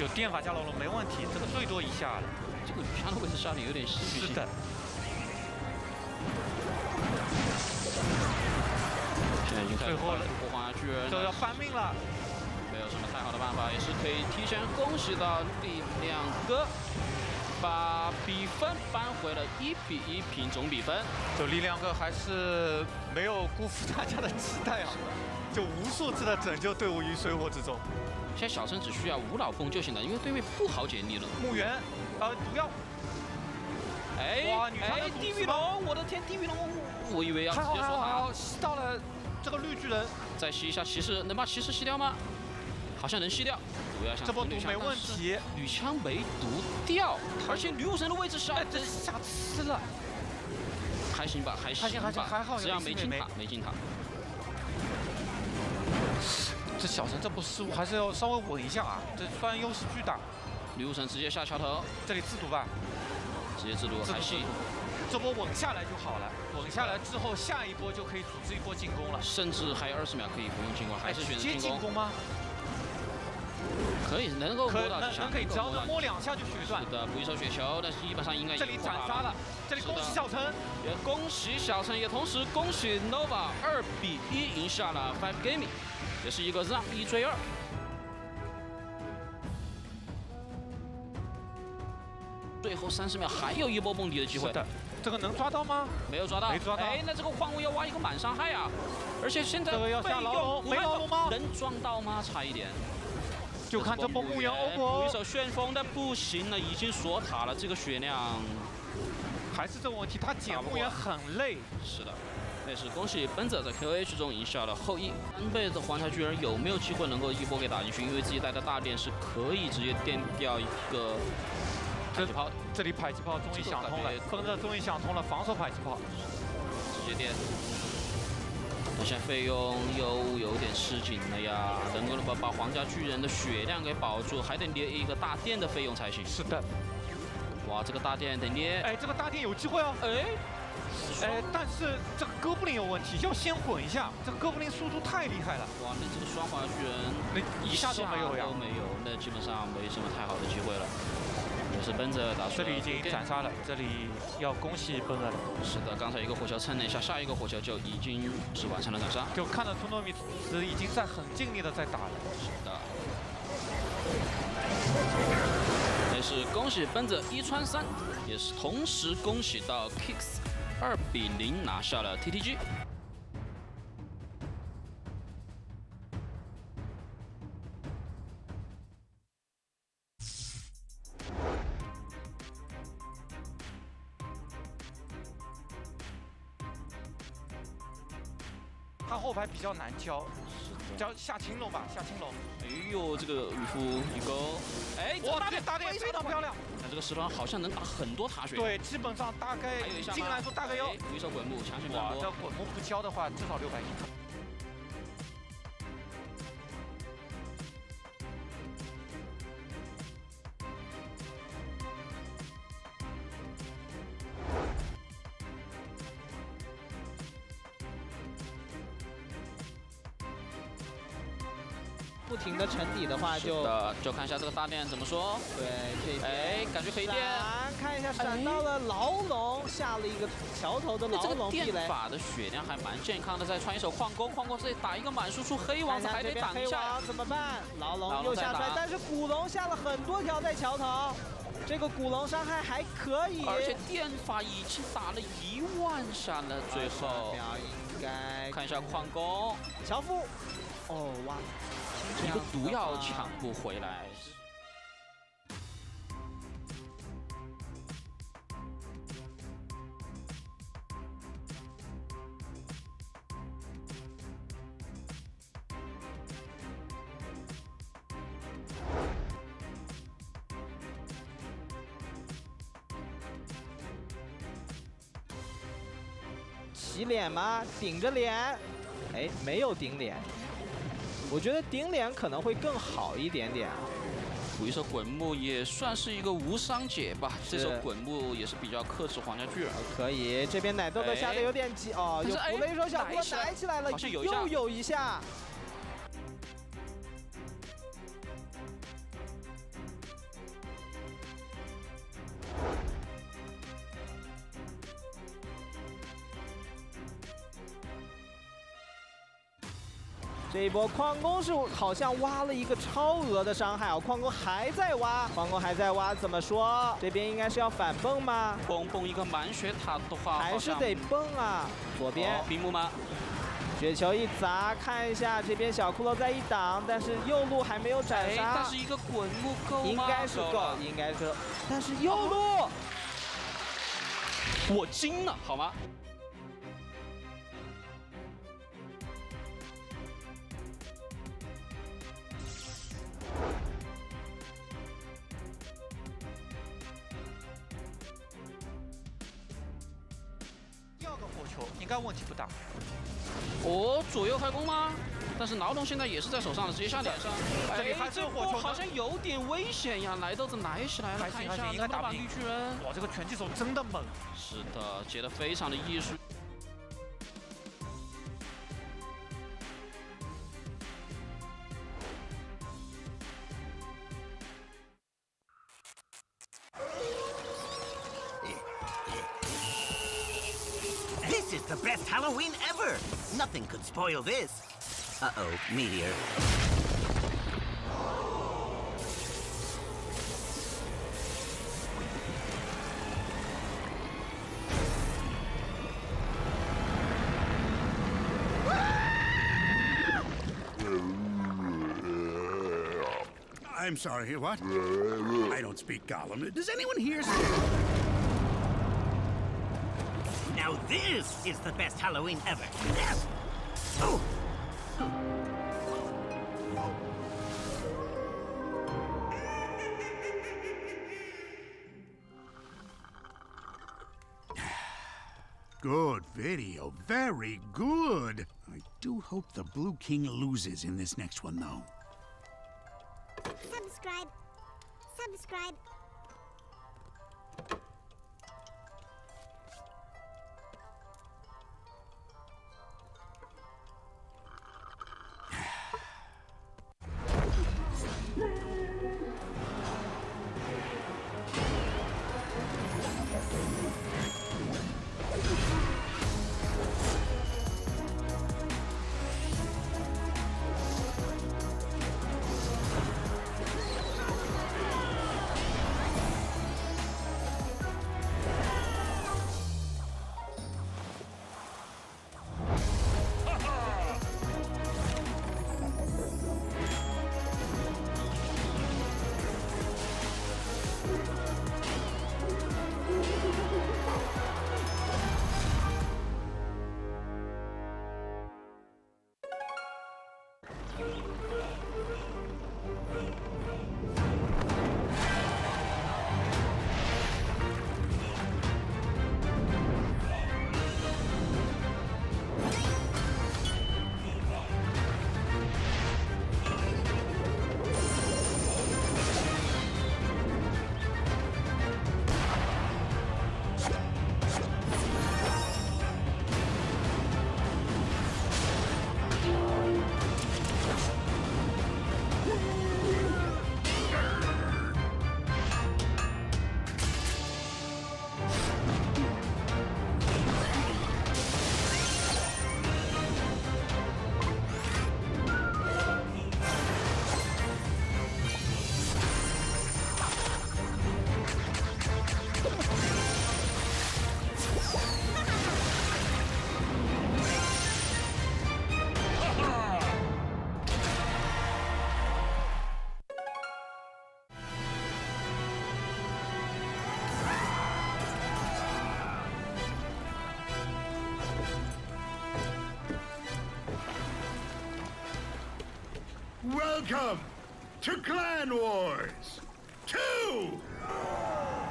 就电法加牢笼没问题，这个最多一下了。这个雨枪的位置下点有点戏剧性。是的。现在已经开始突破黄家巨人，都要翻命了。没有什么太好的办法，也是可以提前恭喜到力量哥。 把比分扳回了1比1平总比分，就力量哥还是没有辜负大家的期待啊，就无数次的拯救队伍于水火之中。现在小陈只需要无脑蹦就行了，因为对面不好解力了。墓园，毒药。哇，女枪的地狱龙，我的天，地狱龙！我以为要直接说他吸到了这个绿巨人，再吸一下骑士，能把骑士吸掉吗？好像能吸掉。 这波毒没问题，女枪没毒掉，而且女武神的位置小，这下吃了，还行吧，还行，还好，只要没进塔，没进塔。这小陈这波失误还是要稍微稳一下啊，这虽然优势巨大。女武神直接下桥头，这里自毒吧，直接自毒还行。这波稳下来就好了，稳下来之后下一波就可以组织一波进攻了，甚至还有20秒可以不用进攻，还是选择直接进攻吗？ 可以，能够摸到就可以，只要能摸2下就血断。是的，补一手雪球，但是基本上应该这里斩杀了，这里恭喜小陈，也恭喜小陈，也同时恭喜 Nova 2比1赢下了 Five Gaming， 也是一个让1追2。最后30秒还有一波蹦迪的机会。是的，这个能抓到吗？没有抓到，没抓到。哎，那这个矿物要挖一个满伤害啊！而且现在这个要下牢笼，没牢笼吗？能撞到吗？差一点。 就看这波墓园欧国，补一手旋风的不行了，已经锁塔了，这个血量还是这个问题，他捡墓园很累。是的，那是恭喜奔者在 QH 中赢下了后羿。3倍的皇家巨人有没有机会能够一波给打进去？因为自己带的大电是可以直接电掉一个迫击炮。这里迫击炮终于想通了，奔者终于想通了，防守迫击炮，直接电。 但现在费用又有点吃紧了呀，能够把皇家巨人的血量给保住，还得捏一个大电的费用才行。是的，哇，这个大电得捏，哎，这个大电有机会哦，但是这个哥布林有问题，要先混一下，这个哥布林速度太厉害了。哇，那这个双皇家巨人那一下都没有呀，都没有，那基本上没什么太好的机会了。 也是奔着打出，这里已经斩杀了，这里要恭喜奔着了。是的，刚才一个火球蹭了一下，下一个火球就已经是完成了斩杀。就看到图诺米斯已经在很尽力的在打了。是的，也是恭喜奔着1穿3，也是同时恭喜到 Kicks 2比0拿下了 TTG。 他后排比较难教，教下青龙吧，下青龙。哎呦，这个渔夫一勾，哎，哇，这打点非常漂亮。那这个石头好像能打很多塔血。对，基本上大概进来说大概要补一手滚木，强行哇，这滚木不教的话，至少600亿。 不停的沉底的话就看一下这个大电怎么说。对，这哎，感觉可以电。看一下闪到了牢笼，下了一个桥头的牢笼避雷。电法的血量还蛮健康的，再穿一手矿工，矿工这里打一个满输出，黑王子还得挡一下。怎么办？牢笼又下出来，但是古龙下了很多条在桥头，这个古龙伤害还可以，而且电法已经打了1万下了，最后应该看一下矿工樵夫。哦哇！ 一个毒药抢不回来。洗脸吗？顶着脸？哎，没有顶脸。 我觉得顶脸可能会更好一点点。补一手滚木也算是一个无伤解吧，这手滚木也是比较克制皇家巨人。可以，这边奶豆豆下的有点急哦，又补了一手小波，奶起来了，又有一下。这一波矿工是好像挖了一个超额的伤害啊！矿工还在挖，矿工还在挖，怎么说？这边应该是要反蹦吗？蹦一个满血塔的话，还是得蹦啊！左边屏幕吗？雪球一砸，看一下这边小骷髅在一挡，但是右路还没有斩杀。但是一个滚木够吗？应该是够，应该是够。但是右路，我惊了，好吗？第二个火球应该问题不大。左右开弓吗？但是挠龙现在也是在手上的，直接下脸上。这里还是有火球，好像有点危险呀！来豆子来起来了，看一下应该打不赢绿巨人。哇，这个拳击手真的猛！是的，接得非常的艺术。This is the best Halloween ever! Nothing could spoil this. Uh-oh, meteor. I'm sorry, what? I don't speak Gollum. Does anyone here? Now this is the best Halloween ever. Yes! Oh! Good video. Very good. I do hope the Blue King loses in this next one, though. Subscribe. Subscribe. Welcome to Clan Wars 2!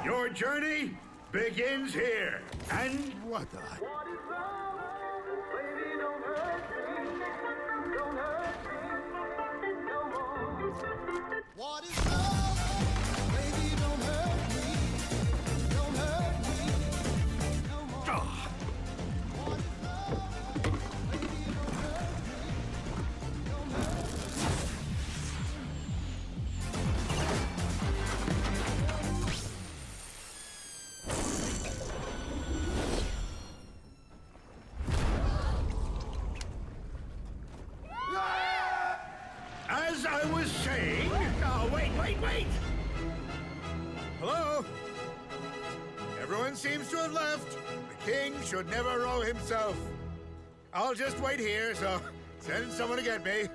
Your journey begins here. And what the? What is love? Baby, don't hurt me. Don't hurt me no more. What is love? Baby, don't hurt me. Don't hurt me. Yeah! Wait! Hello? Everyone seems to have left. The king should never row himself. I'll just wait here, so send someone to get me.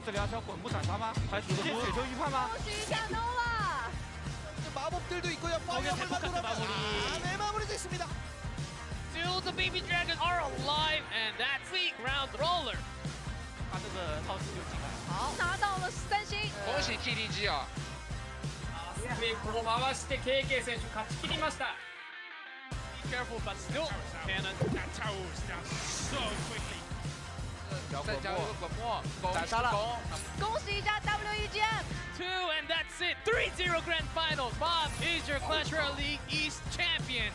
这里要小滚步斩杀吗？还是直接雪球预判吗？ 마법들도 있고요. 파이어볼 만들어라. 네, 마무리됐습니다. still the baby dragons are alive, and that's the ground roller. 他这个套式就进来。好，拿到了3星。恭喜 TDG 啊！スリーここ回して KK 選手勝ち切りました。Be careful, but still cannon. That tower is down so quickly. 再加入滚末，斩杀了。恭喜一下 WDGM。 2 and that's it. 3-0 grand finals. Bob is your Clash Royale League East champion.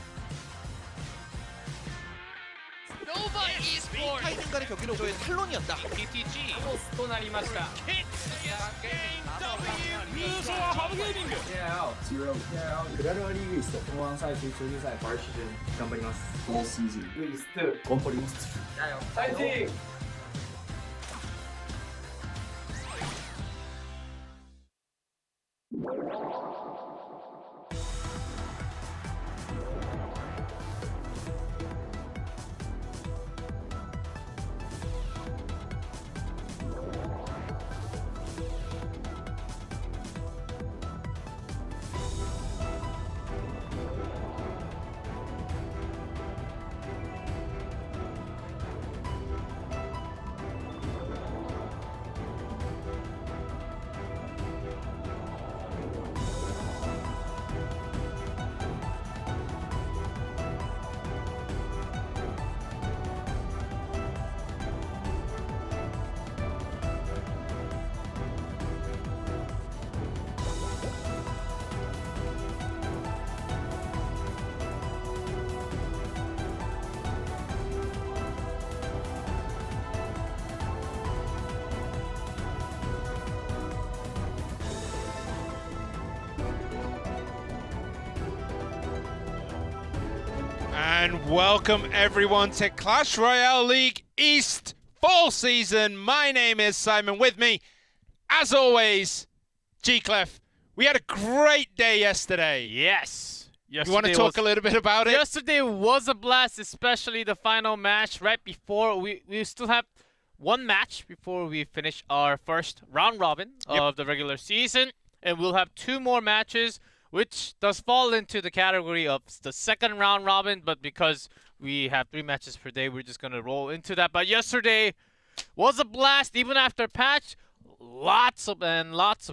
Nova Esports. 타이밍간의 경기는 오히려 탈론이었다. PTG. コースとなりました。 Hits against Game W. 優勝はハブゲーミング。クラロワリーグイースト本番最終長寿祭ファイシーズン頑張ります。フォーシーズンイースト頑張ります。ファイティング。And welcome everyone to Clash Royale League East Fall Season. My name is Simon. With me, as always, G-Clef. We had a great day yesterday. Yes. You want to talk a little bit about it? Yesterday was a blast, especially the final match right before. We still have one match before we finish our first round robin of the regular season. And we'll have 2 more matches, which does fall into the category of the second round robin. But because we have 3 matches per day, we're just going to roll into that. But yesterday was a blast, even after patch. Lots of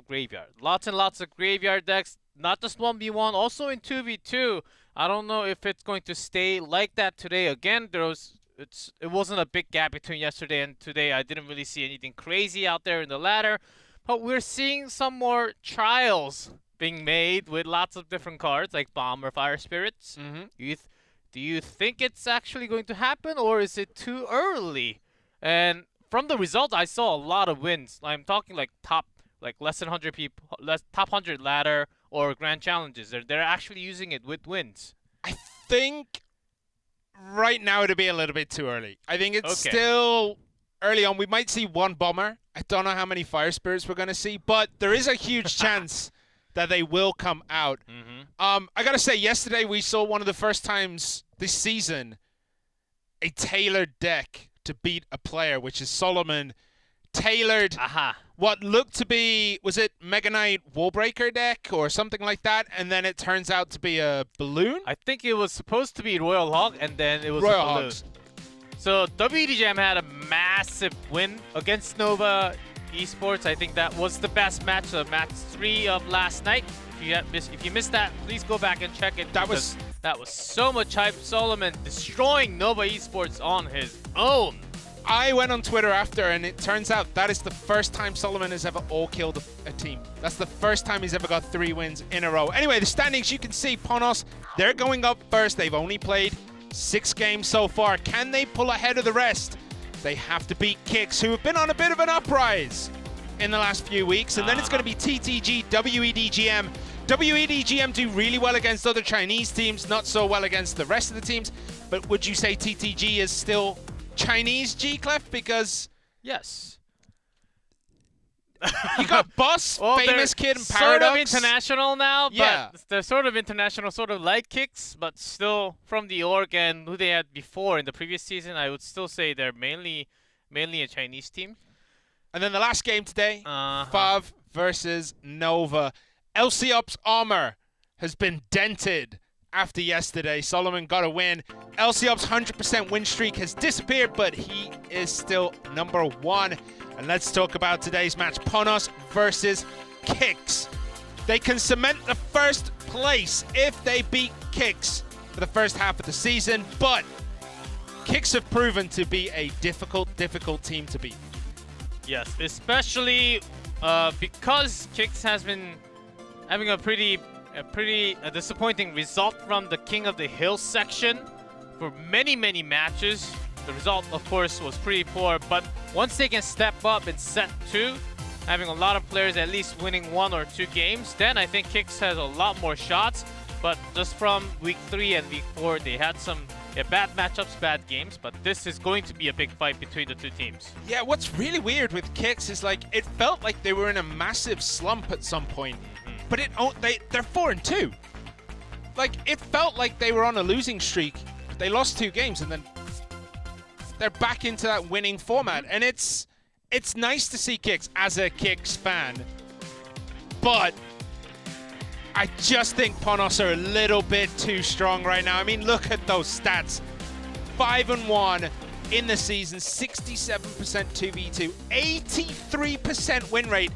graveyard. Lots and lots of graveyard decks. Not just 1v1, also in 2v2. I don't know if it's going to stay like that today. Again, it wasn't a big gap between yesterday and today. I didn't really see anything crazy out there in the ladder. But we're seeing some more trials being made with lots of different cards like Bomb or Fire Spirits. Do you think it's actually going to happen, or is it too early? And from the results, I saw a lot of wins. I'm talking like less than 100 people, top 100 ladder or grand challenges. They're actually using it with wins. I think right now it'll be a little bit too early. I think it's still early on. We might see 1 bomber. I don't know how many Fire Spirits we're going to see, but there is a huge chance that they will come out. I got to say, yesterday we saw one of the first times this season a tailored deck to beat a player, which is Solomon tailored what looked to be, was it Mega Knight Wallbreaker deck or something like that, and then it turns out to be a balloon? I think it was supposed to be Royal Hog, and then it was Royal a balloon. Hogs. So WDGM had a massive win against Nova Esports. I think that was the best match, match 3 of last night. If you missed that, please go back and check it. That was so much hype. Solomon destroying Nova Esports on his own. I went on Twitter after, and it turns out that is the first time Solomon has ever all-killed a team. That's the first time he's ever got 3 wins in a row. Anyway, the standings, you can see Ponos, they're going up first. They've only played 6 games so far. Can they pull ahead of the rest? They have to beat Kicks, who have been on a bit of an uprise in the last few weeks. And then it's going to be TTG, WEDGM. WEDGM do really well against other Chinese teams, not so well against the rest of the teams. But would you say TTG is still Chinese, G-Clef? Because yes, you got Boss, Famous Kid, and Paradox. Sort of international now, Yeah. but they're sort of international, sort of like Kicks, but still from the org and who they had before in the previous season. I would still say they're mainly a Chinese team. And then the last game today, Fav versus Nova. LC Ops Armor has been dented after yesterday. Solomon got a win. LCOP's 100% win streak has disappeared, but he is still number 1. And let's talk about today's match. Ponos versus Kicks. They can cement the first place if they beat Kicks for the first half of the season, but Kicks have proven to be a difficult team to beat. Yes, especially because Kicks has been having a pretty disappointing result from the King of the Hill section for many matches. The result, of course, was pretty poor, but once they can step up in set 2, having a lot of players at least winning 1 or 2 games, then I think Kicks has a lot more shots. But just from week 3 and week 4, they had some bad matchups, bad games, but this is going to be a big fight between the two teams. Yeah, what's really weird with Kicks is like it felt like they were in a massive slump at some point, but they're 4-2. Like it felt like they were on a losing streak. They lost 2 games and then they're back into that winning format, and it's nice to see Kicks as a Kicks fan, but I just think Ponos are a little bit too strong right now. I mean, look at those stats. 5-1 in the season, 67% 2v2, 83% win rate.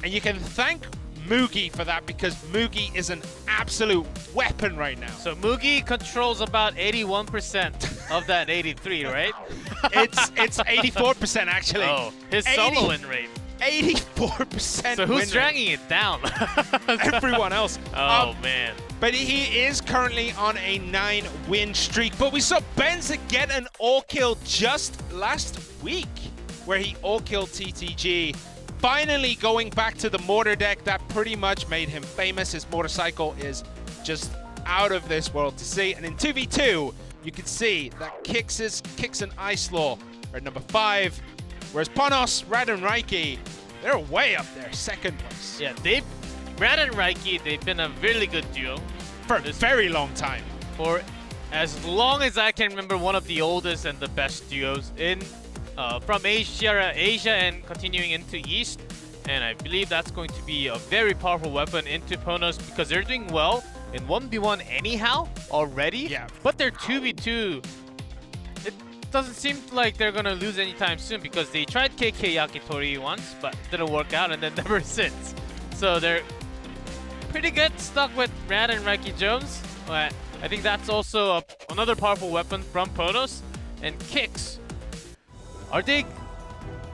And you can thank Mugi for that because Mugi is an absolute weapon right now. So Mugi controls about 81% of that 83, right? It's 84% actually. Oh, his solo win rate. 84%. So who's dragging it down? Everyone else. Oh, man. But he is currently on a 9-win streak. But we saw Benza get an all-kill just last week, where he all-killed TTG. Finally going back to the mortar deck that pretty much made him famous. His motorcycle is just out of this world to see. And in 2v2, you can see that Kicks and Icelaw are at number 5. Whereas Ponos, Rad and Reiki, they're way up there, 2nd place. Yeah, Rad and Reiki, they've been a really good duo. For a very long time. For as long as I can remember, one of the oldest and the best duos in from Asia and continuing into East. And I believe that's going to be a very powerful weapon into Ponos because they're doing well in 1v1 anyhow already. Yeah. But they're 2v2. Doesn't seem like they're gonna lose anytime soon because they tried KK Yakitori once, but it didn't work out, and then never since. So they're pretty good stuck with Rad and Reiki Jones. But I think that's also another powerful weapon from Ponos. And Kicks, are they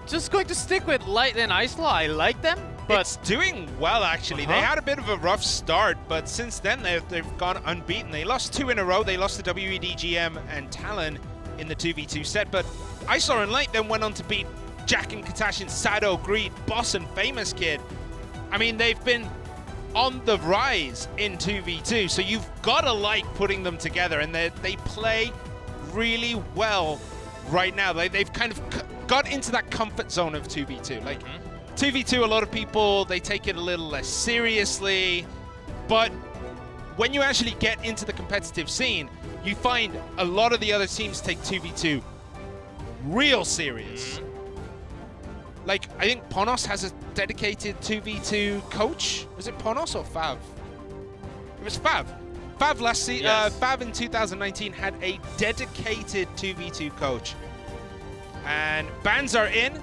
just going to stick with Light and Icelaw? I like them, but it's doing well actually. They had a bit of a rough start, but since then they've gone unbeaten. They lost 2 in a row. They lost to WDGM and Talon in the 2v2 set, but Icelaw and Light then went on to beat Jack and Katashin, Sado, Greed, Boss and Famous Kid. I mean, they've been on the rise in 2v2, so you've got to like putting them together, and they play really well right now. They've kind of got into that comfort zone of 2v2. Like 2v2, a lot of people, they take it a little less seriously, but when you actually get into the competitive scene, you find a lot of the other teams take 2v2 real serious. Like, I think Ponos has a dedicated 2v2 coach. Was it Ponos or Fav? It was Fav. Fav last season, Yes. Fav in 2019 had a dedicated 2v2 coach. And bans are in.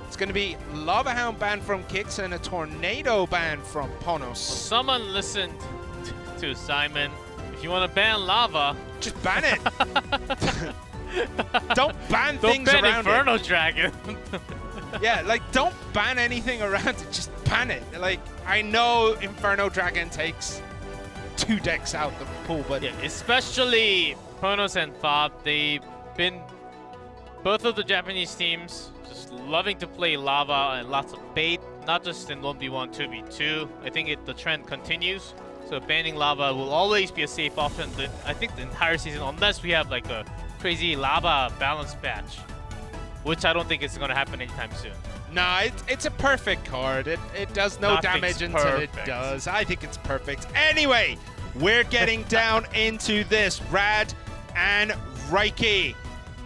It's going to be Lava Hound ban from Kicks and a Tornado ban from Ponos. someone listened to Simon. If you want to ban lava, just ban it. Don't ban don't things ban around Inferno Dragon. Yeah, like, don't ban anything around it, just ban it. Like, I know Inferno Dragon takes 2 decks out the pool, but yeah, especially Ponos and Fab, they've been both of the Japanese teams just loving to play lava and lots of bait, not just in 1v1, 2v2. I think the trend continues. So banning lava will always be a safe option, I think, the entire season, unless we have like a crazy lava balance patch, which I don't think is going to happen anytime soon. nah, it's a perfect card. It does no damage until it does. I think it's perfect. Anyway, we're getting down into this. Rad and Reiki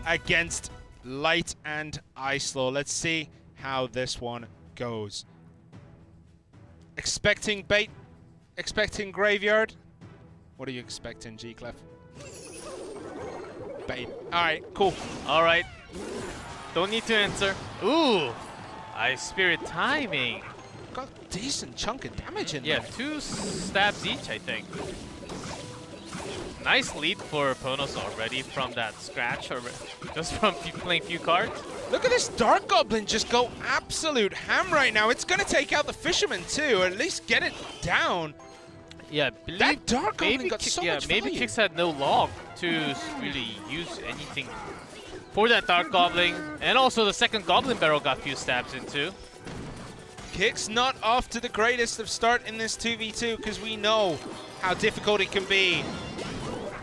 against Light and Icelaw. Let's see how this one goes. Expecting bait? Expecting graveyard? What are you expecting, G-Clef? Bait. All right, cool. All right. Don't need to answer. Ooh. Ice Spirit timing. Got a decent chunk of damage in Yeah, there. 2 stabs each, I think. Nice lead for Ponos already from that scratch, or just from playing few cards. Look at this Dark Goblin just go absolute ham right now. It's going to take out the Fisherman too, or at least get it down. Yeah, That Dark Goblin maybe got so much maybe value. Kix had no log to really use anything for that Dark Goblin. And also the second Goblin Barrel got few stabs into. Kix not off to the greatest of start in this 2v2 because we know how difficult it can be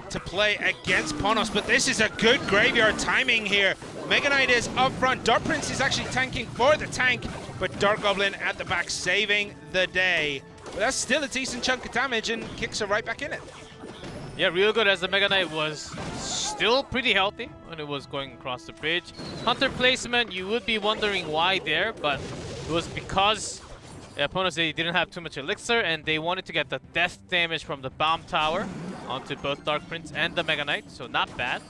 to play against Ponos, but this is a good graveyard timing here. Mega Knight is up front. Dark Prince is actually tanking for the tank, but Dark Goblin at the back saving the day. But that's still a decent chunk of damage, and Kicks are right back in it. Yeah, real good, as the Mega Knight was still pretty healthy when it was going across the bridge. Hunter placement, you would be wondering why there, but it was because the opponents, they didn't have too much elixir, and they wanted to get the death damage from the bomb tower onto both Dark Prince and the Mega Knight, so not bad.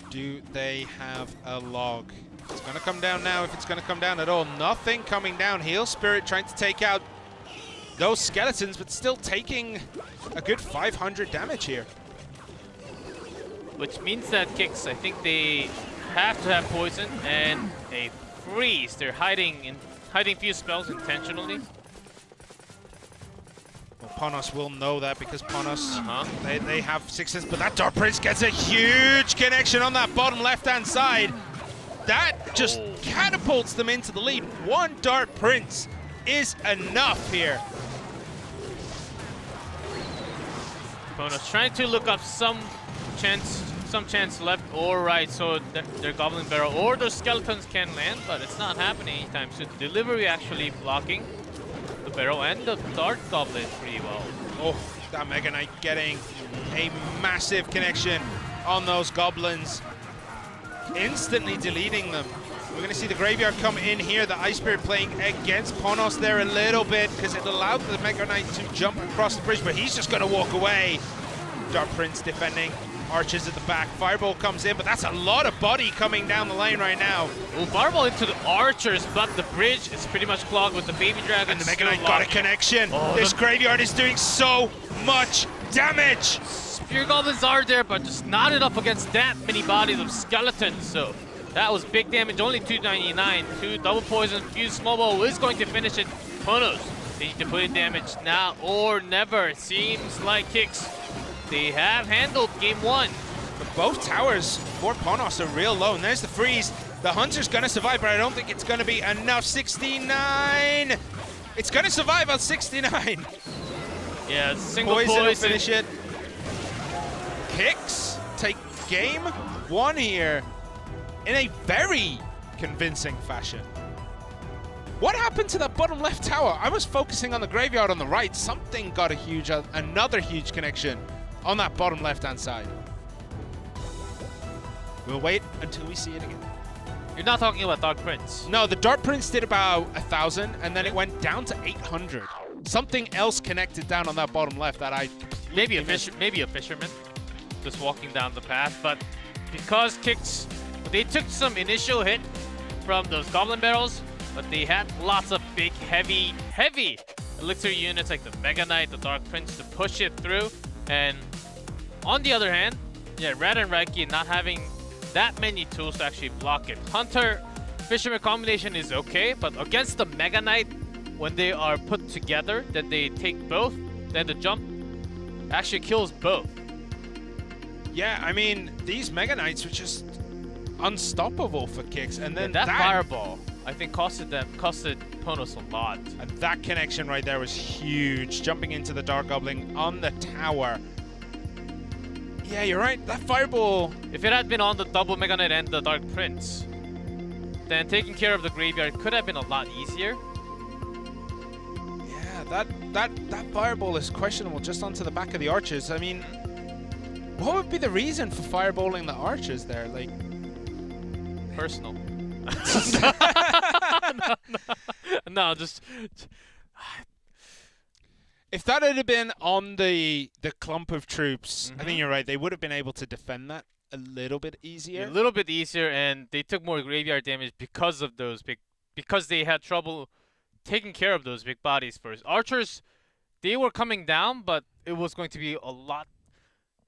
Do they have a log? It's going to come down now, if it's going to come down at all. Nothing coming down. Heal Spirit trying to take out those skeletons, but still taking a good 500 damage here. Which means that Kix, I think they have to have poison and a freeze. They're hiding few spells intentionally. Well, Ponos will know that because Ponos, they have 6s, but that Dark Prince gets a huge connection on that bottom left-hand side. That just catapults them into the lead. One Dark Prince is enough here. Ponos trying to look up some chance left or right, so their Goblin Barrel or their Skeletons can land, but it's not happening anytime soon. The delivery actually blocking the Barrel and the Dark Goblin pretty well. Oh, that Mega Knight getting a massive connection on those Goblins, instantly deleting them. We're going to see the Graveyard come in here. The Ice Spirit playing against Ponos there a little bit because it allowed the Mega Knight to jump across the bridge, but he's just going to walk away. Dark Prince defending. Archers at the back. Fireball comes in, but that's a lot of body coming down the lane right now. Ooh, Fireball into the Archers, but the bridge is pretty much clogged with the Baby Dragon. And the Mega Knight got a connection. This Graveyard is doing so much damage. Spear Goblins are there, but just not enough against that many bodies of Skeletons. So that was big damage, only 299. 2 double poison, Fuse Small Ball is going to finish it. Ponos, they need to put in damage now or never. It seems like Kix, they have handled game 1. But both towers for Ponos are real low, and there's the freeze. The Hunter's gonna survive, but I don't think it's gonna be enough. 69! It's gonna survive on 69. Yeah, single Poison will poison. finish it. Kicks take game 1 here in a very convincing fashion. What happened to that bottom left tower? I was focusing on the Graveyard on the right. Something got a huge, another huge connection on that bottom left-hand side. We'll wait until we see it again. You're not talking about Dark Prince. No, the Dark Prince did about 1,000, and then it went down to 800. Something else connected down on that bottom left that I maybe a fisherman just walking down the path, but because Kix, they took some initial hit from those Goblin Barrels, but they had lots of big, heavy elixir units like the Mega Knight, the Dark Prince to push it through. And on the other hand, yeah, Red and Reiki not having that many tools to actually block it. Hunter Fisherman combination is okay, but against the Mega Knight, when they are put together, then they take both, then the jump actually kills both. Yeah, I mean, these Mega Knights were just unstoppable for Kicks, and then that fireball, I think, costed Ponos a lot. And that connection right there was huge, jumping into the Dark Goblin on the tower. Yeah, you're right, that fireball... If it had been on the double Mega Knight and the Dark Prince, then taking care of the Graveyard could have been a lot easier. Yeah, that fireball is questionable just onto the back of the Archers. I mean, what would be the reason for fireballing the Archers there? Like, personal. no, just If that had been on the clump of troops, I think you're right. They would have been able to defend that a little bit easier. A little bit easier, and they took more graveyard damage because of those because they had trouble taking care of those big bodies first. Archers, they were coming down, but it was going to be a lot.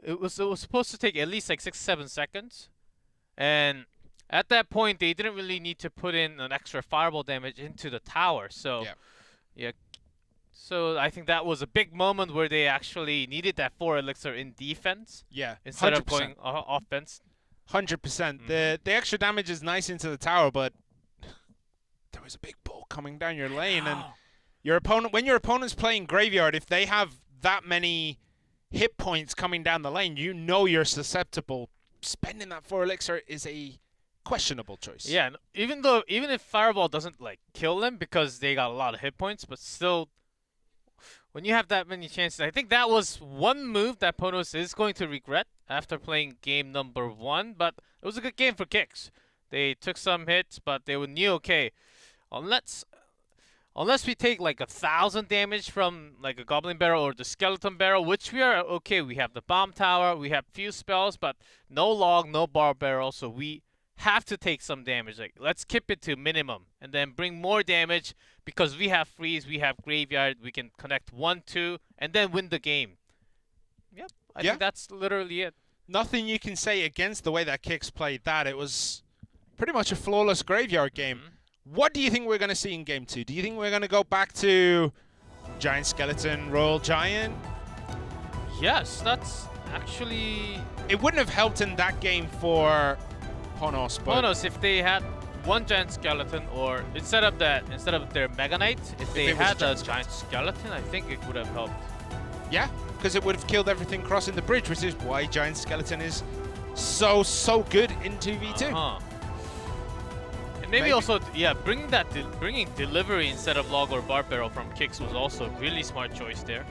It was supposed to take at least like 6-7 seconds, and at that point they didn't really need to put in an extra fireball damage into the tower. So yeah. So I think that was a big moment where they actually needed that 4 elixir in defense. Yeah, instead 100%. of going offense. 100%. The extra damage is nice into the tower, but there was a big ball coming down your lane, and your opponent, when your opponent's playing graveyard, if they have that many hit points coming down the lane, you know you're susceptible. Spending that 4 elixir is a questionable choice. Yeah, even if fireball doesn't like kill them because they got a lot of hit points, but still, when you have that many chances, I think that was one move that Ponos is going to regret after playing game number 1. But it was a good game for Kicks. They took some hits, but they knew, okay, unless we take like 1,000 damage from like a Goblin Barrel or the Skeleton Barrel, which we are okay. We have the Bomb Tower, we have few spells, but no Log, no Bar Barrel, so we have to take some damage. Like, let's keep it to minimum and then bring more damage because we have freeze, we have graveyard, we can connect 1-2 and then win the game. Yep, I think that's literally it. Nothing you can say against the way that Kicks played that. It was pretty much a flawless graveyard game. What do you think we're going to see in game 2? Do you think we're going to go back to Giant Skeleton, Royal Giant? Yes, that's actually... It wouldn't have helped in that game for Ponos, but... Ponos, if they had one Giant Skeleton, or instead of their Mega Knight, if they had a Giant Skeleton, I think it would have helped. Yeah, because it would have killed everything crossing the bridge, which is why Giant Skeleton is so good in 2v2. And maybe also, yeah, bringing delivery instead of Log or Bar Barrel from Kicks was also a really smart choice there.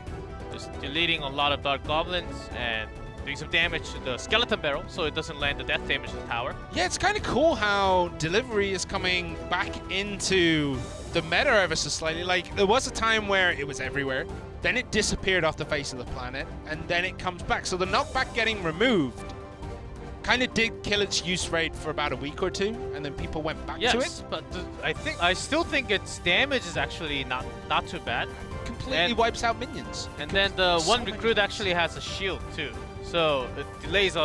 Just deleting a lot of Dark Goblins and doing some damage to the Skeleton Barrel so it doesn't land the death damage to the tower. Yeah, it's kind of cool how delivery is coming back into the meta ever so slightly. Like, there was a time where it was everywhere, then it disappeared off the face of the planet, and then it comes back. So the knockback getting removed kind of did kill its use rate for about a week or 2, and then people went back to it. Yes, but I still think its damage is actually not too bad. Completely wipes out minions. And then the one recruit actually has a shield too, so it delays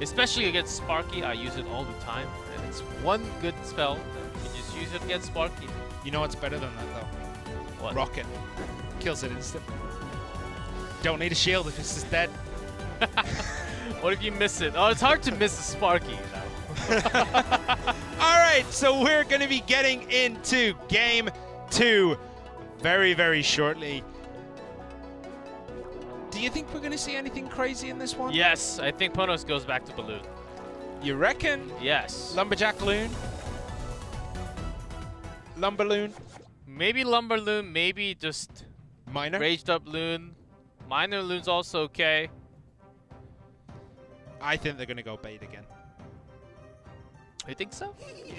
especially against Sparky. I use it all the time, and it's one good spell. You just use it against Sparky. You know what's better than that though? What? Rocket. Kills it instant. Don't need a shield if it's just dead. What if you miss it? Oh, it's hard to miss a Sparky. All right, so we're going to be getting into game 2 very, very shortly. Do you think we're going to see anything crazy in this one? Yes, I think Ponos goes back to Balloon. You reckon? Yes. Lumberjack Loon? Lumberloon? Maybe Lumberloon, maybe just Minor? Raged Up Loon. Minor Loon's also okay. I think they're going to go bait again. You think so? Yeah.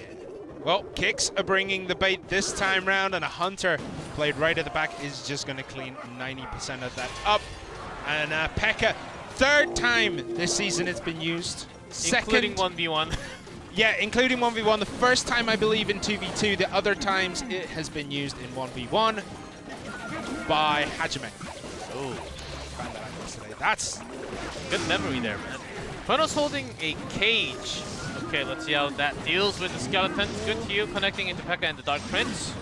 Well, Kicks are bringing the bait this time round, and a Hunter played right at the back is just going to clean 90% of that up. And P.E.K.K.A, 3rd time this season it's been used. Including 1v1. Yeah, including 1v1. The first time, I believe, in 2v2. The other times it has been used in 1v1 by Hajime. Oh. Found that out yesterday. That's good memory there, man. Ponos holding a cage. Okay, let's see how that deals with the skeletons. Good heal connecting into P.E.K.K.A and the Dark Prince.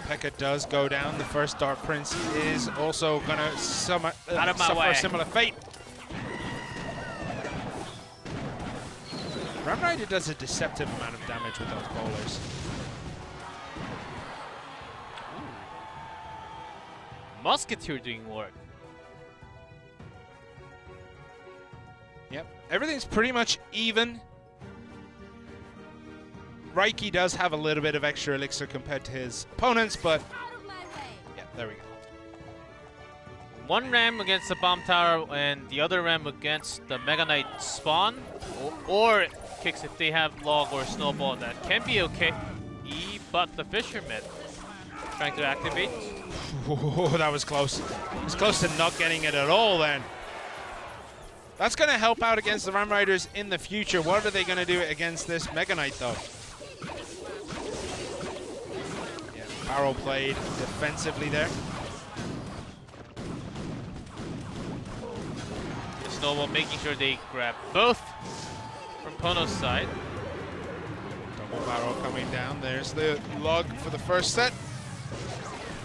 P.E.K.K.A does go down. The first Dark Prince is also going to suffer a similar fate. Ram Rider does a deceptive amount of damage with those bowlers. Musketeer doing work. Yep, everything's pretty much even. Reiki does have a little bit of extra elixir compared to his opponents, but yeah, there we go. One ram against the Bomb Tower and the other ram against the Mega Knight spawn. Or Kicks if they have Log or Snowball, that can be okay. But the Fisherman trying to activate. Oh, that was close. It was close to not getting it at all then. That's going to help out against the Ram Riders in the future. What are they going to do against this Mega Knight, though? Yeah, Barrel played defensively there. Snowball making sure they grab both from Ponos' side. Double Barrel coming down. There's the log for the first set.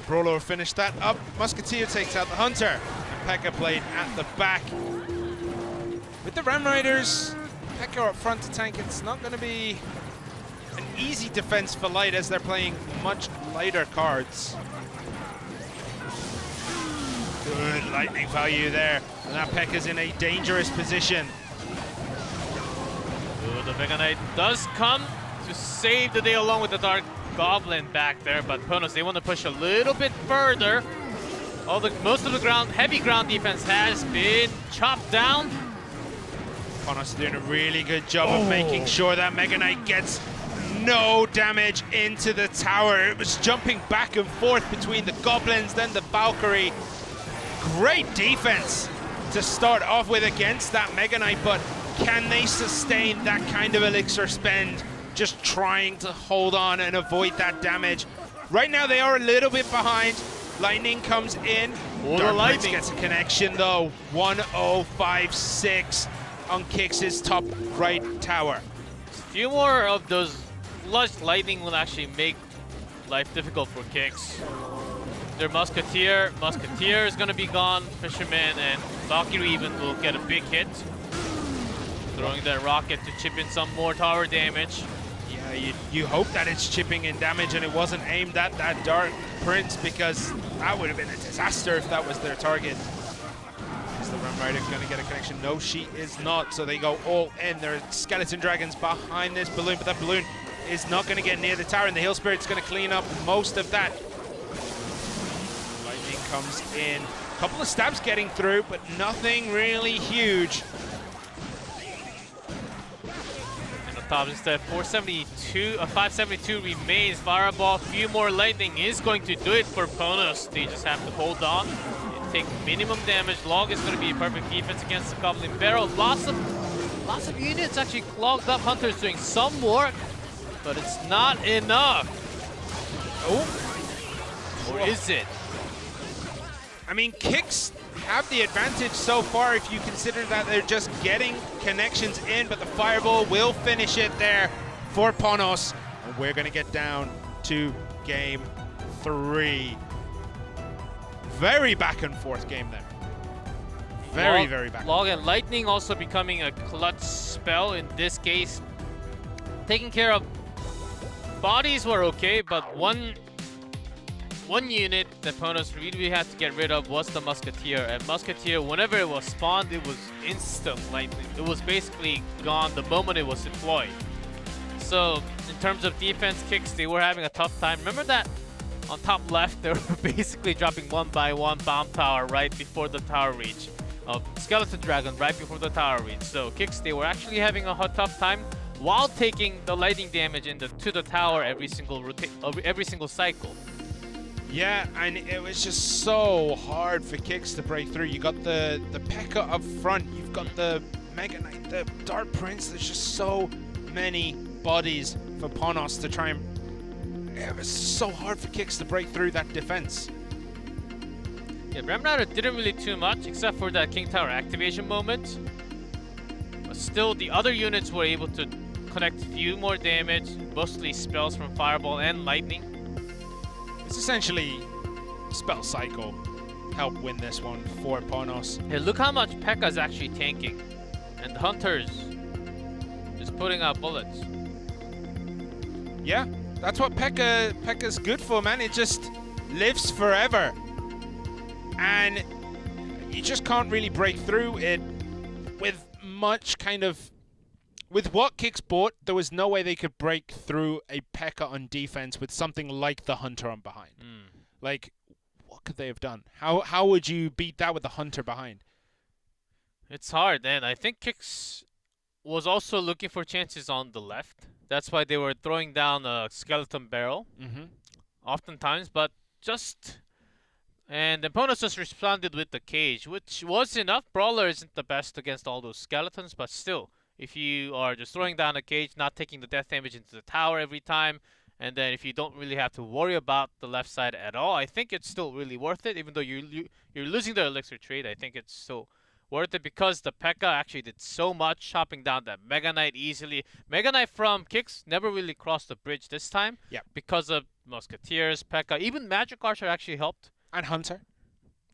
Brawler finished that up. Musketeer takes out the Hunter. And Pekka played at the back. With the Ram Riders, Pekka up front to tank, it's not going to be an easy defense for Light as they're playing much lighter cards. Good lightning value there. And now Pekka's in a dangerous position. Ooh, the Mega Knight does come to save the day along with the Dark Goblin back there, but Ponos, they want to push a little bit further. Most of the heavy ground defense has been chopped down. Ponos doing a really good job of making sure that Mega Knight gets no damage into the tower. It was jumping back and forth between the Goblins, then the Valkyrie. Great defense to start off with against that Mega Knight, but can they sustain that kind of elixir spend? Just trying to hold on and avoid that damage. Right now they are a little bit behind. Lightning comes in. Dark Prince gets a connection though. 1056 on Kix's top right tower. A few more of those flushed lightning will actually make life difficult for Kix. Their Musketeer is gonna be gone. Fisherman and Valkyrie even will get a big hit. Throwing that rocket to chip in some more tower damage. Yeah, you hope that it's chipping in damage and it wasn't aimed at that Dark Prince, because that would have been a disaster if that was their target. Is the Ram Rider going to get a connection? No, she is not, so they go all in. There are Skeleton Dragons behind this balloon, but that balloon is not going to get near the tower, and the Hill Spirit's going to clean up most of that. Lightning comes in. A couple of stabs getting through, but nothing really huge. Top instead, 572 remains. Fireball, few more lightning is going to do it for Ponos. They just have to hold on, take minimum damage. Log is going to be a perfect defense against the Goblin Barrel. Lots of units actually clogged up. Hunter's doing some work, but it's not enough. Oh, or is it? I mean, Kix have the advantage so far if you consider that they're just getting connections in, but the Fireball will finish it there for Ponos. And we're going to get down to game 3. Very back and forth game there. Very back. Log and Lightning also becoming a clutch spell in this case. Taking care of bodies were okay, but one unit that Ponos really had to get rid of was the Musketeer. And Musketeer, whenever it was spawned, it was instant lightning. It was basically gone the moment it was deployed. So in terms of defense Kicks, they were having a tough time. Remember that on top left, they were basically dropping one by one bomb tower right before the tower reach. Skeleton Dragon right before the tower reach. So Kicks, they were actually having a tough time while taking the lightning damage to the tower every single cycle. Yeah, and it was just so hard for Kix to break through. You got the Pekka up front, you've got the Mega Knight, the Dark Prince. There's just so many bodies for Ponos to try and... It was so hard for Kix to break through that defense. Yeah, Ram Rider didn't really too much except for that King Tower activation moment. But still, the other units were able to connect a few more damage, mostly spells from Fireball and Lightning. It's essentially spell cycle help win this one for Ponos. Hey, look how much Pekka's actually tanking. And the Hunter's just putting out bullets. Yeah, that's what Pekka's good for, man. It just lives forever. And you just can't really break through it with much kind of... With what Kix bought, there was no way they could break through a Pekka on defense with something like the Hunter on behind. Like, what could they have done? How would you beat that with the Hunter behind? It's hard, and I think Kix was also looking for chances on the left. That's why they were throwing down a Skeleton Barrel oftentimes, but just... And then Ponos just responded with the cage, which was enough. Brawler isn't the best against all those skeletons, but still, if you are just throwing down a cage, not taking the death damage into the tower every time, and then if you don't really have to worry about the left side at all, I think it's still really worth it. Even though you're losing the elixir trade, I think it's still worth it because the P.E.K.K.A. actually did so much, chopping down that Mega Knight easily. Mega Knight from Kicks never really crossed the bridge this time because of Musketeers, P.E.K.K.A. Even Magic Archer actually helped. And Hunter.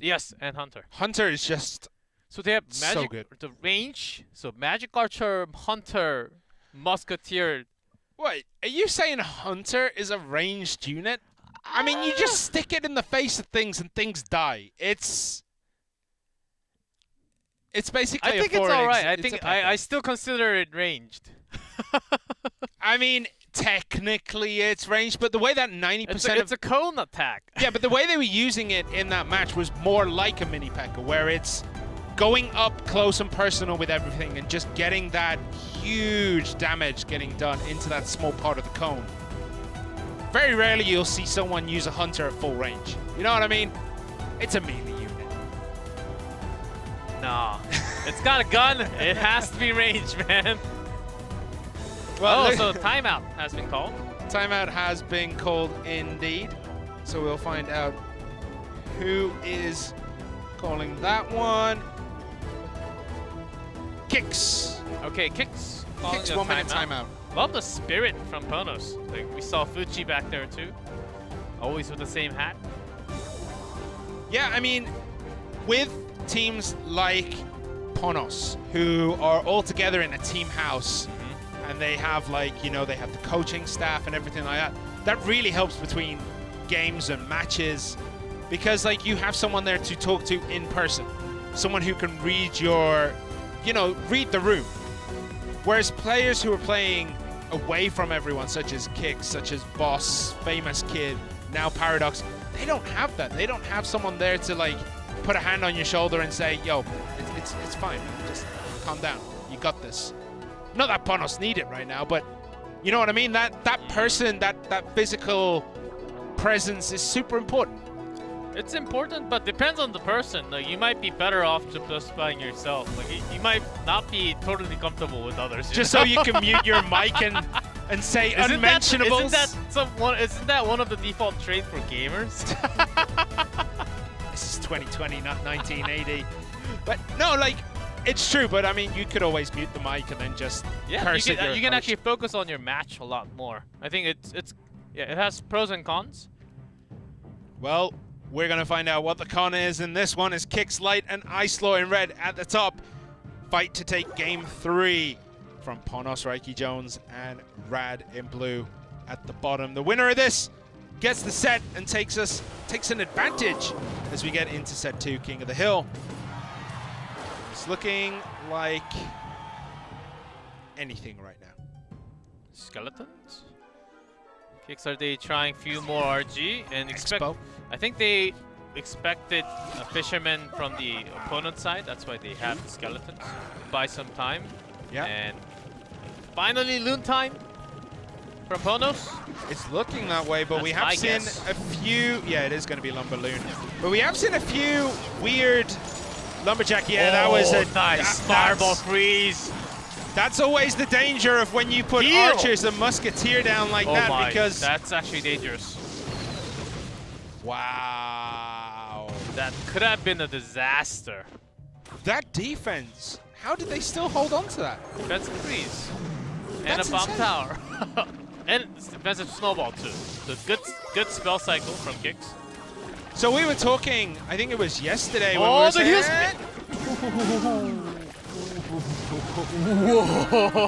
Yes, and Hunter. Hunter is just so they have magic, so good. The range. So Magic Archer, Hunter, Musketeer. Wait, are you saying Hunter is a ranged unit? I mean, you just stick it in the face of things and things die. It's basically. I think it's alright. I think I still consider it ranged. I mean, technically it's ranged, but the way that 90% it's a cone attack. Yeah, but the way they were using it in that match was more like a mini P.E.K.K.A, where it's going up close and personal with everything and just getting that huge damage getting done into that small part of the cone. Very rarely you'll see someone use a Hunter at full range. You know what I mean? It's a melee unit. Nah, it's got a gun. It has to be ranged, man. Well, so timeout has been called. Timeout has been called indeed. So we'll find out who is calling that one. Kicks. Okay, Kicks. Kicks 1 minute timeout. Love the spirit from Ponos. Like we saw Fuchi back there too. Always with the same hat. Yeah, I mean, with teams like Ponos, who are all together in a team house, and they have like, you know, they have the coaching staff and everything like that. That really helps between games and matches because like you have someone there to talk to in person. Someone who can read your, you know, read the room. Whereas players who are playing away from everyone, such as Kicks, such as Boss, Famous Kid, now Paradox, they don't have that. They don't have someone there to like put a hand on your shoulder and say, yo, it's fine, man. Just calm down. You got this. Not that Ponos need it right now, but you know what I mean? That person, that physical presence is super important. It's important, but depends on the person. Like you might be better off just playing yourself. Like you might not be totally comfortable with others. Just so you can mute your mic and say unmentionables. Isn't that one of the default traits for gamers? This is 2020, not 1980. But no, like. It's true, but I mean, you could always mute the mic and then just curse at your you can actually focus on your match a lot more. I think it has pros and cons. Well, we're gonna find out what the con is, and this one is Kicks Light and Ice Law in red at the top. Fight to take game 3 from Ponos, Reiki Jones, and Rad in blue at the bottom. The winner of this gets the set and takes an advantage as we get into set 2, King of the Hill. It's looking like anything right now. Skeletons? Kicks, are they trying few more RG and expect? Expo. I think they expected a fisherman from the opponent side. That's why they have the skeletons. Buy some time. Yeah. And finally Loon time for Ponos. It's looking that way, but That's we have seen a few. Yeah, it is going to be Lumber Loon. But we have seen a few weird. Lumberjack, yeah, that was a nice fireball freeze. That's always the danger of when you put archers and musketeer down like that, because that's actually dangerous. Wow, that could have been a disaster. That defense, how did they still hold on to that? Defensive freeze and That's a bomb insane. tower, and defensive snowball too. So good spell cycle from Kicks. So we were talking, I think it was yesterday. When Oh, we the heel spin!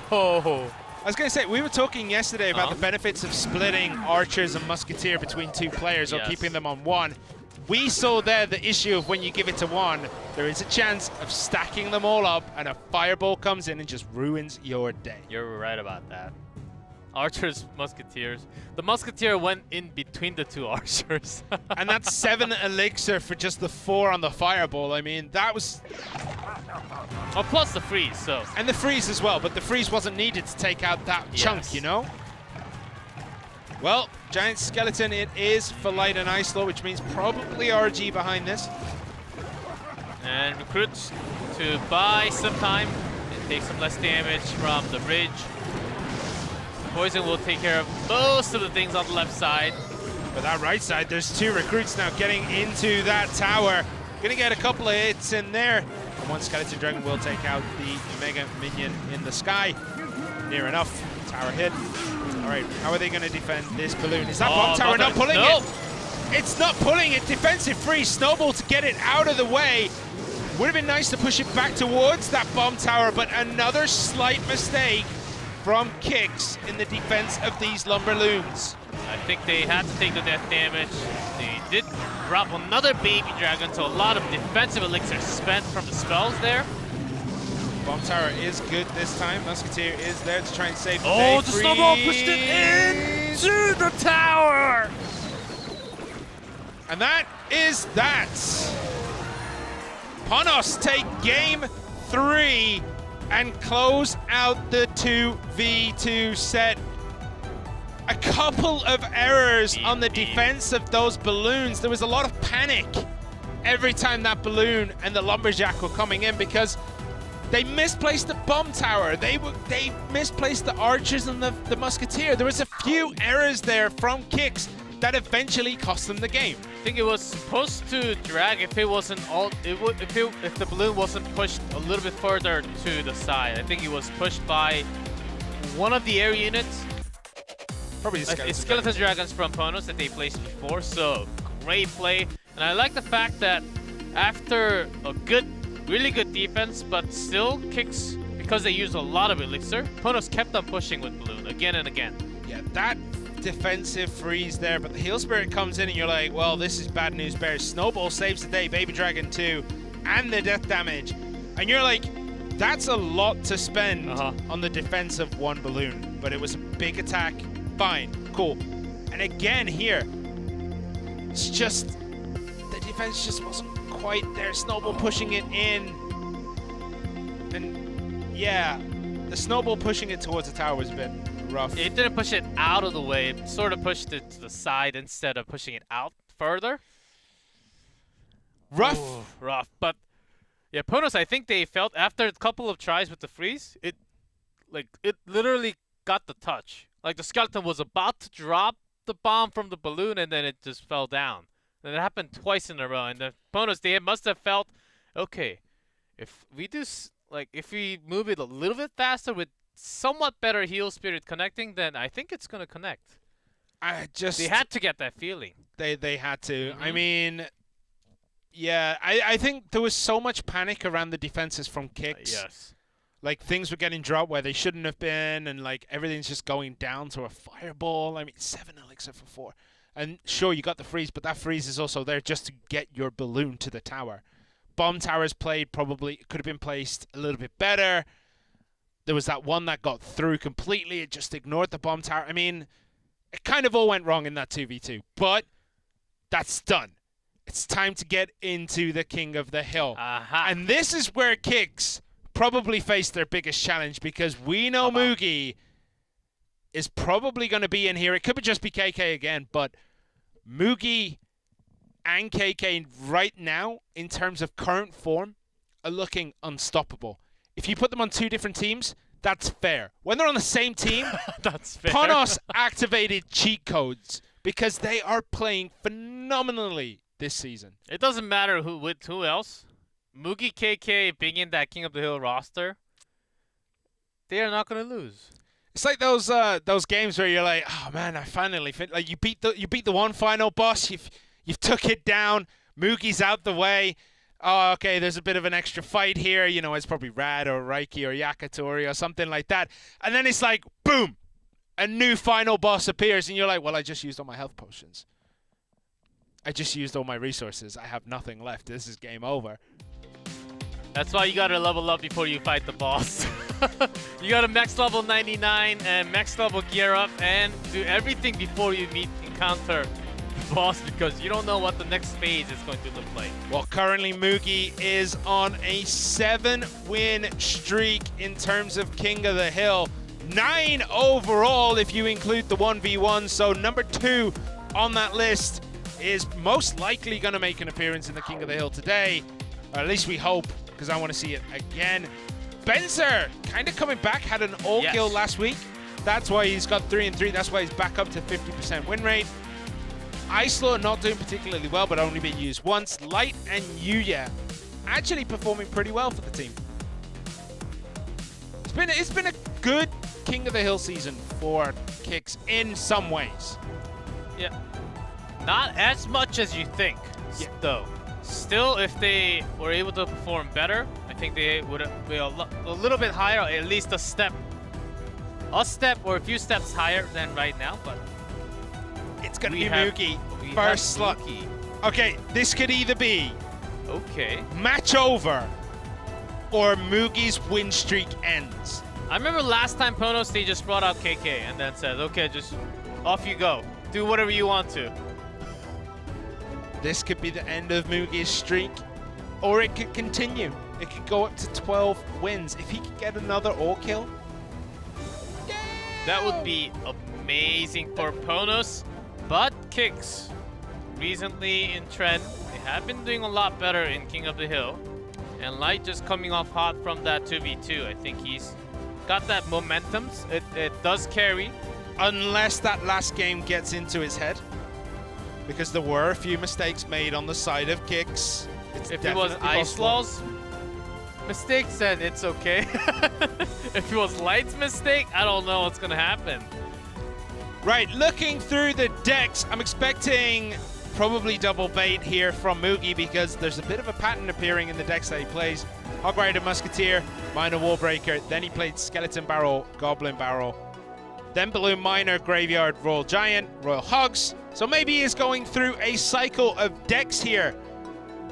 Whoa! I was going to say, we were talking yesterday about the benefits of splitting archers and musketeer between 2 players or keeping them on 1. We saw there the issue of when you give it to 1, there is a chance of stacking them all up and a fireball comes in and just ruins your day. You're right about that. Archers, musketeers. The musketeer went in between the 2 archers. And that's 7 elixir for just the 4 on the fireball. I mean, that was... Oh, plus the freeze, so... And the freeze as well, but the freeze wasn't needed to take out that chunk, you know? Well, Giant Skeleton it is for Light and Ice Lord, which means probably RG behind this. And recruits to buy some time and take some less damage from the bridge. Poison will take care of most of the things on the left side. But that right side, there's 2 recruits now getting into that tower. Gonna get a couple of hits in there. And 1 Skeleton Dragon will take out the Mega Minion in the sky. Near enough. Tower hit. All right, how are they gonna defend this balloon? Is that bomb tower not pulling it? It's not pulling it. Defensive free. Snowball to get it out of the way. Would have been nice to push it back towards that bomb tower, but another slight mistake from Kicks in the defense of these Lumberloons. I think they had to take the death damage. They did drop another baby dragon, so a lot of defensive elixir spent from the spells there. Bomb tower is good this time. Musketeer is there to try and save the day. The snowball pushed it into the tower! And that is that. Ponos take game 3 and close out the 2v2 set. A couple of errors on the defense of those balloons. There was a lot of panic every time that balloon and the lumberjack were coming in because they misplaced the bomb tower. They misplaced the archers and the musketeer. There was a few errors there from Kicks that eventually cost them the game. I think it was supposed to drag if it wasn't all. If the balloon wasn't pushed a little bit further to the side. I think it was pushed by one of the air units. Probably the Skeleton Dragons from Ponos that they placed before. So great play, and I like the fact that after a really good defense, but still Kicks, because they used a lot of elixir, Ponos kept on pushing with balloon again and again. Yeah, that defensive freeze there, but the Heal Spirit comes in and you're like, well, this is bad news bears. Snowball saves the day, Baby Dragon 2, and the death damage. And you're like, that's a lot to spend on the defense of 1 balloon, but it was a big attack. Fine, cool. And again here, it's just, the defense just wasn't quite there. Snowball pushing it in. And yeah, the Snowball pushing it towards the tower was a bit rough. It didn't push it out of the way. It sort of pushed it to the side instead of pushing it out further. Rough. Ooh, rough. But yeah, Ponos, I think they felt after a couple of tries with the freeze, it literally got the touch. Like the skeleton was about to drop the bomb from the balloon and then it just fell down. And it happened twice in a row. And the Ponos, they must have felt, okay, if we do if we move it a little bit faster with somewhat better Heal Spirit connecting, then I think it's gonna connect. They had to get that feeling. They had to. I mean, yeah, I think there was so much panic around the defenses from Kicks. Yes. Like things were getting dropped where they shouldn't have been, and like everything's just going down to a fireball. I mean, 7 elixir for 4. And sure, you got the freeze, but that freeze is also there just to get your balloon to the tower. Bomb towers played probably could have been placed a little bit better. There was that one that got through completely. It just ignored the bomb tower. I mean, it kind of all went wrong in that 2v2, but that's done. It's time to get into the King of the Hill. And this is where Kicks probably face their biggest challenge because we know Mugi is probably going to be in here. It could just be KK again, but Mugi and KK right now, in terms of current form, are looking unstoppable. If you put them on 2 different teams, that's fair. When they're on the same team, that's fair. Ponos activated cheat codes because they are playing phenomenally this season. It doesn't matter who else. Mugi, KK being in that King of the Hill roster, they are not going to lose. It's like those games where you're like, oh man, I finally like you beat the one final boss, you've took it down, Mugi's out the way. Oh, okay, there's a bit of an extra fight here. You know, it's probably Rad or Reiki or Yakitori or something like that. And then it's like, boom, a new final boss appears, and you're like, well, I just used all my health potions. I just used all my resources. I have nothing left. This is game over. That's why you gotta level up before you fight the boss. You gotta max level 99 and max level gear up and do everything before you encounter the boss because you don't know what the next phase is going to look like. Well, currently Mugi is on a 7-win streak in terms of King of the Hill. 9 overall if you include the 1v1. So number 2 on that list is most likely going to make an appearance in the King of the Hill today. Or at least we hope, because I want to see it again. Benzer kind of coming back, had an all-kill last week. That's why he's got 3 and 3. That's why he's back up to 50% win rate. Islaw not doing particularly well, but only been used once. Light and Yuya actually performing pretty well for the team. It's been a good King of the Hill season for Kicks in some ways. Yeah. Not as much as you think, though. Still, if they were able to perform better, I think they would be a little bit higher, or at least a step or a few steps higher than right now. But it's gonna be Moogie first slot. Okay, this could either be match over or Moogie's win streak ends. I remember last time Ponos, they just brought out KK and then said, okay, just off you go. Do whatever you want to. This could be the end of Moogie's streak, or it could continue. It could go up to 12 wins. If he could get another all-kill, that would be amazing for Ponos. But Kicks, recently in trend, they have been doing a lot better in King of the Hill. And Light just coming off hot from that 2v2. I think he's got that momentum. It does carry. Unless that last game gets into his head. Because there were a few mistakes made on the side of Kicks. If it was Islaw's mistakes, then it's okay. If it was Light's mistake, I don't know what's going to happen. Right, looking through the decks, I'm expecting probably double bait here from Moogie because there's a bit of a pattern appearing in the decks that he plays. Hog Rider, Musketeer, Miner, Wallbreaker. Then he played Skeleton Barrel, Goblin Barrel. Then Balloon Miner, Graveyard, Royal Giant, Royal Hogs. So maybe he's going through a cycle of decks here.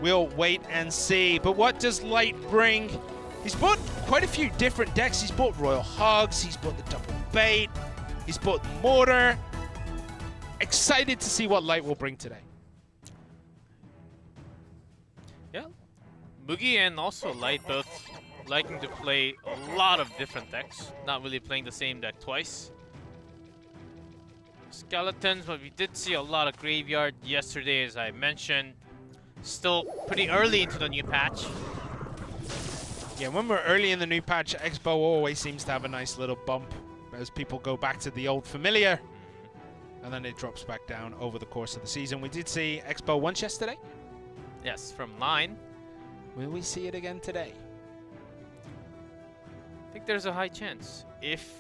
We'll wait and see. But what does Light bring? He's bought quite a few different decks. He's bought Royal Hogs. He's bought the double bait. He's bought the Mortar. Excited to see what Light will bring today. Yeah. Moogie and also Light both liking to play a lot of different decks. Not really playing the same deck twice. Skeletons, but we did see a lot of Graveyard yesterday, as I mentioned. Still pretty early into the new patch. Yeah, when we're early in the new patch, Expo always seems to have a nice little bump as people go back to the old familiar. And then it drops back down over the course of the season. We did see Expo once yesterday. Yes, from 9. Will we see it again today? I think there's a high chance. If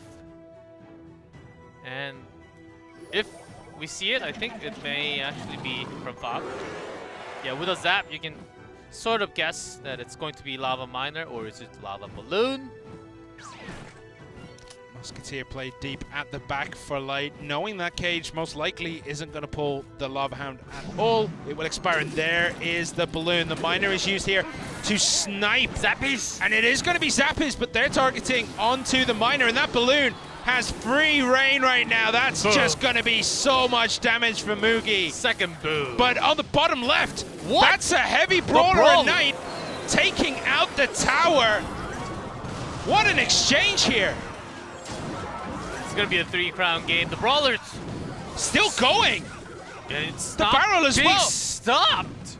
we see it, I think it may actually be from Fog. Yeah, with a zap, you can sort of guess that it's going to be Lava Miner, or is it Lava Balloon? Musketeer played deep at the back for Light, knowing that Cage most likely isn't going to pull the Lava Hound at all. It will expire, and there is the Balloon. The Miner is used here to snipe Zappies, and it is going to be Zappies, but they're targeting onto the Miner, and that Balloon has free reign right now. That's just going to be so much damage for Moogie. Second boom. But on the bottom left, that's a heavy Brawler at night, taking out the tower. What an exchange here. It's going to be a 3-crown game. The Brawler's still going. The barrel as well. Stopped.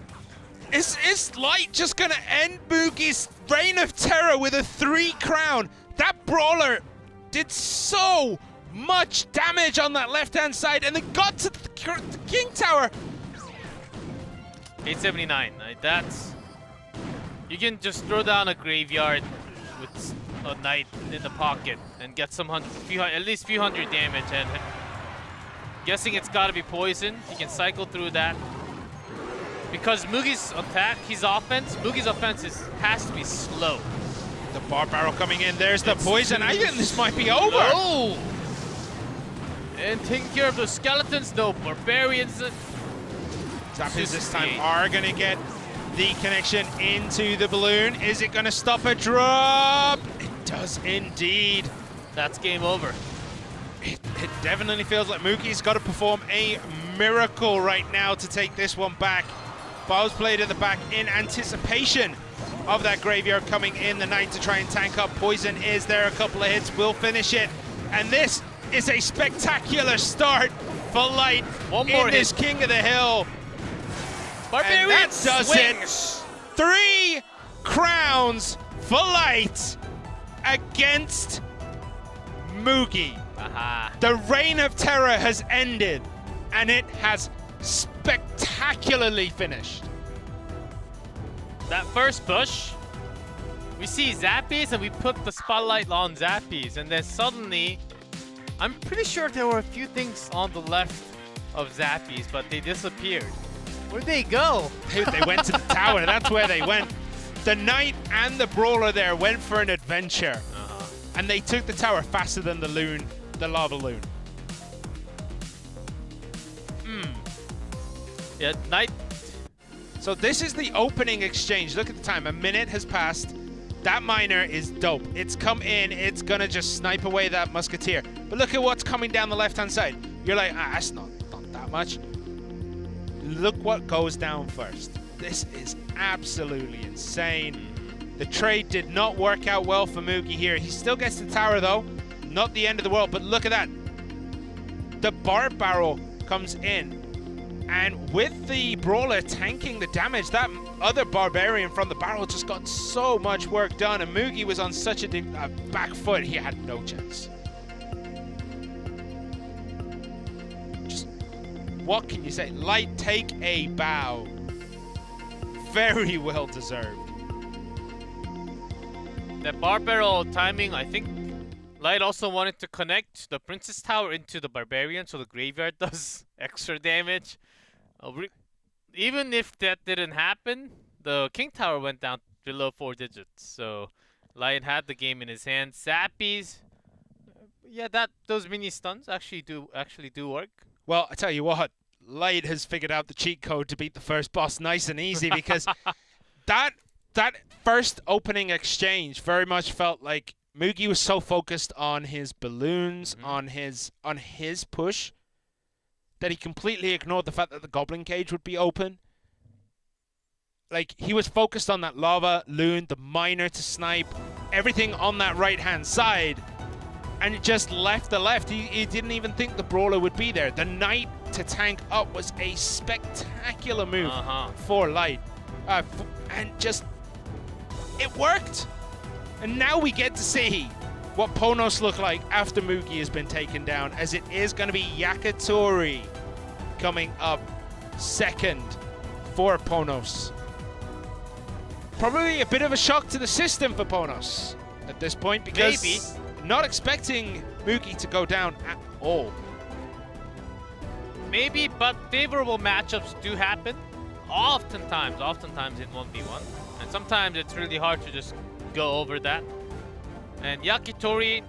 Is Light just going to end Moogie's reign of terror with a 3-crown? That Brawler did so much damage on that left-hand side, and then got to the King Tower. 879. That's... You can just throw down a Graveyard with a Knight in the pocket and get some at least few hundred damage, and guessing it's got to be poison. You can cycle through that. Because Moogie's attack, Moogie's offense has to be slow. The Bar Barrel coming in. There's the poison. I think this might be over. No! And taking care of the Skeletons. No, Barbarians. Zappies this time are going to get the connection into the Balloon. Is it going to stop a drop? It does indeed. That's game over. It definitely feels like Moogie's got to perform a miracle right now to take this one back. Bow's played at the back in anticipation of that Graveyard coming in. The Knight to try and tank up. Poison is there. A couple of hits will finish it. And this is a spectacular start for Light in this King of the Hill. And that does it. 3 crowns for Light against Mugi. The reign of terror has ended, and it has spectacularly finished. That first push, we see Zappies and we put the spotlight on Zappies, and then suddenly, I'm pretty sure there were a few things on the left of Zappies, but they disappeared. Where'd they go? They went to the tower, that's where they went. The Knight and the Brawler there went for an adventure, and they took the tower faster than the loon, the lava loon. Yeah, Knight. So this is the opening exchange. Look at the time, a minute has passed. That miner is dope. It's come in, it's gonna just snipe away that musketeer. But look at what's coming down the left-hand side. You're like, that's not that much. Look what goes down first. This is absolutely insane. The trade did not work out well for Mugi here. He still gets the tower though. Not the end of the world, but look at that. The barb barrel comes in. And with the Brawler tanking the damage, that other Barbarian from the barrel just got so much work done, and Mugi was on such a back foot, he had no chance. Just, what can you say? Light, take a bow. Very well deserved. That bar barrel timing, I think Light also wanted to connect the Princess Tower into the Barbarian, so the Graveyard does extra damage. Even if that didn't happen, the King Tower went down below 4 digits. So Light had the game in his hands. Zappies, yeah, those mini stuns actually do work. Well, I tell you what, Light has figured out the cheat code to beat the first boss nice and easy, because that first opening exchange very much felt like Mugi was so focused on his balloons, on his push, that he completely ignored the fact that the Goblin Cage would be open. Like, he was focused on that lava, loon, the miner to snipe, everything on that right-hand side, and it just left the left. He didn't even think the Brawler would be there. The Knight to tank up was a spectacular move for Light. And just, it worked. And now we get to see what Ponos look like after Mugi has been taken down, as it is going to be Yakitori coming up second for Ponos. Probably a bit of a shock to the system for Ponos at this point, because not expecting Mugi to go down at all. Maybe, but favorable matchups do happen. Oftentimes in 1v1. And sometimes it's really hard to just go over that. And Yakitori,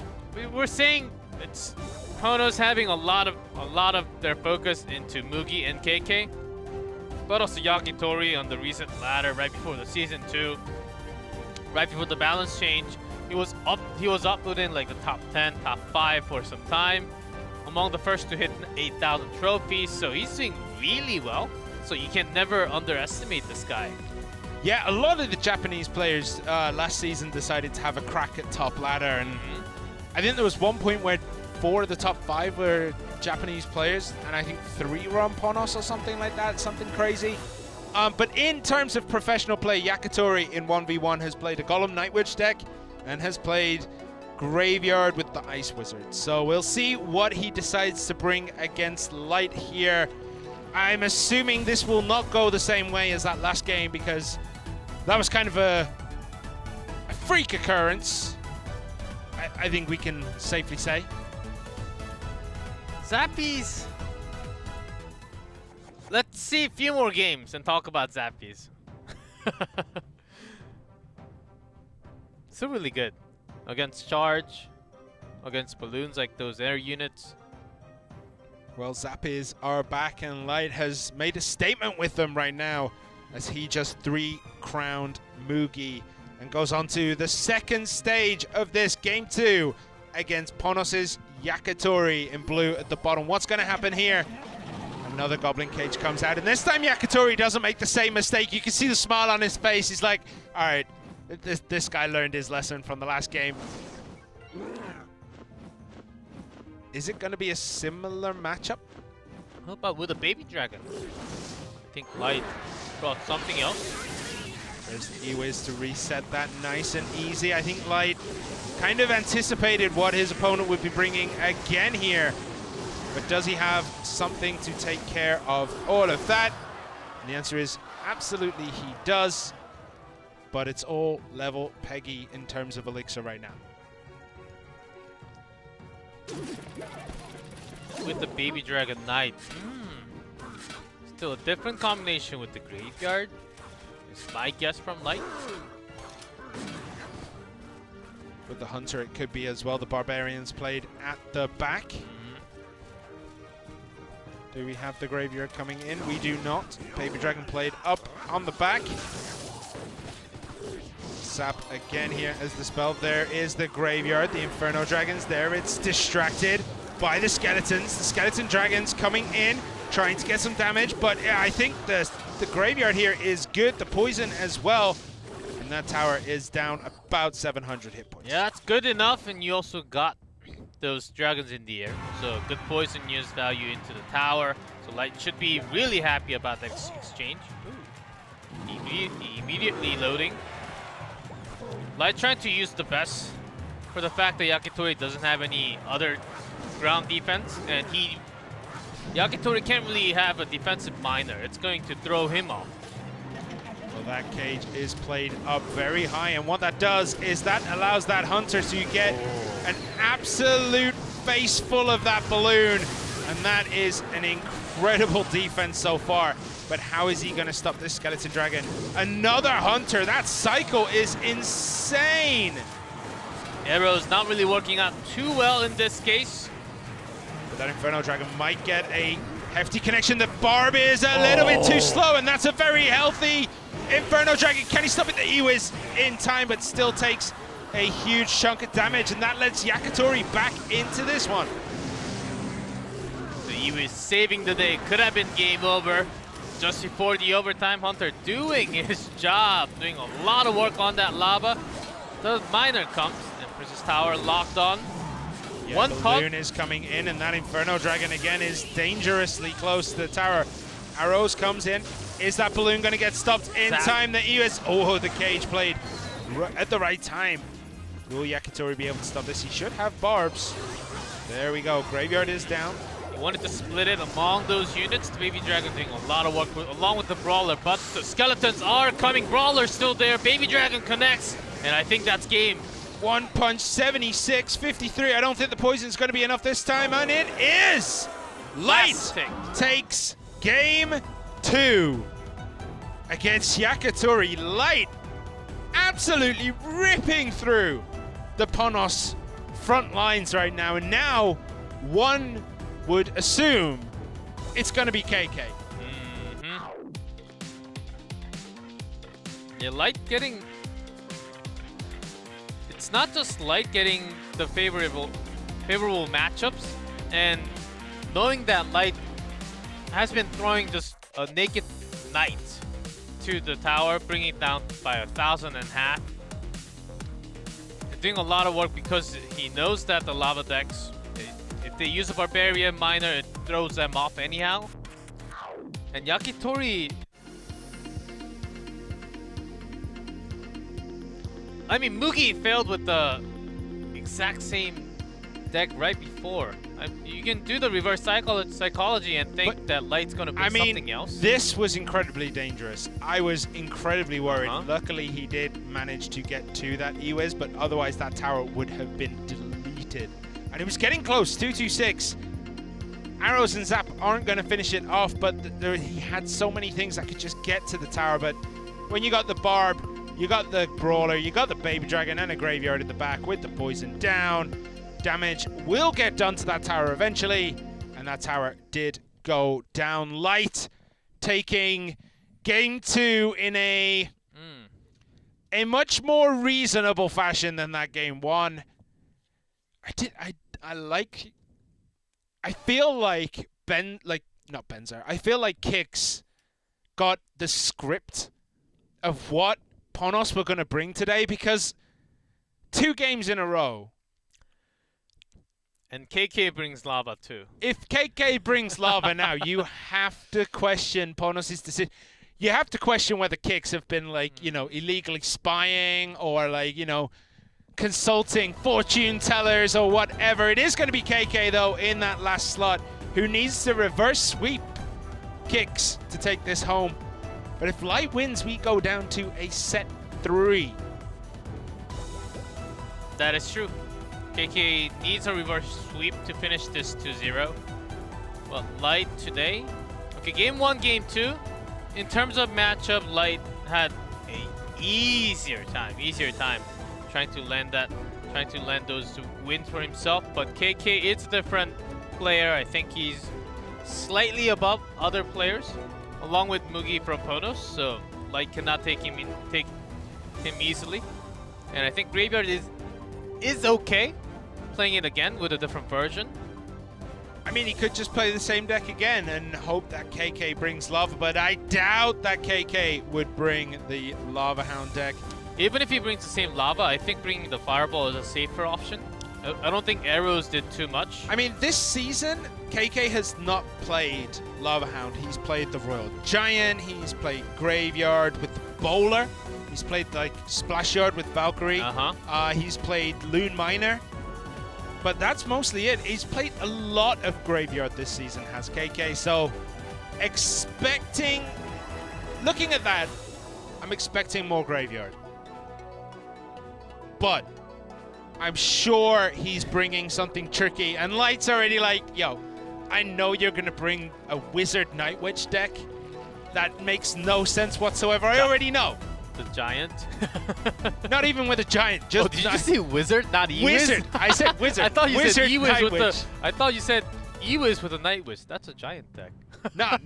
we're saying it's Ponos having a lot of their focus into Mugi and KK, but also Yakitori on the recent ladder right before the season 2, right before the balance change. He was up within like the top 10, top 5 for some time, among the first to hit 8,000 trophies. So he's doing really well. So you can never underestimate this guy. Yeah, a lot of the Japanese players last season decided to have a crack at top ladder, and I think there was one point where 4 of the top 5 were Japanese players, and I think 3 were on Ponos or something like that, something crazy. But in terms of professional play, Yakitori in 1v1 has played a Golem Nightwitch deck and has played Graveyard with the Ice Wizard. So we'll see what he decides to bring against Light here. I'm assuming this will not go the same way as that last game, because that was kind of a freak occurrence, I think we can safely say. Zappies. Let's see a few more games and talk about Zappies. Still really good against charge, against balloons like those air units. Well, Zappies are back, and Light has made a statement with them right now, as he just 3-crowned Mugi and goes on to the second stage of this game 2 against Ponos' Yakitori in blue at the bottom. What's going to happen here? Another Goblin Cage comes out, and this time Yakitori doesn't make the same mistake. You can see the smile on his face. He's like, all right, this guy learned his lesson from the last game. Is it going to be a similar matchup? How about with a baby dragon? I think Light brought something else. There's the E-Wiz to reset that nice and easy. I think Light kind of anticipated what his opponent would be bringing again here. But does he have something to take care of all of that? And the answer is absolutely he does. But it's all level Peggy in terms of Elixir right now. With the baby dragon knight. Still a different combination with the graveyard. Is my guess from Light. With the Hunter, it could be as well. The Barbarians played at the back. Do we have the Graveyard coming in? We do not. Baby Dragon played up on the back. Zap again here as the spell. There is the Graveyard. The Inferno Dragons there. It's distracted by the Skeletons. The Skeleton Dragons coming in, trying to get some damage. But yeah, I think the Graveyard here is good. The Poison as well. And that tower is down about 700 hit points. Yeah, that's good enough. And you also got those dragons in the air. So good poison use value into the tower. So Light should be really happy about that exchange. Immediately loading. Light trying to use the best for the fact that Yakitori doesn't have any other ground defense. And Yakitori can't really have a defensive miner. It's going to throw him off. Well, that cage is played up very high, and what that does is that allows that Hunter to get an absolute face full of that balloon, and that is an incredible defense so far. But how is he going to stop this Skeleton Dragon? Another Hunter. That cycle is insane. Arrow's not really working out too well in this case. But that Inferno Dragon might get a hefty connection. The Barb is a little bit too slow, and that's a very healthy Inferno Dragon. Can he stop it? The E-Wiz in time, but still takes a huge chunk of damage, and that lets Yakitori back into this one. The E-Wiz saving the day. Could have been game over. Just before the overtime, Hunter doing his job, doing a lot of work on that lava. The miner comes, and Princess Tower locked on. Yeah, One balloon is coming in, and that Inferno Dragon again is dangerously close to the tower. Arrows comes in. Is that balloon going to get stopped in time? The EOS, oh, the cage played at the right time. Will Yakitori be able to stop this? He should have barbs. There we go. Graveyard is down. He wanted to split it among those units. The Baby Dragon doing a lot of work along with the Brawler, but the Skeletons are coming. Brawler still there. Baby Dragon connects, and I think that's game. One punch, 76, 53. I don't think the poison's going to be enough this time, and it is! Light takes game 2 against Yakitori. Light absolutely ripping through the Ponos front lines right now, and now one would assume it's going to be KK. Yeah, Light getting... It's not just Light getting the favorable matchups, and knowing that Light has been throwing just a naked knight to the tower, bringing it down by 1,500. Doing a lot of work because he knows that the lava decks, if they use a Barbarian Miner, it throws them off anyhow. And Yakitori... I mean, Mugi failed with the exact same deck right before. You can do the reverse psychology and think that Light's going to be something else. This was incredibly dangerous. I was incredibly worried. Luckily, he did manage to get to that E-Wiz, but otherwise that tower would have been deleted. And it was getting close, 226. Arrows and Zap aren't going to finish it off, but he had so many things that could just get to the tower. But when you got the Barb, you got the Brawler, you got the Baby Dragon, and a Graveyard at the back with the poison down. Damage will get done to that tower eventually, and that tower did go down. Light taking game 2 in a much more reasonable fashion than that game 1. I feel like I feel like Kix got the script of what Ponos were going to bring today, because 2 games in a row, And KK brings lava too. If KK brings lava now, you have to question Ponos' decision. You have to question whether Kicks have been, like, you know, illegally spying or, like, you know, consulting fortune tellers or whatever. It is going to be KK, though, in that last slot, who needs to reverse sweep Kicks to take this home. But if Light wins, we go down to a set 3. That is true. KK needs a reverse sweep to finish this 2-0. Well, Light today. Okay, game 1, game 2. In terms of matchup, Light had a easier time trying to land those wins for himself. But KK is a different player. I think he's slightly above other players, along with Mugi from Ponos. So Light cannot take him easily. And I think Graveyard is okay playing it again with a different version. I mean, he could just play the same deck again and hope that KK brings Lava, but I doubt that KK would bring the Lava Hound deck. Even if he brings the same Lava, I think bringing the Fireball is a safer option. I don't think Arrows did too much. I mean, this season, KK has not played Lava Hound. He's played the Royal Giant, he's played Graveyard with the Bowler, he's played, like, Splash Yard with Valkyrie, he's played Loon Miner. But that's mostly it. He's played a lot of Graveyard this season, has KK. So, looking at that, I'm expecting more Graveyard. But I'm sure he's bringing something tricky. And Light's already like, yo, I know you're going to bring a Wizard Night Witch deck. That makes no sense whatsoever. I already know. The Giant? Not even with a Giant. Just did you say Wizard, not Ewiz? Wizard. I said Wizard. I thought you Wizard said Ewiz with Witch. I thought you said Ewiz with a Night Witch. That's a Giant deck. No,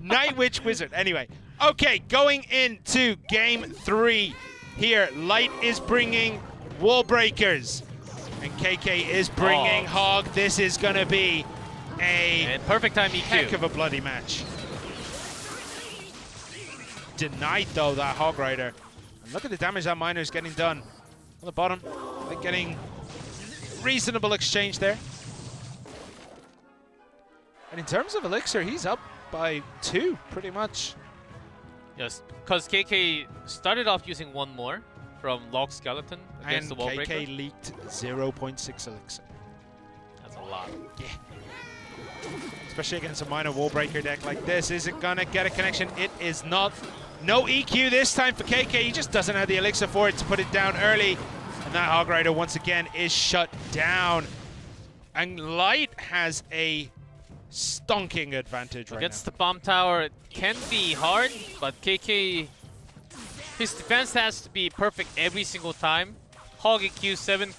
Night Witch Wizard. Anyway, okay, going into game 3 here. Light is bringing Wall Breakers, and KK is bringing Hog. This is going to be a perfect time EQ. Heck of a bloody match. Denied, though, that Hog Rider. And look at the damage that Miner's getting done. On the bottom, they're getting reasonable exchange there. And in terms of Elixir, he's up by 2, pretty much. Yes, because KK started off using 1 more from Log Skeleton against the Wall Breaker. KK leaked 0.6 Elixir. That's a lot. Yeah. Especially against a Miner Wall Breaker deck like this. Is it gonna get a connection? It is not. No EQ this time for KK. He just doesn't have the Elixir for it to put it down early. And that Hog Rider once again is shut down. And Light has a stonking advantage right Against now. the bomb tower, it can be hard, but KK, his defense has to be perfect every single time. Hog EQ 7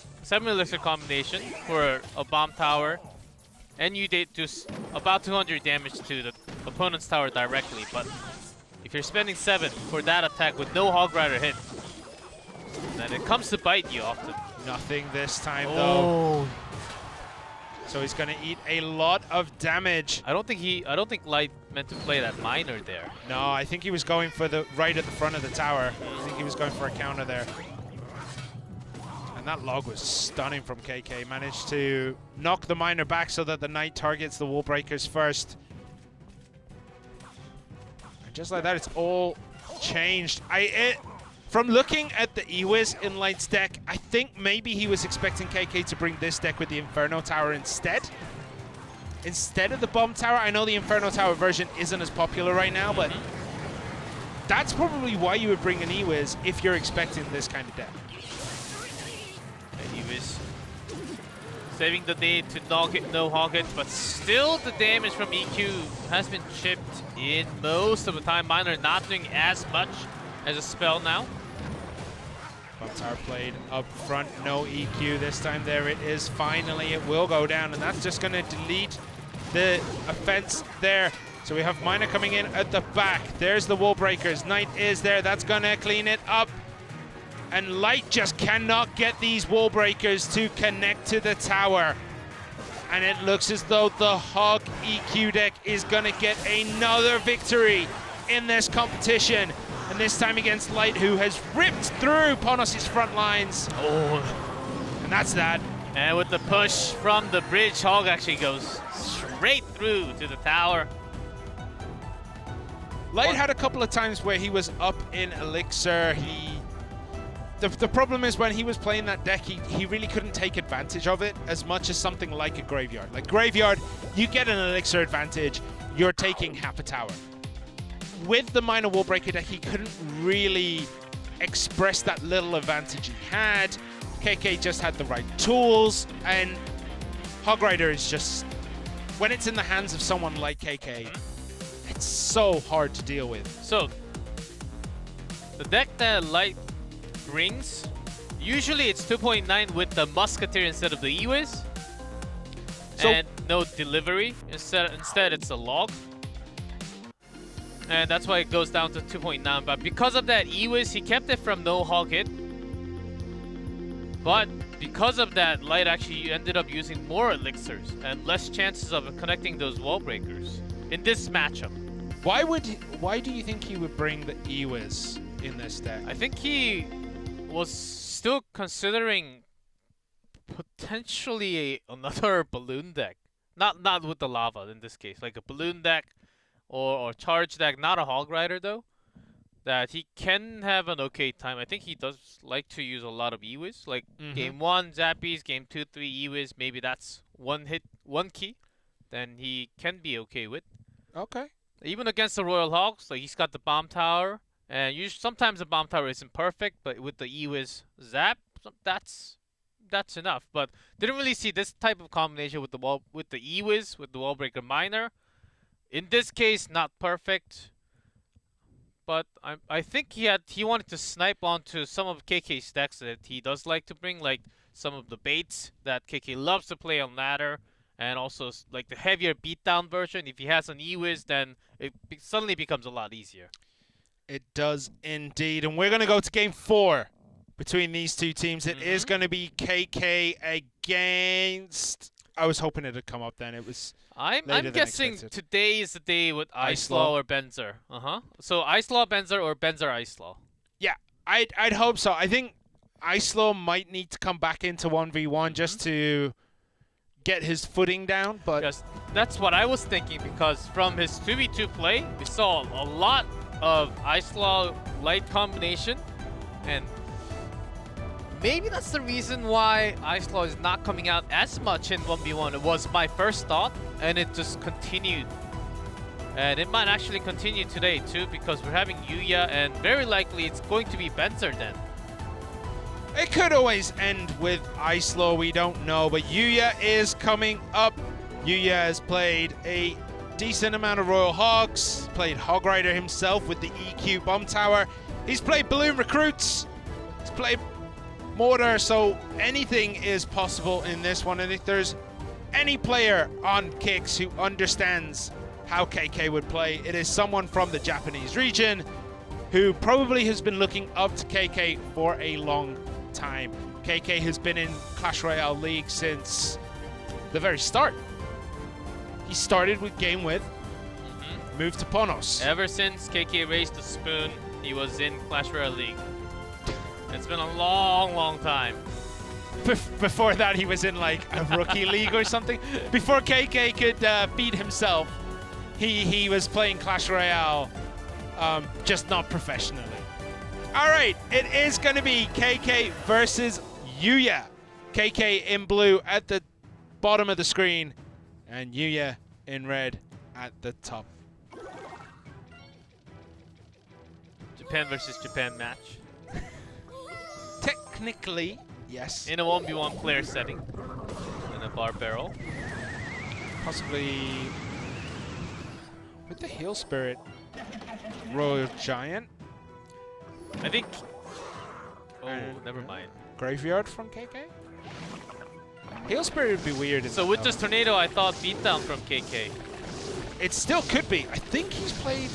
Elixir combination for a bomb tower, and you do about 200 damage to the opponent's tower directly. But if you're spending 7 for that attack with no Hog Rider hit, then it comes to bite you often. Nothing this time though. So he's gonna eat a lot of damage. I don't think Light meant to play that Miner there. No, I think he was going for the right at the front of the tower. I think he was going for a counter there. And that log was stunning from KK. Managed to knock the Miner back so that the Knight targets the Wall Breakers first. And just like that, it's all changed. From looking at the Ewiz in Light's deck, I think maybe he was expecting KK to bring this deck with the Inferno Tower instead. Instead of the Bomb Tower. I know the Inferno Tower version isn't as popular right now, but that's probably why you would bring an Ewiz if you're expecting this kind of deck. And Ewiz saving the day to no hog it, but still the damage from EQ has been chipped in most of the time. Miner not doing as much as a spell now. Bomb Tower played up front, no EQ this time. There it is, finally it will go down, and that's just gonna delete the offense there. So we have Miner coming in at the back. There's the Wall Breakers. Knight is there, that's gonna clean it up. And Light just cannot get these Wall Breakers to connect to the tower. And it looks as though the Hog EQ deck is gonna get another victory in this competition. And this time against Light, who has ripped through Ponos' front lines. Oh. And that's that. And with the push from the bridge, Hog actually goes straight through to the tower. Light had a couple of times where he was up in Elixir. The problem is when he was playing that deck, he really couldn't take advantage of it as much as something like a Graveyard. Like Graveyard, you get an Elixir advantage, you're taking half a tower. With the Minor Wallbreaker deck, he couldn't really express that little advantage he had. KK just had the right tools, and Hog Rider is just, when it's in the hands of someone like KK, it's so hard to deal with. So, the deck that Light brings, usually it's 2.9 with the Musketeer instead of the Ewiz. So, and no delivery. Instead it's a log. And that's why it goes down to 2.9. But because of that Ewiz, he kept it from no hog hit. But because of that, Light actually ended up using more elixirs and less chances of connecting those wall breakers in this matchup. Why do you think he would bring the Ewiz in this deck? I think he was still considering potentially another balloon deck. Not with the lava in this case, like a balloon deck or charge deck, not a Hog Rider though. That he can have an okay time. I think he does like to use a lot of Ewiz, like game 1 Zappies, game 2, 3 Ewiz. Maybe that's one hit, one key. Then he can be okay with. Okay. Even against the Royal Hogs, like he's got the bomb tower, and sometimes the bomb tower isn't perfect, but with the Ewiz Zap, that's enough. But didn't really see this type of combination with the Ewiz with the Wallbreaker Miner. In this case, not perfect. But I think he wanted to snipe onto some of KK's decks that he does like to bring, like some of the baits that KK loves to play on ladder, and also like the heavier beatdown version. If he has an Ewiz, then it suddenly becomes a lot easier. It does indeed, and we're going to go to game 4 between these two teams. It is going to be KK against... I was hoping it would come up then. It was I'm guessing expected. today is the day with Ice Law or Benzer. So Ice Law Benzer or Benzer Ice Law. Yeah, I'd hope so. I think Ice Law might need to come back into 1v1 just to get his footing down. But yes, that's what I was thinking, because from his 2v2 play, we saw a lot of Ice Law Light combination, and maybe that's the reason why Ice Law is not coming out as much in 1v1. It was my first thought, and it just continued. And it might actually continue today too, because we're having Yuya, and very likely it's going to be Benzer then. it could always end with Ice Law, we don't know. But Yuya is coming up. Yuya has played a decent amount of Royal Hogs, played Hog Rider himself with the EQ Bomb Tower. He's played Balloon Recruits, he's played Mortar, so anything is possible in this one. And if there's any player on Kicks who understands how KK would play, it is someone from the Japanese region who probably has been looking up to KK for a long time. KK has been in Clash Royale League since the very start. He started with Game With, moved to Ponos. Ever since KK raised the spoon, he was in Clash Royale League. It's been a long, long time. Before that, he was in like a rookie league or something. Before KK could beat himself, he was playing Clash Royale, just not professionally. All right, it is going to be KK versus Yuya. KK in blue at the bottom of the screen, and Yuya in red at the top. Japan versus Japan match. Technically, yes. In a 1v1 player setting. In a bar barrel. Possibly with the Heal Spirit Royal Giant. I think... Oh, never mind. Graveyard from KK? Heal Spirit would be weird. So with this Tornado, I thought beatdown from KK. It still could be. I think he's played...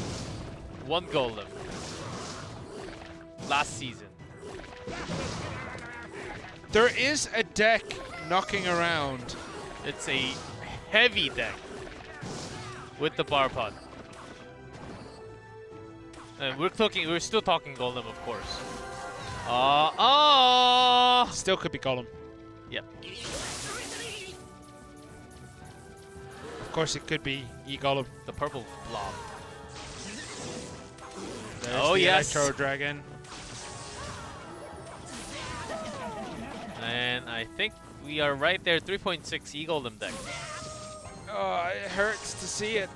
one Golem. Last season. There is a deck knocking around. It's a heavy deck with the bar pod. And we're still talking Golem, of course. Still could be Golem. Yep. Of course, it could be E-Golem. The purple blob. There's Oh, the yes. Electro Dragon. And I think we are right there, 3.6 E-Golem deck. Oh, it hurts to see it.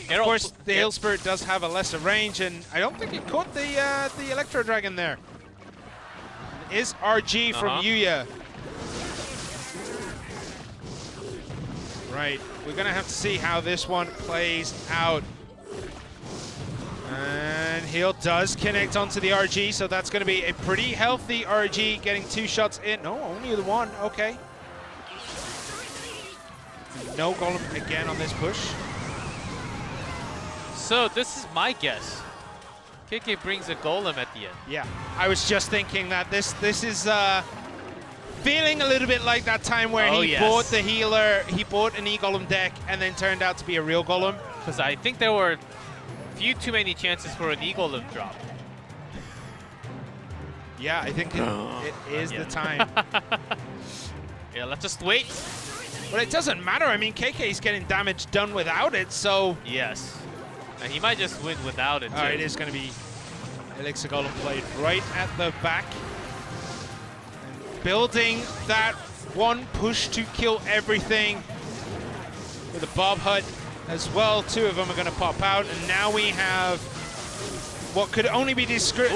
Of Of course, the Hail Spirit does have a lesser range, and I don't think it caught the Electro Dragon there. Is RG from Yuya. Right, we're gonna have to see how this one plays out. And Heal does connect onto the RG, so that's gonna be a pretty healthy RG getting 2 shots in. No, only the 1, okay. No Golem again on this push. So this is my guess. KK brings a Golem at the end. Yeah, I was just thinking that this is feeling a little bit like that time where he bought the healer, he bought an E-Golem deck, and then turned out to be a real Golem. Because I think there were few too many chances for an E-Golem drop. Yeah, I think it is the time. Yeah, let's just wait. But it doesn't matter. I mean, KK is getting damage done without it, so... Yes. And he might just win without it, too. It is going to be Elixir Golem played right at the back. And building that one push to kill everything with a Bob Hut as well. 2 of them are going to pop out, and now we have what could only be described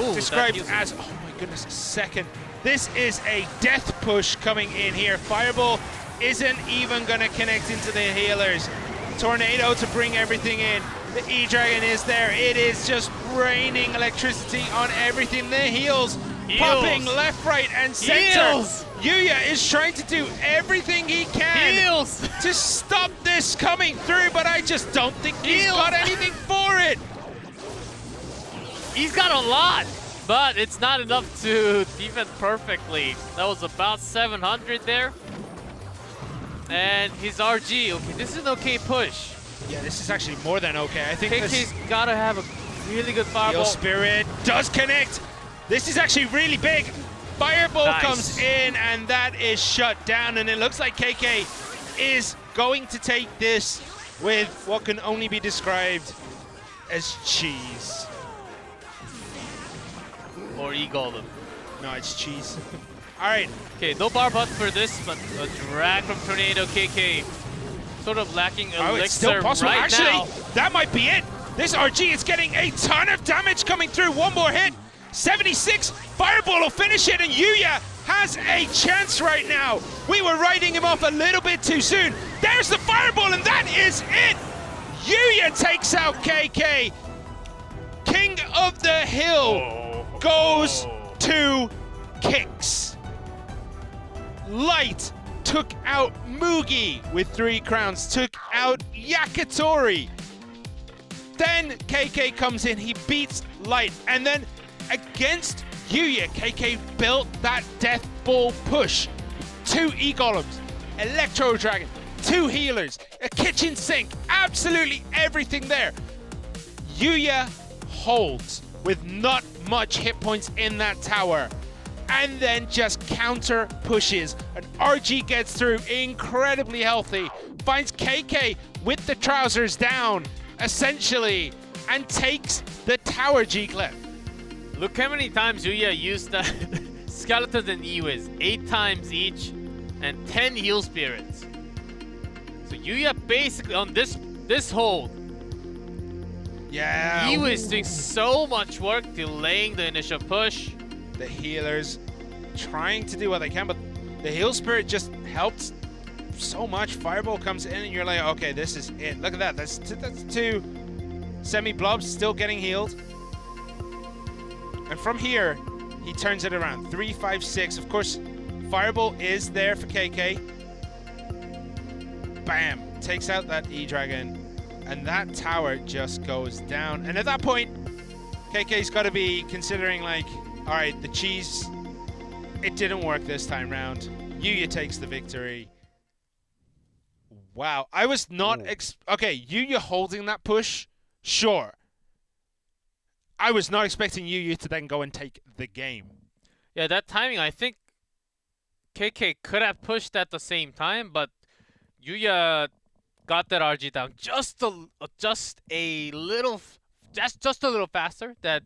as, oh my goodness, a second. This is a death push coming in here. Fireball isn't even going to connect into the healers. Tornado to bring everything in. The E-Dragon is there. It is just raining electricity on everything. The heals popping left, right, and center. Yuya is trying to do everything he can to stop this coming through, but I just don't think he's got anything for it. He's got a lot, but it's not enough to defend perfectly. That was about 700 there. And his RG, okay, this is an okay push. Yeah, this is actually more than okay. I think KK's gotta have a really good fireball. Heal Spirit does connect. This is actually really big. Fireball comes in, and that is shut down. And it looks like KK is going to take this with what can only be described as cheese. Or E-Golem. No, it's cheese. All right. Okay, no bar butt for this, but a drag from Tornado. KK sort of lacking elixir it's still possible. right Actually, now. that might be it. This RG is getting a ton of damage coming through. One more hit. 76. Fireball will finish it, and Yuya has a chance right now. We were writing him off a little bit too soon. There's the Fireball, and that is it. Yuya takes out KK. King of the Hill goes to Kicks. Light took out Mugi with 3 crowns, took out Yakitori. Then KK comes in, he beats Light, and then against Yuya, KK built that Death Ball push. 2 E-Golems, Electro Dragon, 2 healers, a kitchen sink, absolutely everything there. Yuya holds with not much hit points in that tower, and then just counter pushes. And RG gets through incredibly healthy, finds KK with the trousers down, essentially, and takes the tower G-Clef. Look how many times Yuya used that Skeletons and Ewiz. 8 times each, and 10 heal spirits. So Yuya basically on this hold. Yeah. He was doing so much work delaying the initial push. The healers trying to do what they can, but the heal spirit just helped so much. Fireball comes in, and you're like, okay, this is it. Look at that. That's 2 semi-blobs still getting healed. And from here, he turns it around. 3, 5, 6. Of course, Fireball is there for KK. Bam. Takes out that E-Dragon. And that tower just goes down. And at that point, KK's got to be considering, like, all right, the cheese, it didn't work this time round. Yuya takes the victory. Wow. I was not... okay, Yuya holding that push, sure. I was not expecting Yuya to then go and take the game. Yeah, that timing, I think KK could have pushed at the same time, but Yuya got that RG down just a little faster, that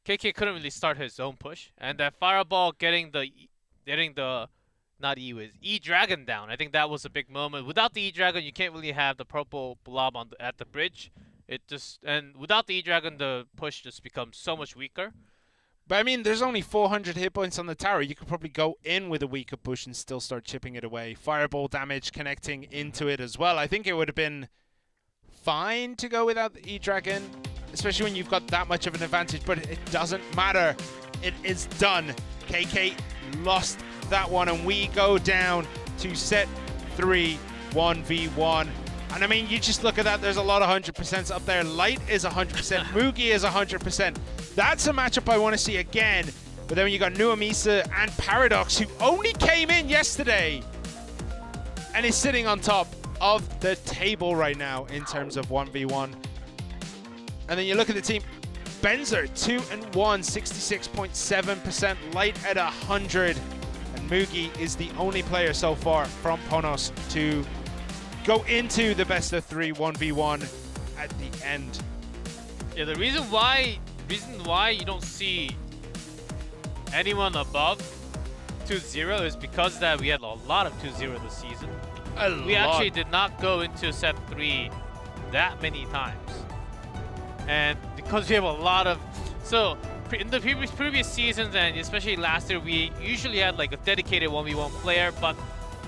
KK couldn't really start his own push, and that Fireball getting the not E-Dragon down. I think that was a big moment. Without the E-Dragon, you can't really have the purple blob at the bridge. And without the E-Dragon, the push just becomes so much weaker. But I mean, there's only 400 hit points on the tower. You could probably go in with a weaker push and still start chipping it away. Fireball damage connecting into it as well. I think it would have been fine to go without the E-Dragon, especially when you've got that much of an advantage, but it doesn't matter. It is done. KK lost that one, and we go down to set 3, 1v1. And I mean, you just look at that, there's a lot of 100% up there. Light is 100%, Mugi is 100%. That's a matchup I want to see again. But then when you got Nuamisa and Paradox, who only came in yesterday and is sitting on top of the table right now in terms of 1v1. And then you look at the team, Benzer 2-1, 66.7%, Light at 100. And Mugi is the only player so far from Ponos to go into the best of 3 1v1 at the end. Yeah, the reason why you don't see anyone above 2-0 is because that we had a lot of 2-0 this season. We actually did not go into set 3 that many times. And because we have a lot of... So, in the previous seasons, and especially last year, we usually had like a dedicated 1v1 player, but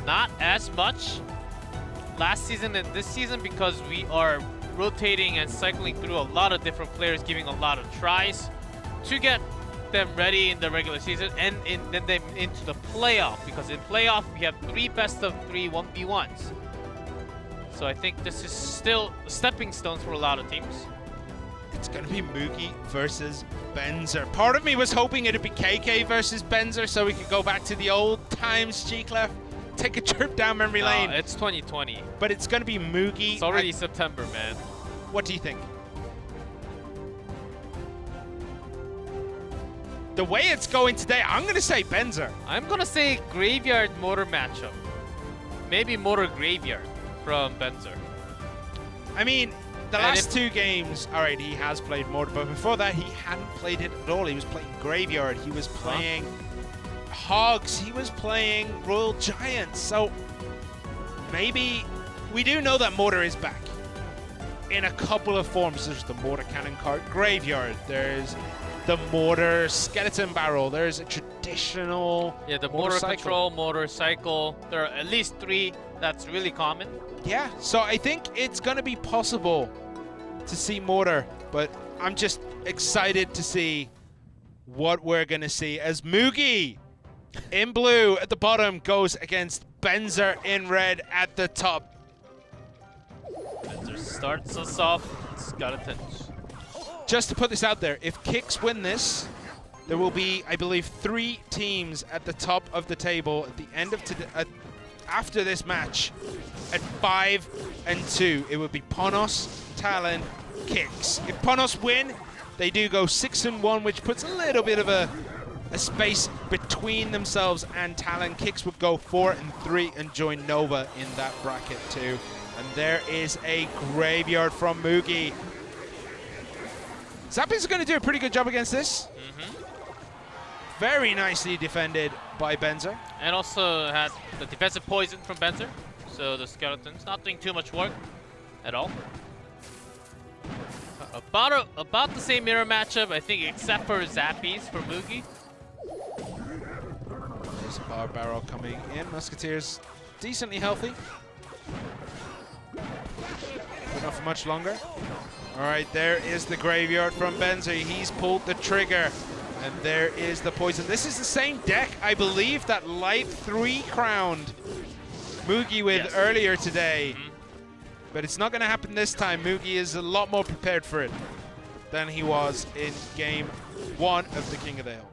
not as much last season and this season because we are rotating and cycling through a lot of different players, giving a lot of tries to get them ready in the regular season and then them into the playoff, because in playoff we have 3 best of 3 1v1s. So I think this is still stepping stones for a lot of teams. It's going to be Mugi versus Benzer. Part of me was hoping it'd be KK versus Benzer so we could go back to the old times, G-Clef. Take a trip down memory lane. It's 2020. But it's going to be Mugi. It's already September, man. What do you think? The way it's going today, I'm going to say Benzer. I'm going to say Graveyard Motor matchup. Maybe Motor Graveyard from Benzer. I mean, the last 2 games, all right, he has played Motor, but before that, he hadn't played it at all. He was playing Graveyard. He was playing Hogs. He was playing Royal Giants. So maybe we do know that Motor is back in a couple of forms. There's the Mortar Cannon Cart Graveyard. There's the Mortar Skeleton Barrel. There's a traditional the Mortar Control, Motorcycle. There are at least 3 that's really common. Yeah, so I think it's going to be possible to see Mortar, but I'm just excited to see what we're going to see as Mugi in blue at the bottom goes against Benzer in red at the top. Benzer starts us off with Skeletons. Just to put this out there, if Kicks win this, there will be, I believe, 3 teams at the top of the table at the end of today. After this match, at 5-2, it would be Ponos, Talon, Kicks. If Ponos win, they do go 6-1, which puts a little bit of a space between themselves and Talon. Kicks would go 4-3 and join Nova in that bracket too. And there is a Graveyard from Mugi. Zappy's going to do a pretty good job against this. Very nicely defended by Benzer. And also had the defensive poison from Benzer. So the Skeletons not doing too much work at all. About the same mirror matchup, I think, except for Zappies for Mugi. There's a Power Barrel coming in. Musketeer's decently healthy. But not for much longer. All right, there is the Graveyard from Benzer. He's pulled the trigger. And there is the poison. This is the same deck, I believe, that Light 3 crowned Mugi with earlier today. But it's not going to happen this time. Mugi is a lot more prepared for it than he was in game 1 of the King of the Hill.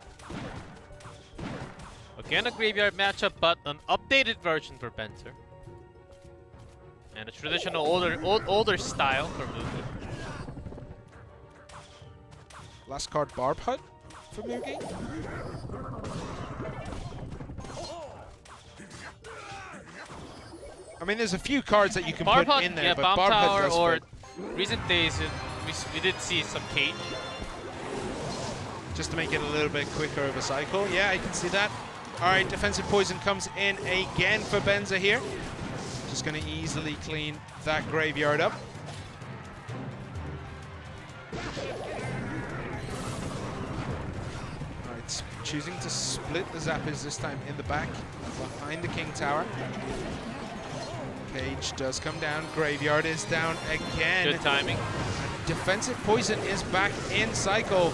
Again, a Graveyard matchup, but an updated version for Benzer. And a traditional older style for Mugi. Last card, Barb Hut for Mugi. I mean, there's a few cards that you can Barb put Hut, in there, yeah, but Bomb Barb Hut Tower, does or fit. recent days we did see some cage. Just to make it a little bit quicker of a cycle. Yeah, I can see that. All right, defensive poison comes in again for Benza here. Just going to easily clean that graveyard up. All right, choosing to split the Zappies this time in the back, behind the King Tower. Cage does come down. Graveyard is down again. Good timing. And defensive poison is back in cycle.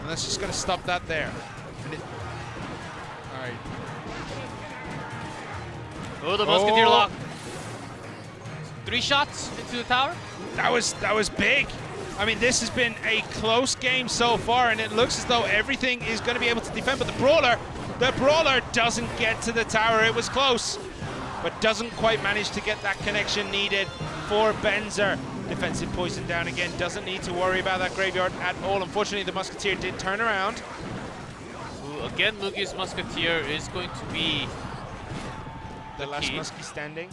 And that's just going to stop that there. All right. Oh, the Musketeer lock. 3 shots into the tower. That was big. I mean, this has been a close game so far, and it looks as though everything is going to be able to defend. But the Brawler doesn't get to the tower. It was close, but doesn't quite manage to get that connection needed for Benzer. Defensive poison down again. Doesn't need to worry about that graveyard at all. Unfortunately, the Musketeer did turn around. Ooh, again, Mugi's Musketeer is going to be the last Muskie standing.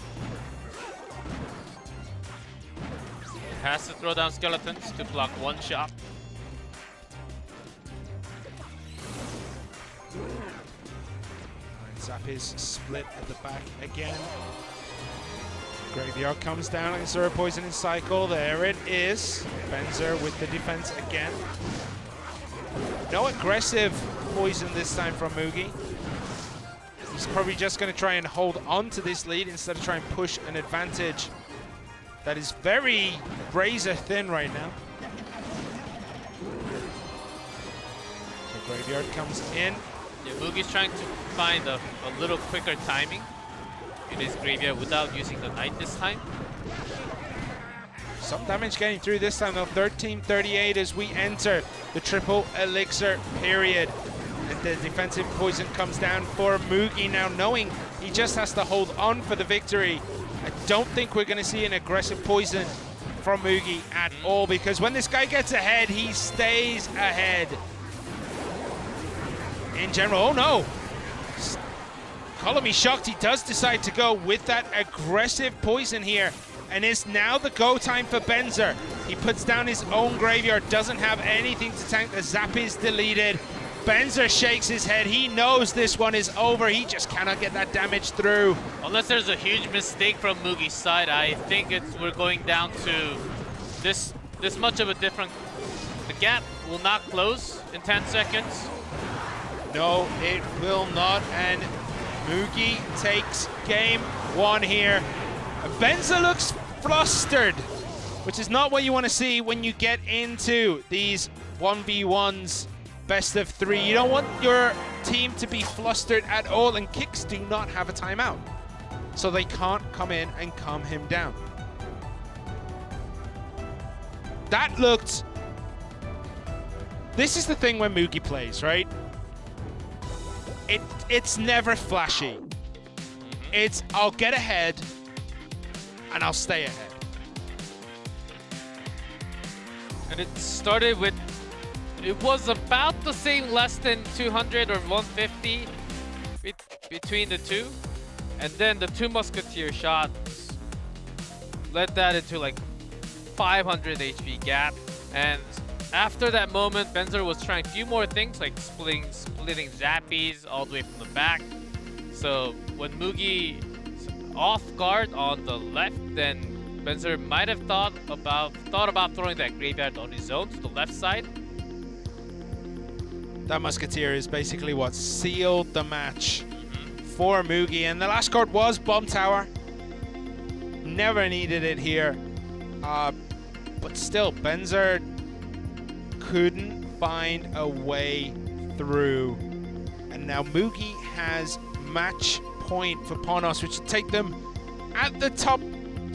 Has to throw down skeletons to block 1 shot. Zap is split at the back again. Graveyard comes down and Zero Poison in cycle. There it is. Benzer with the defense again. No aggressive poison this time from Mugi. He's probably just going to try and hold on to this lead instead of try and push an advantage that is very razor thin right now. So Graveyard comes in. Yeah, Mugi's trying to find a little quicker timing in his graveyard without using the Knight this time. Some damage getting through this time though. 13:38 as we enter the triple elixir period. And the defensive poison comes down for Mugi now, knowing he just has to hold on for the victory. I don't think we're going to see an aggressive poison from Mugi at all, because when this guy gets ahead, he stays ahead. In general, oh no! Color me shocked, he does decide to go with that aggressive poison here, and it's now the go time for Benzer. He puts down his own graveyard, doesn't have anything to tank. The Zap is deleted. Benzer shakes his head. He knows this one is over. He just cannot get that damage through. Unless there's a huge mistake from Mugi's side, I think we're going down to this much of a difference. The gap will not close in 10 seconds. No, it will not, and Mugi takes game 1 here. Benzer looks flustered, which is not what you want to see when you get into these 1v1s. Best of 3. You don't want your team to be flustered at all, and Kicks do not have a timeout. So they can't come in and calm him down. That looked... This is the thing when Mugi plays, right? It's never flashy. It's, I'll get ahead, and I'll stay ahead. And it started with... It was about the same, less than 200 or 150 between the two. And then the 2 Musketeer shots led that into like 500 HP gap. And after that moment, Benzer was trying a few more things, like splitting Zappies all the way from the back. So when Mugi off guard on the left, then Benzer might have thought about throwing that graveyard on his own to the left side. That Musketeer is basically what sealed the match for Mugi. And the last card was Bomb Tower. Never needed it here. But still, Benzer couldn't find a way through. And now Mugi has match point for Ponos, which will take them at the top,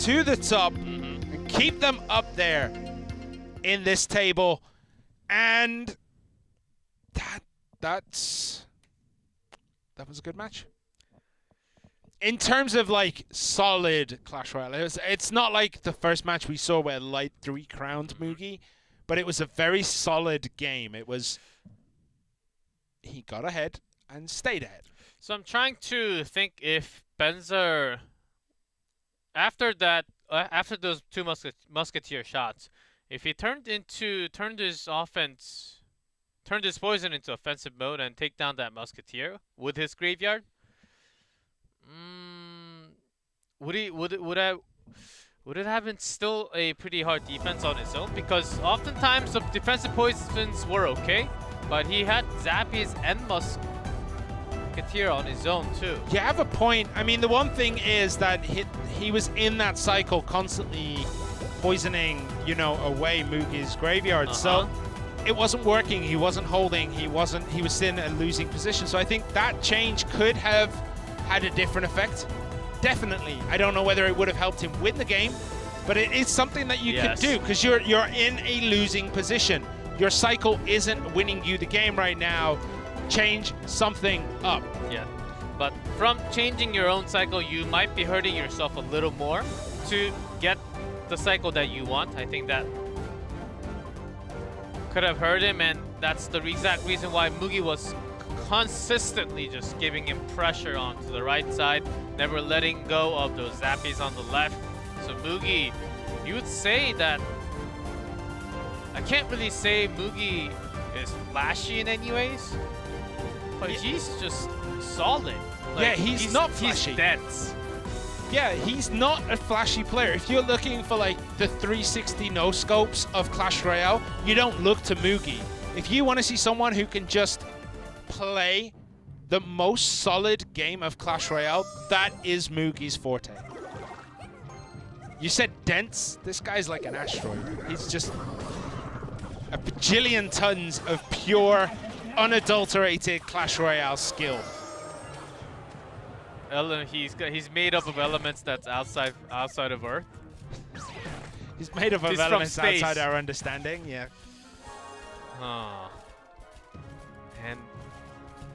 to the top, and keep them up there in this table. And that was a good match. In terms of like solid Clash Royale, it's not like the first match we saw where Light 3 crowned Mugi, but it was a very solid game. It was, he got ahead and stayed ahead. So I'm trying to think if Benzer after that, after those two musketeer shots, if he turned his poison into offensive mode and take down that musketeer with his graveyard, would it have been still a pretty hard defense on his own? Because oftentimes the defensive poisons were okay, but he had Zappies and musketeer on his own too. You have a point. I mean, the one thing is that he was in that cycle constantly poisoning, you know, away Mugi's graveyard. So it wasn't working. He wasn't holding. He was in a losing position. So I think that change could have had a different effect. Definitely. I don't know whether it would have helped him win the game, but it is something that you could do because you're in a losing position. Your cycle isn't winning you the game right now. Change something up. Yeah, but from changing your own cycle, you might be hurting yourself a little more to get the cycle that you want. I think that could have hurt him, and that's the exact reason why Mugi was consistently just giving him pressure onto the right side, never letting go of those Zappies on the left. So Mugi, you would say that, I can't really say Mugi is flashy in any ways, but he's just solid. Like, yeah, he's not flashy. He's dense. Yeah, he's not a flashy player. If you're looking for like the 360 no scopes of Clash Royale, you don't look to Mugi. If you want to see someone who can just play the most solid game of Clash Royale, that is Mugi's forte. You said dense? This guy's like an asteroid. He's just a bajillion tons of pure, unadulterated Clash Royale skill. He's made up of elements that's outside of Earth. He's made up of elements outside our understanding, yeah. Oh. And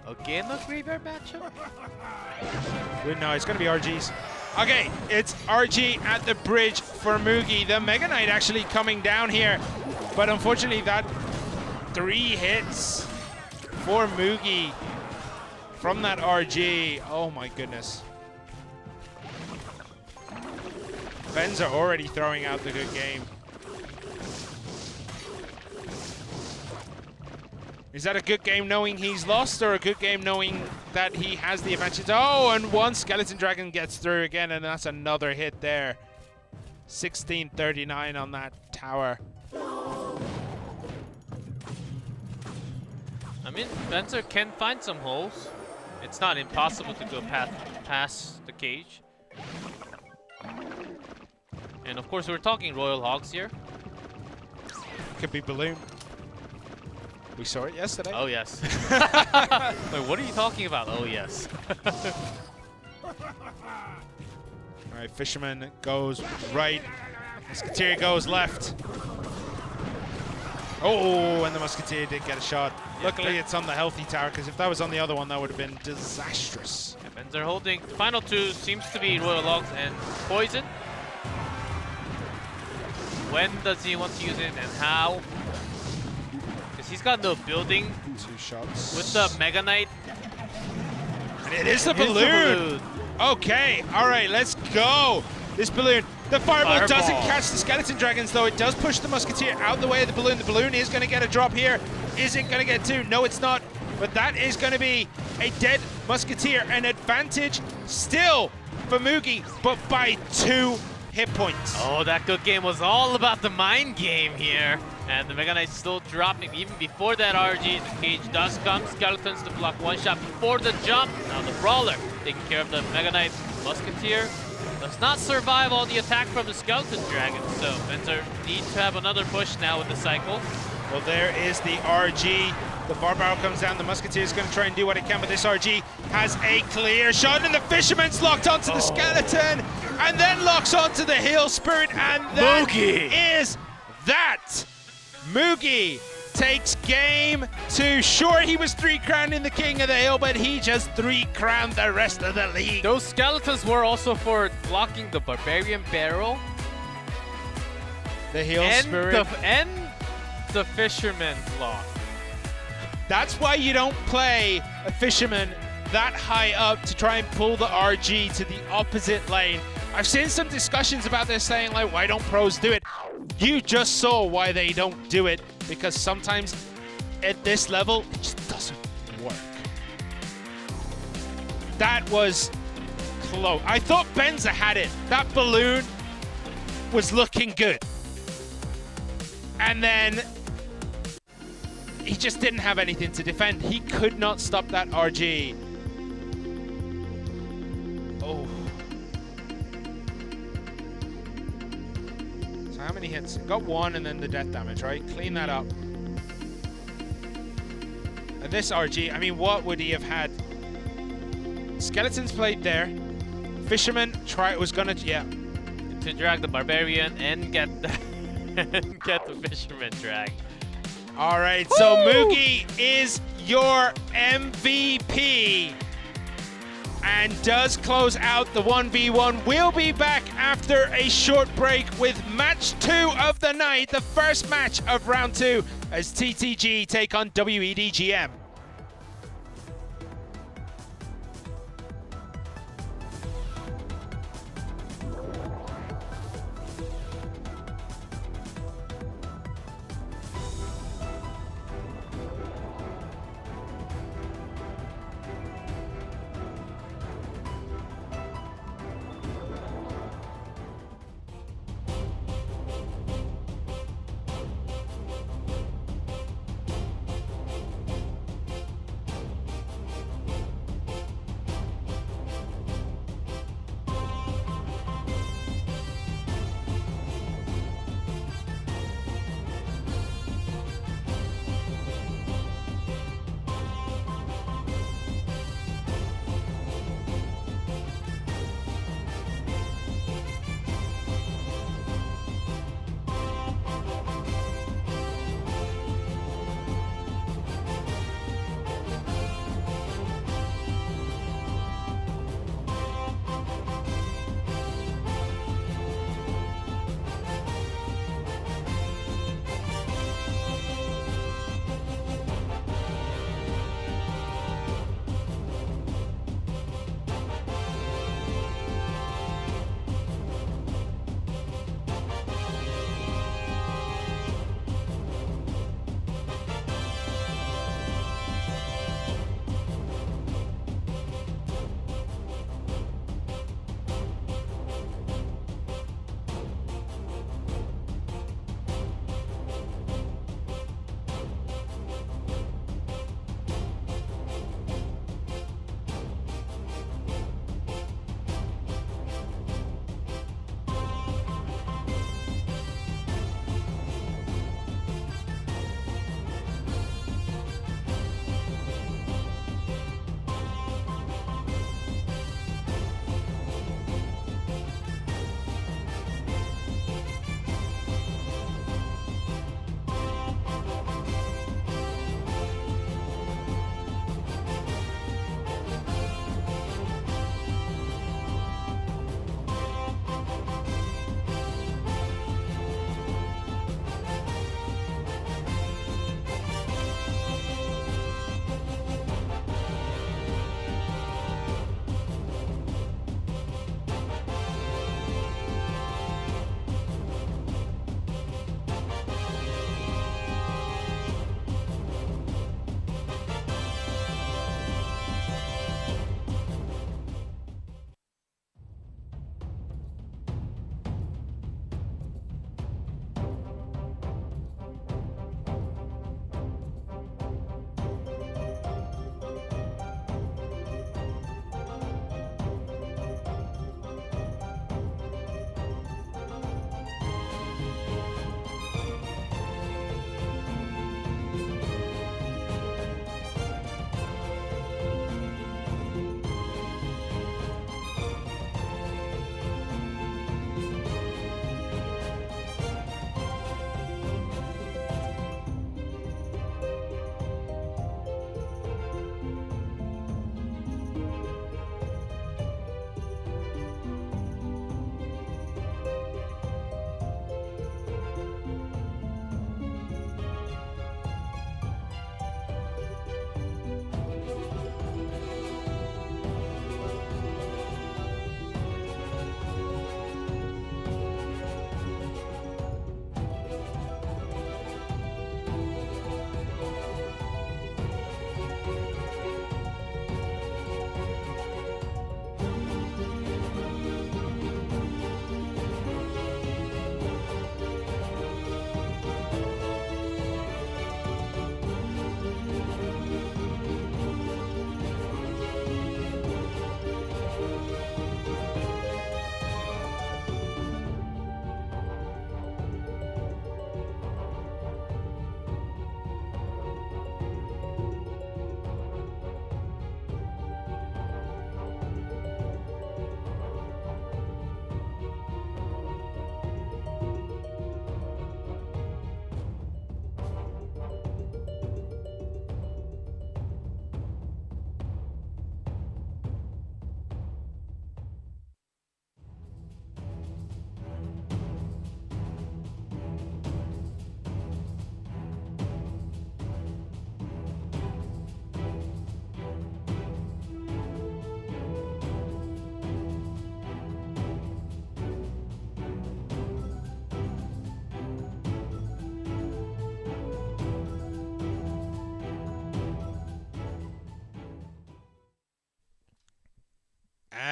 again, a graveyard matchup? Wait, no, it's going to be RG's. Okay, it's RG at the bridge for Mugi. The Mega Knight actually coming down here, but unfortunately that 3 hits for Mugi from that RG. Oh my goodness. Benz are already throwing out the good game. Is that a good game knowing he's lost, or a good game knowing that he has the advantage? Oh, and one Skeleton Dragon gets through again, and that's another hit there. 1639 on that tower. I mean, Benzer can find some holes. It's not impossible to go past the cage. And of course, we're talking Royal Hogs here. Could be Balloon. We saw it yesterday. Oh, yes. Wait, what are you talking about? Oh, yes. All right, Fisherman goes right. Musketeer goes left. Oh, and the Musketeer did get a shot. Yeah, luckily, it's on the healthy tower, because if that was on the other one, that would have been disastrous. Yeah, Benzer holding. The final 2 seems to be Royal Hogs and Poison. When does he want to use it and how? He's got no building. 2 shots. With the Mega Knight. And it is the balloon. Okay, all right, let's go. This balloon. The fireball doesn't catch the Skeleton Dragons, though. It does push the Musketeer out of the way of the balloon. The balloon is going to get a drop here. Is it going to get 2? No, it's not. But that is going to be a dead Musketeer. An advantage still for Mugi, but by 2 hit points. Oh, that good game was all about the mind game here. And the Mega Knight's still dropping even before that RG. The cage does come. Skeletons to block 1 shot before the jump. Now the Brawler taking care of the Mega Knight. Musketeer does not survive all the attack from the Skeleton Dragon. So Benzer needs to have another push now with the cycle. Well, there is the RG. The Barbaro comes down. The Musketeer is going to try and do what it can, but this RG has a clear shot, and the Fisherman's locked onto the Skeleton, and then locks onto the Heal Spirit, and that is that. Mugi takes game 2. Sure, he was 3-crowned in the King of the Hill, but he just 3-crowned the rest of the league. Those skeletons were also for blocking the Barbarian Barrel. The Heal Spirit. And the Fisherman block. That's why you don't play a Fisherman that high up to try and pull the RG to the opposite lane. I've seen some discussions about this saying like, why don't pros do it? You just saw why they don't do it, because sometimes at this level, it just doesn't work. That was close. I thought Benza had it. That balloon was looking good. And then he just didn't have anything to defend. He could not stop that RG. Oh. So how many hits? Got one and then the death damage, right? Clean that up. And this RG, I mean, what would he have had? Skeletons played there. Fisherman was gonna, yeah. To drag the Barbarian and get the, get the Fisherman drag. All right, so Mugi is your MVP and does close out the 1v1. We'll be back after a short break with match 2 of the night, the first match of round 2 as TTG take on WDGM.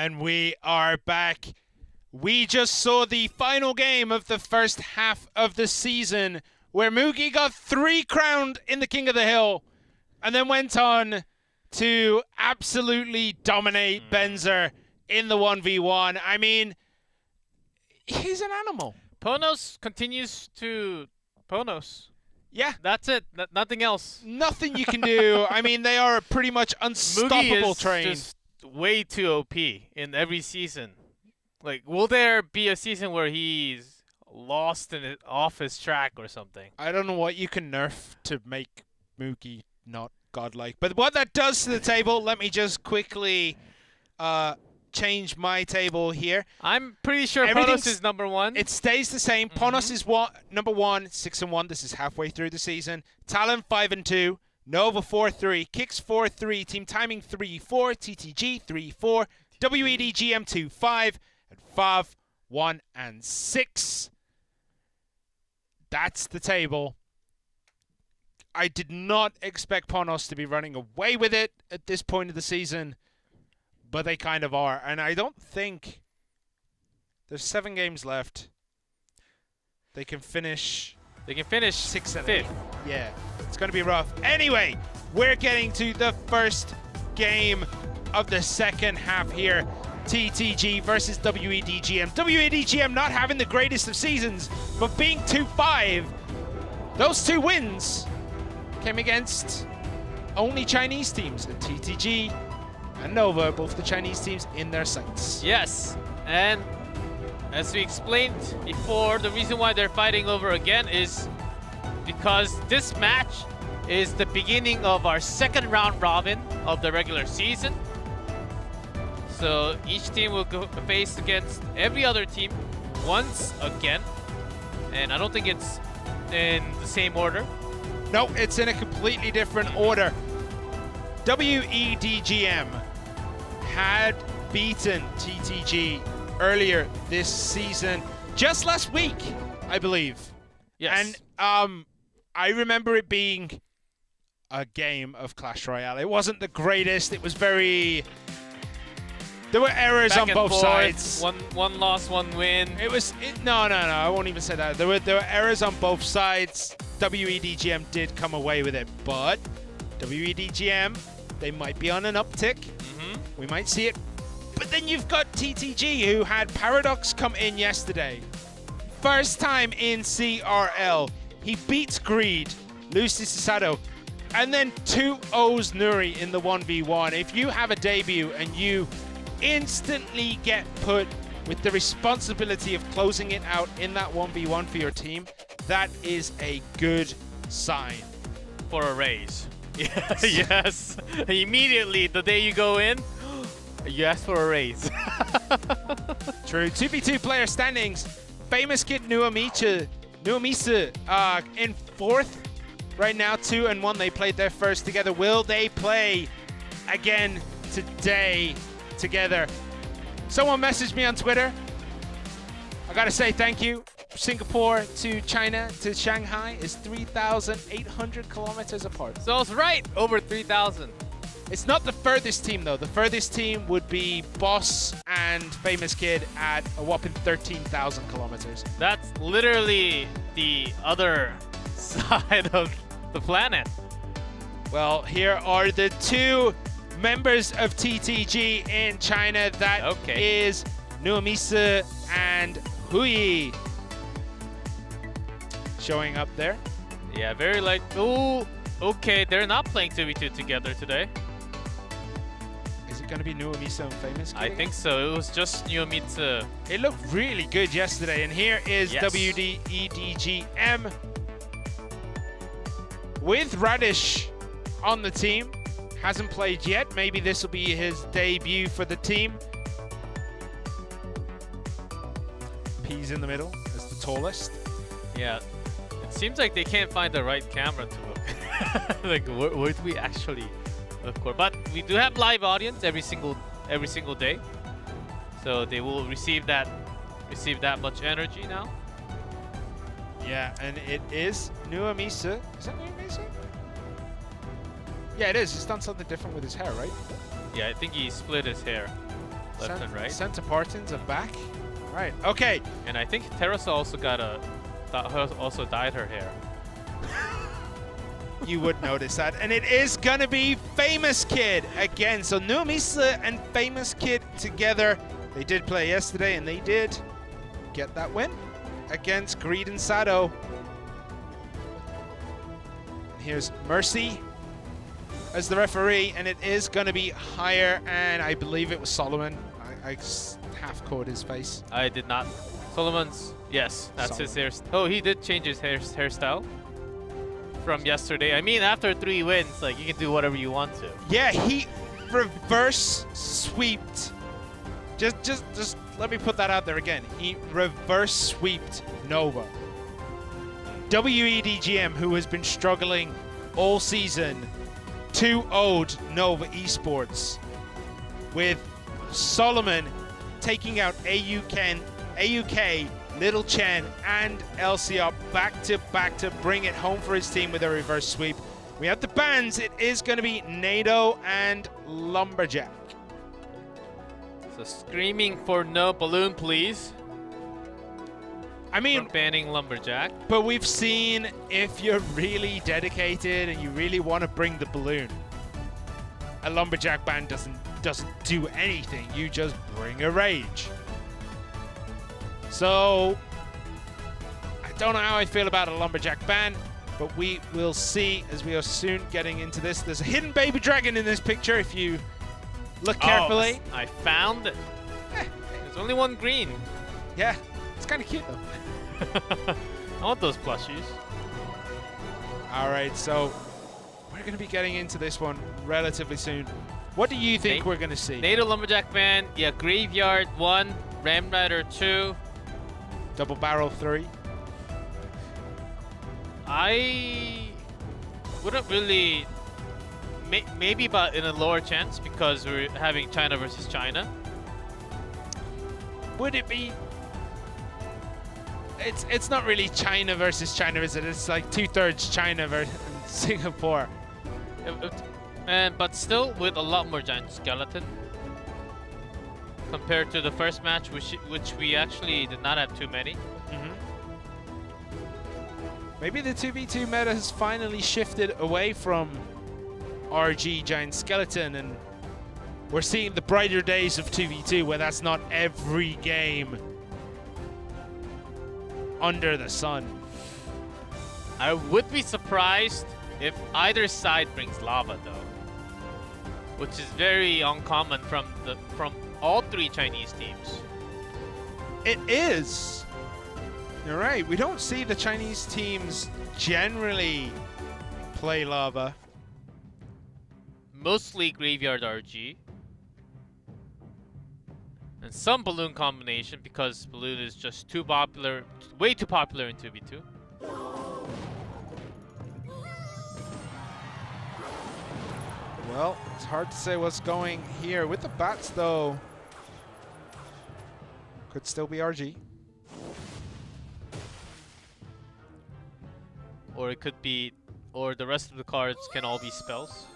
And we are back. We just saw the final game of the first half of the season where Mugi got 3 crowned in the King of the Hill and then went on to absolutely dominate Benzer in the 1v1. I mean, he's an animal. Ponos continues to Ponos. Yeah. That's it. Nothing else. Nothing you can do. I mean, they are pretty much unstoppable Mugi is train. just way too OP in every season. Like, will there be a season where he's lost and off his track or something? I don't know what you can nerf to make Mugi not godlike. But what that does to the table, let me just quickly change my table here. I'm pretty sure Ponos is number 1. It stays the same. Ponos is number 1, 6-1. This is halfway through the season. Talon 5-2. Nova 4-3. Kicks 4-3. Team Timing 3-4. TTG 3-4. WEDGM 2-5. And Fav 1-6. That's the table. I did not expect Ponos to be running away with it at this point of the season, but they kind of are. And I don't think there's 7 games left. They can finish 6 and 5th. 8. Yeah, it's going to be rough. Anyway, we're getting to the first game of the second half here. TTG versus WEDGM. WEDGM not having the greatest of seasons, but being 2-5. Those 2 wins came against only Chinese teams, and TTG and Nova, both the Chinese teams in their sights. Yes, and as we explained before, the reason why they're fighting over again is because this match is the beginning of our second round robin of the regular season. So each team will go face against every other team once again, and I don't think it's in the same order. No, it's in a completely different order. WEDGM had beaten TTG earlier this season, just last week, I believe. Yes. And I remember it being a game of Clash Royale. It wasn't the greatest. It was very... There were errors Back on and both forth, sides. One loss, one win. No, I won't even say that. There were errors on both sides. WEDGM did come away with it, but WEDGM, they might be on an uptick. We might see it. But then you've got TTG, who had Paradox come in yesterday. First time in CRL. He beats Greed, loses Sasato, and then 2-0s Nuri in the 1v1. If you have a debut and you instantly get put with the responsibility of closing it out in that 1v1 for your team, that is a good sign. For a raise. Yes. Immediately, the day you go in, you ask for a raise. True. 2v2 player standings. Famous Kid Nuamisu in 4th right now, 2-1. They played their first together. Will they play again today together? Someone messaged me on Twitter. I gotta say thank you. Singapore to China to Shanghai is 3,800 kilometers apart. So it's right over 3,000. It's not the furthest team though. The furthest team would be Boss and Famous Kid at a whopping 13,000 kilometers. That's literally the other side of the planet. Well, here are the 2 members of TTG in China. That is Nuamisu and Hui. Showing up there. Yeah, very like, oh, okay, they're not playing 2v2 together today. Is it going to be Nuamisu and Famous Kid? I think so. It was just Nuamisu. It looked really good yesterday, and here is Yes. WDEGM with Radish on the team. Hasn't played yet. Maybe this will be his debut for the team. P's in the middle as the tallest. Yeah, it seems like they can't find the right camera to look. Like, where do we actually look for? But we do have live audience every single day, so they will receive that much energy now. Yeah, and it is Nuamisu. Is that Nuamisu? Yeah, it is. He's done something different with his hair, right? Yeah, I think he split his hair. left and right. Center Partons are back. Right. Okay. And I think Teresa also got also dyed her hair. You would notice that. And it is going to be Famous Kid again. So Numisa and Famous Kid together. They did play yesterday, and they did get that win against Greed and Sado. Here's Mercy as the referee, and it is going to be higher, and I believe it was Solomon. I half caught his face. I did not. Solomon's, yes, that's his hair. Oh, he did change his hairstyle from yesterday. I mean, after 3 wins, like, you can do whatever you want to. Yeah, he reverse sweeped. Just let me put that out there again. He reverse sweeped Nova. WDGM, who has been struggling all season, 2-0'd Nova Esports, with Solomon taking out AUK, Little Chen, and LCR back to back to bring it home for his team with a reverse sweep. We have the bans. It is going to be NATO and Lumberjack. So screaming for no balloon, please. I mean, for banning Lumberjack. But we've seen if you're really dedicated and you really want to bring the balloon, a Lumberjack ban doesn't do anything. You just bring a rage. So I don't know how I feel about a Lumberjack ban, but we will see as we are soon getting into this. There's a hidden baby dragon in this picture if you look carefully. Oh, I found it. There's only one green. Yeah, it's kind of cute though. I want those plushies. All right, so we're going to be getting into this one relatively soon. What do you think we're going to see? NATO Lumberjack ban, yeah, Graveyard 1, Ram Rider 2. Double Barrel 3. I wouldn't really, maybe, but in a lower chance because we're having China versus China. Would it be? It's not really China versus China, is it? It's like 2/3 China versus Singapore. But still with a lot more giant skeleton compared to the first match, which we actually did not have too many. Maybe the 2v2 meta has finally shifted away from RG giant skeleton, and we're seeing the brighter days of 2v2 where that's not every game under the sun. I would be surprised if either side brings lava though, which is very uncommon from all 3 Chinese teams. It is. You're right. We don't see the Chinese teams generally play lava. Mostly Graveyard RG. And some balloon combination because balloon is just too popular, way too popular in 2v2. Well, it's hard to say what's going here. With the bats though, could still be RG. Or it could be, or the rest of the cards can all be spells.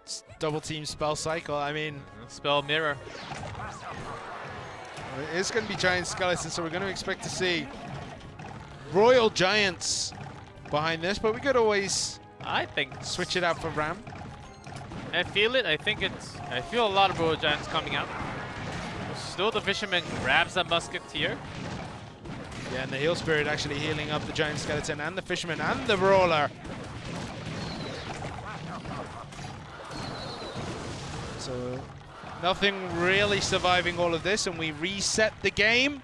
It's double team spell cycle. I mean, spell mirror. It is going to be giant skeleton, so we're going to expect to see Royal Giants behind this, but we could always, I think, switch it out for Ram. I feel it. I feel a lot of Royal Giants coming out. Still, the Fisherman grabs that Musketeer. Yeah, and the Heal Spirit actually healing up the giant skeleton and the Fisherman and the Brawler. So nothing really surviving all of this, and we reset the game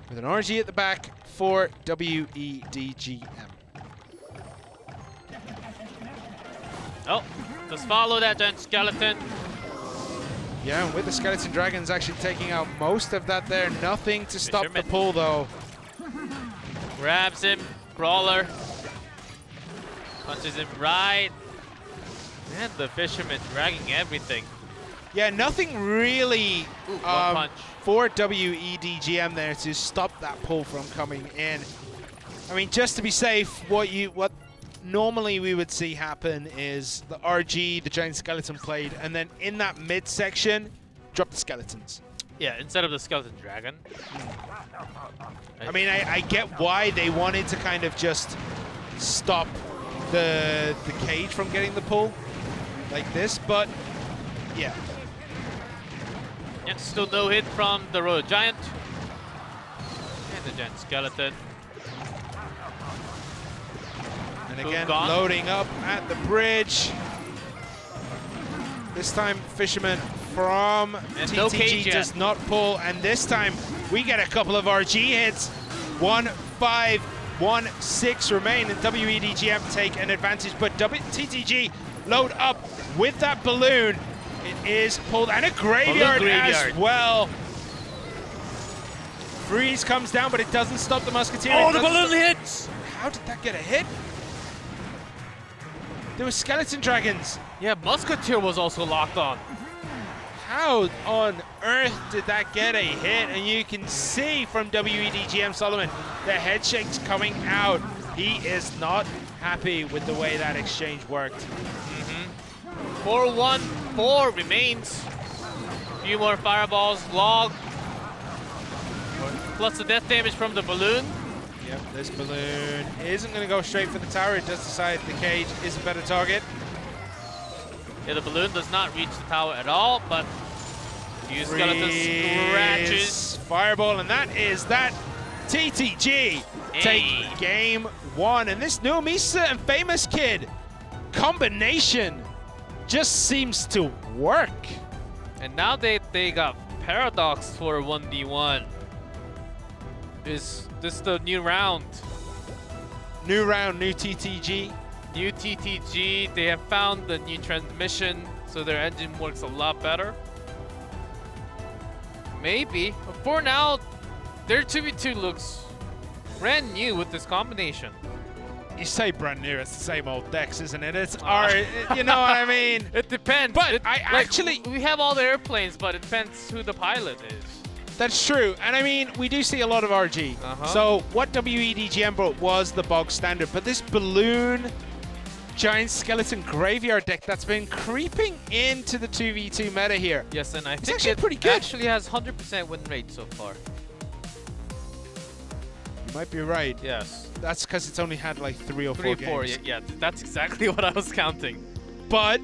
with an RG at the back for WDGM. Oh, just follow that giant skeleton. Yeah, and with the Skeleton Dragons actually taking out most of that there. Nothing to stop the pull, though. Grabs him. Brawler. Punches him right. And the Fisherman dragging everything. Yeah, nothing really for WDGM there to stop that pull from coming in. I mean, just to be safe, what normally we would see happen is the RG, the giant skeleton played, and then in that midsection, drop the skeletons. Yeah, instead of the skeleton dragon. I mean, I get why they wanted to kind of just stop the cage from getting the pull like this, but yeah. Yeah, still no hit from the Royal Giant. And the Giant Skeleton. And again, loading up at the bridge. This time, Fisherman from TTG does not pull, and this time we get a couple of RG hits. 1-5, 1-6 remain, and WDGM take an advantage, but TTG load up with that balloon. It is pulled, and a graveyard as well. Freeze comes down, but it doesn't stop the Musketeer. Oh, the balloon hits! How did that get a hit? There were skeleton dragons. Yeah, Musketeer was also locked on. How on earth did that get a hit? And you can see from WDGM Solomon, the head shakes coming out. He is not happy with the way that exchange worked. 4-1-4 remains. A few more fireballs, log. Plus the death damage from the balloon. Yep, this balloon isn't going to go straight for the tower. It does decide the cage is a better target. Yeah, the balloon does not reach the tower at all, but few skeleton scratches. Fireball, and that is that. TTG take game one. And this new Misa and Famous Kid combination just seems to work. And now they got Paradox for 1v1. Is this the new round? New round, new TTG. New TTG, they have found the new transmission, so their engine works a lot better. Maybe. But for now, their 2v2 looks brand new with this combination. You say brand new, it's the same old decks, isn't it? It's you know what I mean? It depends. But actually... We have all the airplanes, but it depends who the pilot is. That's true, and I mean, we do see a lot of RG. So what WDGM brought was the bog standard, but this balloon giant skeleton graveyard deck that's been creeping into the 2v2 meta here. Yes, and I think actually pretty good. Actually has 100% win rate so far. You might be right. Yes. That's because it's only had like 3 or 4 games. Yeah, that's exactly what I was counting. But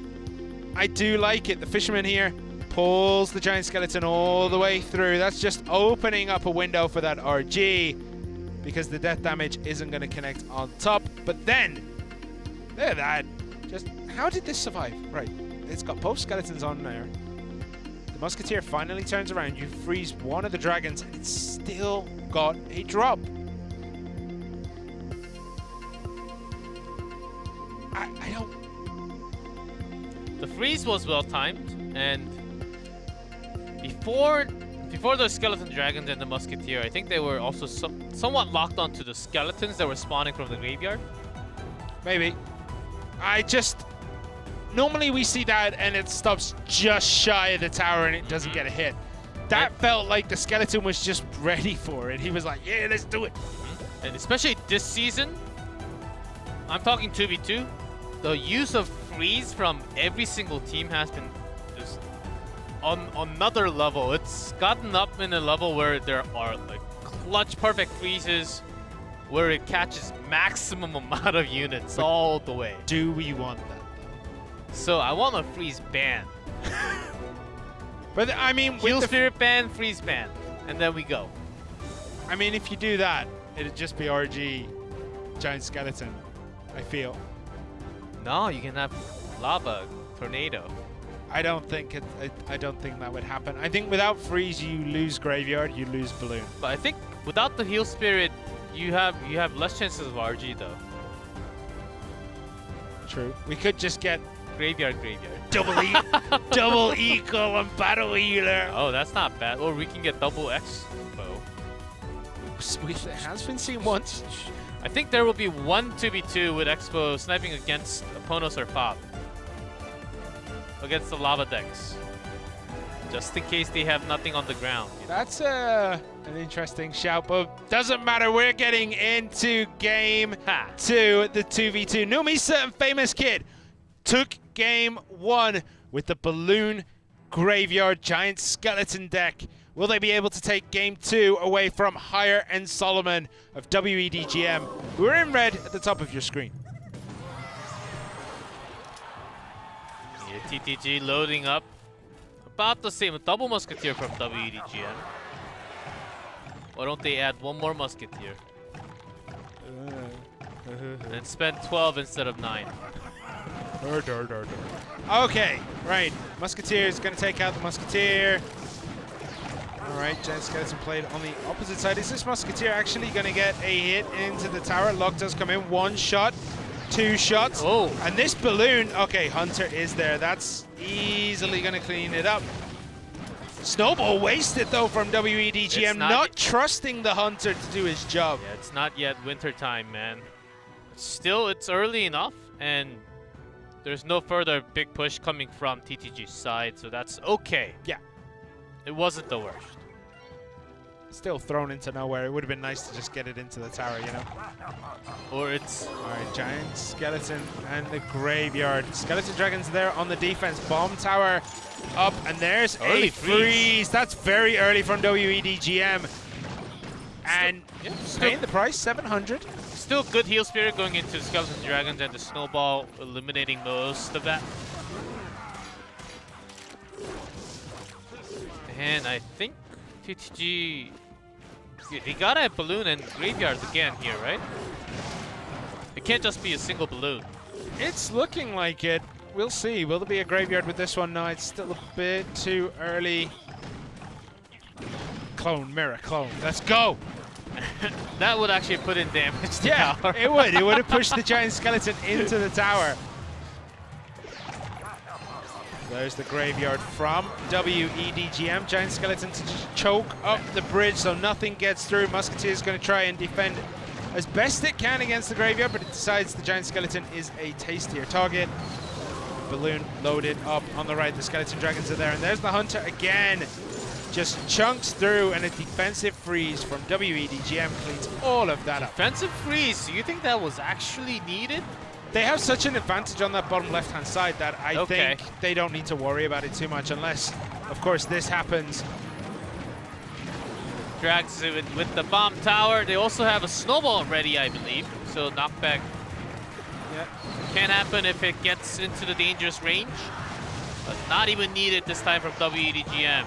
I do like it. The Fisherman here pulls the giant skeleton all the way through. That's just opening up a window for that RG because the death damage isn't going to connect on top. But then, look at that. Just, how did this survive? Right, it's got both skeletons on there. The Musketeer finally turns around. You freeze one of the dragons and it's still got a drop. I don't... The freeze was well timed, and before the skeleton dragons and the Musketeer, I think they were also somewhat locked onto the skeletons that were spawning from the graveyard. Maybe. Normally we see that and it stops just shy of the tower and it doesn't get a hit. That felt like the skeleton was just ready for it. He was like, yeah, let's do it. And especially this season, I'm talking 2v2, the use of freeze from every single team has been just on another level. It's gotten up in a level where there are like clutch perfect freezes where it catches maximum amount of units all the way. Do we want that though? So I want a freeze ban. But I mean, Heal Spirit ban, freeze ban, and then we go. I mean, if you do that, it'd just be RG giant skeleton, I feel. No, you can have lava tornado. I don't think that would happen. I think without freeze, you lose graveyard, you lose balloon. But I think without the heal spirit, you have less chances of RG though. True. We could just get graveyard. Double equal and battle healer. Oh, that's not bad. Or we can get double expo. Sweet. It has been seen once. I think there will be 1 2v2 with expo sniping against Ponos or Fob. Against the lava decks. Just in case they have nothing on the ground. You know? That's an interesting shout, but doesn't matter. We're getting into game 2, the 2v2. Numisa and Famous Kid took game 1 with the balloon Graveyard Giant Skeleton deck. Will they be able to take game 2 away from Higher and Solomon of WEDGM, who are in red at the top of your screen? Yeah, TTG loading up. About the same, a double Musketeer from WEDGM. Why don't they add one more Musketeer? And spend 12 instead of 9. Okay, right. Musketeer is going to take out the Musketeer. All right, Giant Skeleton played on the opposite side. Is this Musketeer actually going to get a hit into the tower? Lock does come in. 1 shot, 2 shots. Oh. And this balloon, okay, Hunter is there. That's easily going to clean it up. Snowball wasted, though, from WEDGM, not trusting the Hunter to do his job. Yeah, it's not yet winter time, man. Still, it's early enough, and there's no further big push coming from TTG's side, so that's okay. Yeah. It wasn't the worst. Still thrown into nowhere. It would have been nice to just get it into the tower, you know? Or it's... All right, Giant Skeleton and the Graveyard. Skeleton Dragons there on the defense. Bomb tower up, and there's early a freeze. That's very early from WEDGM. And paying the price, 700. Still good heal spirit going into Skeleton Dragons, and the Snowball eliminating most of that. And I think TTG... They gotta have Balloon and Graveyard again here, right? It can't just be a single Balloon. It's looking like it. We'll see. Will there be a Graveyard with this one? No, it's still a bit too early. Clone, mirror, clone. Let's go! That would actually put in damage to Yeah, tower. it would. It would have pushed the Giant Skeleton into the tower. There's the Graveyard from WEDGM. Giant Skeleton to just choke up the bridge so nothing gets through. Musketeer is going to try and defend as best it can against the Graveyard, but it decides the Giant Skeleton is a tastier target. Balloon loaded up on the right. The Skeleton Dragons are there, and there's the Hunter again. Just chunks through, and a defensive freeze from WEDGM cleans all of that up. Defensive freeze, do you think that was actually needed? They have such an advantage on that bottom left-hand side that I think they don't need to worry about it too much unless, of course, this happens. Drags it with the bomb tower. They also have a Snowball ready, I believe. So knockback can happen if it gets into the dangerous range. But not even needed this time from WEDGM.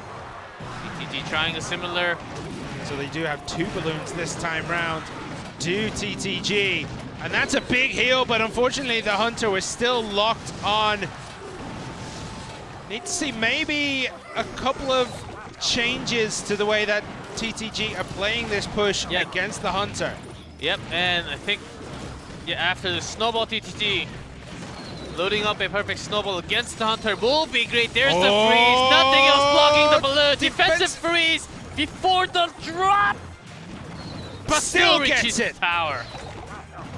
TTG trying a similar. So they do have 2 balloons this time round to TTG. And that's a big heal, but unfortunately the Hunter was still locked on. Need to see maybe a couple of changes to the way that TTG are playing this push against the Hunter. Yep, and I think after the Snowball, TTG loading up a perfect Snowball against the Hunter will be great. There's the freeze, nothing else blocking the balloon. Defensive freeze before the drop, but still reaches gets it. The tower.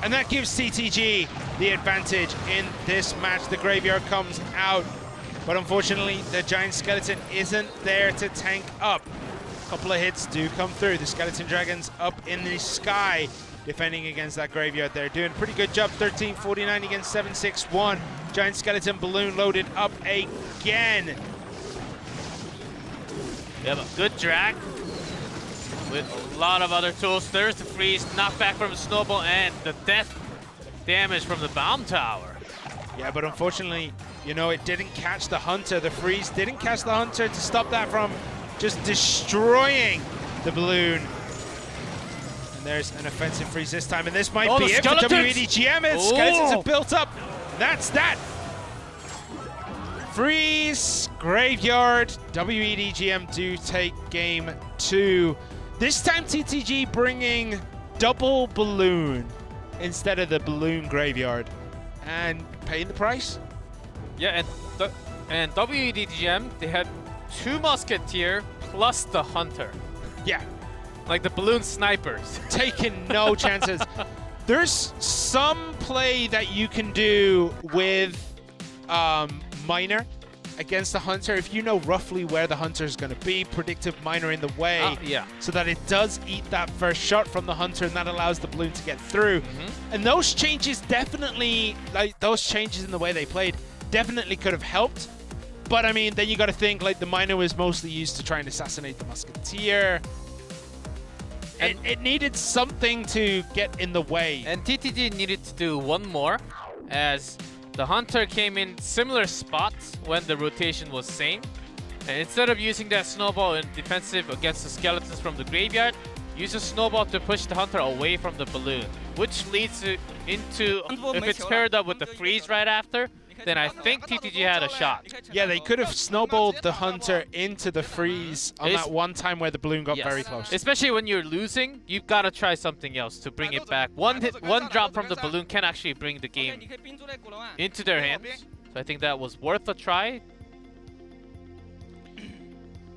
And that gives TTG the advantage in this match. The Graveyard comes out, but unfortunately the Giant Skeleton isn't there to tank up. A couple of hits do come through. The Skeleton Dragons up in the sky defending against that Graveyard. They're doing a pretty good job. 1349 against 761. Giant Skeleton balloon loaded up again. They have a good drag with a lot of other tools. There's the freeze, knockback from the Snowball, and the death damage from the bomb tower. Yeah, but unfortunately, you know, it didn't catch the Hunter. The freeze didn't catch the Hunter to stop that from just destroying the balloon. And there's an offensive freeze this time, and this might be it for WEDGM. Skeletons have built up. That's that. Freeze, Graveyard, WEDGM do take game 2. This time TTG bringing double balloon instead of the balloon Graveyard and paying the price. Yeah, and WDGM, they had 2 Musketeer plus the Hunter. Yeah. Like the balloon snipers. Taking no chances. There's some play that you can do with Miner against the Hunter if you know roughly where the Hunter is going to be. Predictive Miner in the way, so that it does eat that first shot from the Hunter, and that allows the balloon to get through. And those changes definitely, like those changes in the way they played, definitely could have helped. But I mean, then you got to think like the miner was mostly used to try and assassinate the musketeer. And it needed something to get in the way. And TTG needed to do one more, as the hunter came in similar spots when the rotation was same. And instead of using that snowball in defensive against the skeletons from the graveyard, use a snowball to push the hunter away from the balloon, which leads into, if it's paired up with the freeze right after, then I think TTG had a shot. Yeah, they could have snowballed the hunter into the freeze on that one time where the balloon got very close. Especially when you're losing, you've got to try something else to bring it back. One drop from the balloon can actually bring the game into their hands. So I think that was worth a try.